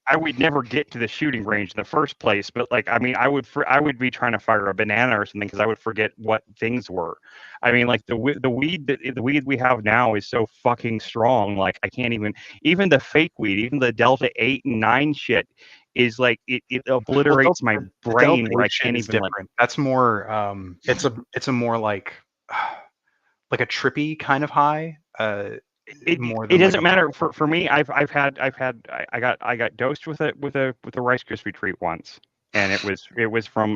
get to the shooting range in the first place. But like, I mean, I would be trying to fire a banana or something because I would forget what things were. I mean, like the weed we have now is so fucking strong. Like I can't even the fake weed, even the Delta 8 and 9 shit is like it Well, obliterates my the Delta brain where 8 I shit can't is even like. different. That's more it's a more like a trippy kind of high. More It than like doesn't a matter for me. I got dosed with a Rice Krispie treat once, and it was from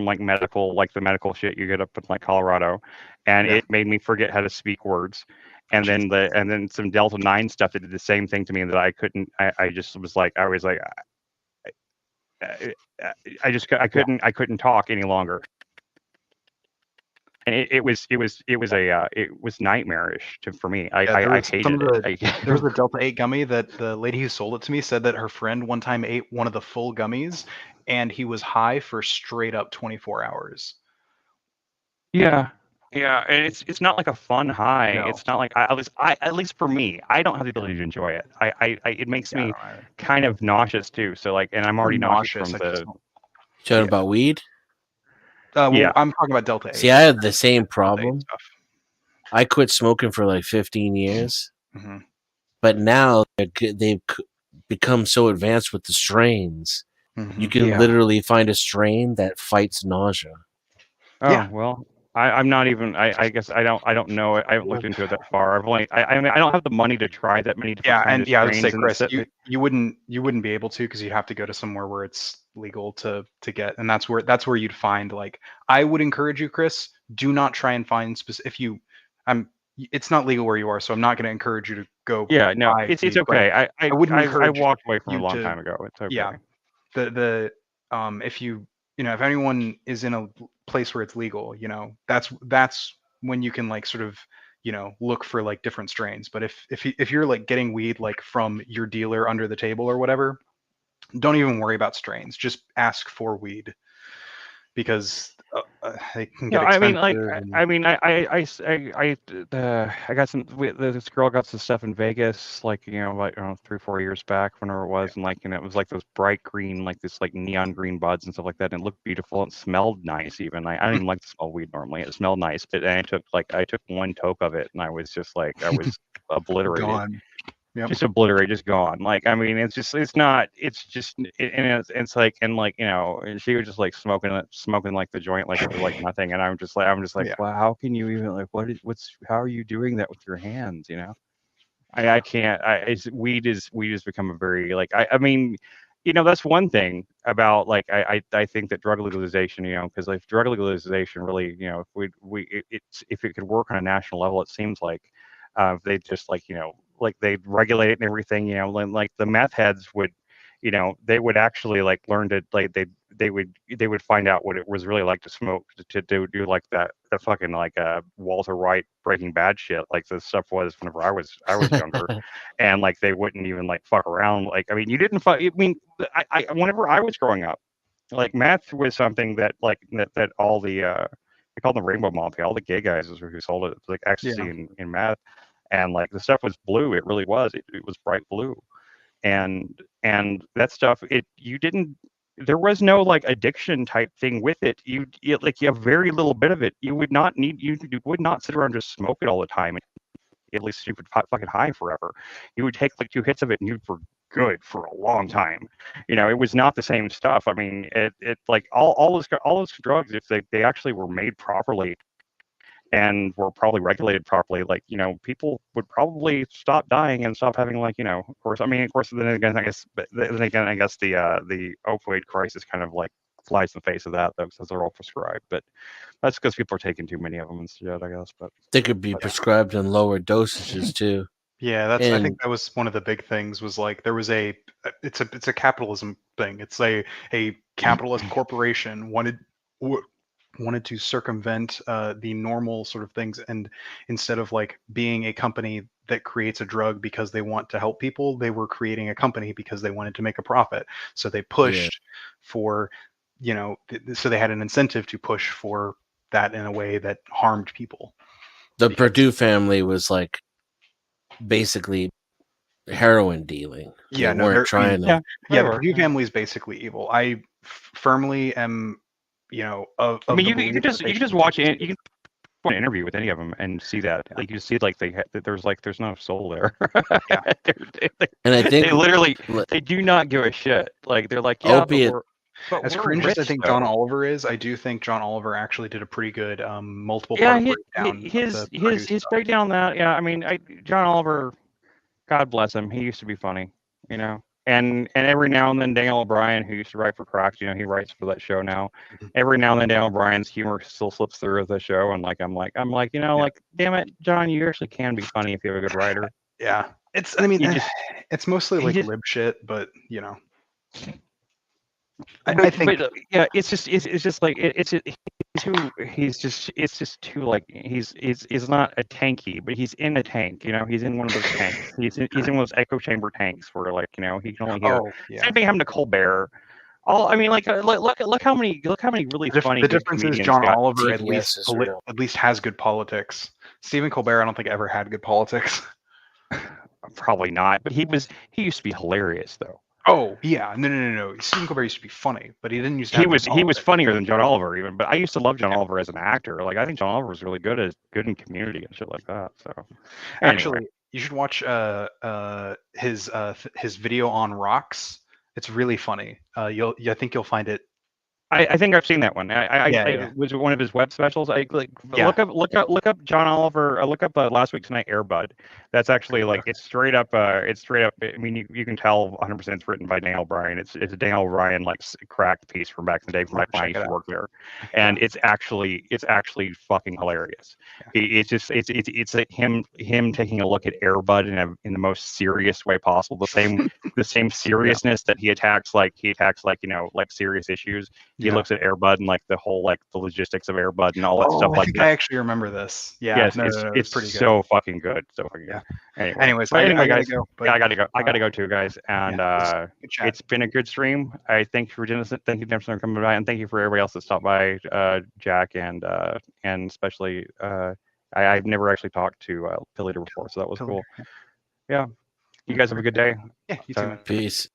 like medical, like the medical shit you get up in like Colorado, and Yeah. it made me forget how to speak words. And then some Delta 9 stuff that did the same thing to me that I couldn't. I just was like uh, Yeah. I couldn't talk any longer. And it was nightmarish for me. Yeah, there I was some hated of it. there was a Delta 8 gummy that the lady who sold it to me said that her friend one time ate one of the full gummies and he was high for straight up 24 hours. Yeah. Yeah, and it's not like a fun high. No. It's not like at least for me, I don't have the ability to enjoy it. It makes Yeah, I me don't either. kind of nauseous too. So like, and I'm Not already nauseous nauseous. from I just the Talking yeah. about weed? Well, yeah. I'm talking about Delta 8. See, I had the same Delta 8 problem. stuff. I quit smoking for like 15 years, Mhm. but now they've become so advanced with the strains. You Mhm. can Yeah. literally find a strain that fights nausea. Oh Yeah. well, I'm not even. I guess I don't know it. I haven't looked into it that far. I've only. I mean I don't have the money to try that many different Yeah, kind and of yeah, I would say, strains and Chris, sit. you wouldn't be able to because you have to go to somewhere where it's legal to get, and that's where you'd find like I would encourage you, Chris, do not try and find specific if you I'm it's not legal where you are, so I'm not going to encourage you to go Yeah, no, buy it's weed, but okay. I wouldn't I encourage walked away from it you a long to time ago. It's okay. yeah the if you know if anyone is in a place where it's legal, that's when you can like sort of look for like different strains. But if you're like getting weed like from your dealer under the table or whatever, don't even worry about strains, just ask for weed because they can Yeah, get I mean, expensive like, and I got this girl got some stuff in Vegas, like, like, 3, 4 years back, whenever it was, and like, and it was like those bright green, like this, like neon green buds and stuff like that, and it looked beautiful. It smelled nice, even. I don't even like to smell weed normally. It smelled nice, but I took one toke of it, and I was just like, I was obliterated. gone. Yep. Just obliterate, just gone. Like, I mean, it's not, it's just, and it's like, and like, and she was just like smoking like the joint, like it was like nothing. And I'm just like, Yeah. well, how can you even like, how are you doing that with your hands? I can't, weed has become a very, like, I mean, that's one thing about like, I think that drug legalization, because like drug legalization really, if if it could work on a national level, it seems like, they just like, like they'd regulate it and everything, like the meth heads would, they would actually like learn to like they would find out what it was really like to smoke do like the fucking like Walter White Breaking Bad shit like the stuff was whenever I was younger, and like they wouldn't even like fuck around. Like, I mean, you didn't fuck. I mean, I whenever I was growing up, like meth was something that like that all the they called them Rainbow Mafia, all the gay guys who sold it, like ecstasy Yeah. and meth, and like the stuff was blue. It really was. It was bright blue, and that stuff. You didn't. There was no like addiction type thing with it. Like you have very little bit of it. You would not sit around and just smoke it all the time. At least you would fucking high forever. You would take like 2 hits of it and you'd for good for a long time. It was not the same stuff. I mean, it like all those drugs, if they actually were made properly and were probably regulated properly, like, people would probably stop dying and stop having like, of course, then again, I guess the opioid crisis kind of like flies in the face of that though, because they're all prescribed. But that's because people are taking too many of them instead, I guess. But They could be prescribed in lower dosages too. Yeah, I think And that was one of the big things was like there was it's a capitalism thing. It's a capitalist corporation wanted to circumvent the normal sort of things, and instead of like being a company that creates a drug because they want to help people, they were creating a company because they wanted to make a profit. So they pushed for, so they had an incentive to push for that in a way that harmed people. The Because- Purdue family was like basically heroin dealing. Yeah, They no, weren't trying to. Yeah, They the were, Purdue family is basically evil. I firmly am, of I mean, the you belief can that they just should watch be it. You can watch an interview with any of them and see that. Like you see, like there's no soul there. Yeah. And I think they literally li- they do not give a shit. Like they're like, yeah, Opiate- but As we're cringe rich, as I think though. John Oliver is, I do think John Oliver actually did a pretty good multiple Yeah, part breakdown. his breakdown on that. Yeah, I mean, John Oliver, God bless him. He used to be funny, you know. And every now and then Daniel O'Brien, who used to write for Crocs, he writes for that show now. Mhm. Every now and then Daniel O'Brien's humor still slips through the show, and I'm like, like, damn it, John, you actually can be funny if you have a good writer. Yeah, I mean, You just it's mostly he like just- lib shit, but I think yeah, it's just like it's just too like he's not a tanky, but he's in a tank, he's in one of those tanks. He's in one of those echo chamber tanks where like, he can only hear. oh yeah. Same thing happened to Colbert. I mean, like look how many really funny The good difference is comedians John got. Oliver at TPS least is real. has good politics. Stephen Colbert, I don't think ever had good politics. Probably not, but he used to be hilarious though. Oh yeah, no. Stephen Colbert used to be funny, but he didn't used to. He Have was good he was politics. funnier than John Oliver even, but I used to love John Oliver as an actor. Like I think John Oliver was really good in Community and shit like that. So Actually, anyway. you should watch his video on rocks. It's really funny. I think you'll find it. I think I've seen that one. Yeah. Was it one of his web specials? Yeah. Look up John Oliver. Look up Last Week Tonight Air Bud. That's actually like it's straight up. I mean, you can tell 100% it's written by Daniel Bryan. It's a Daniel Bryan like cracked piece from back in the day from I'll when I check used it to out. work there, and it's actually fucking hilarious. It's like him taking a look at Air Bud in the most serious way possible. The same seriousness that he attacks like serious issues. He looks at Air Bud and like the whole like the logistics of Air Bud and all that stuff I like think that. I actually remember this. Yeah. Yes, No, it's pretty good. so fucking good. So fucking good. Yeah. Anyways, I anyway, gotta guys. go. But, Yeah, I gotta go. I gotta go too, guys. And good chat. it's been a good stream. I thank you for Jensen. Thank you, Jensen, for coming by, and thank you for everybody else that stopped by. Jack and especially I've never actually talked to Pillator before, so that was cool. Yeah. You guys have a good day. Yeah. You too, man. Peace.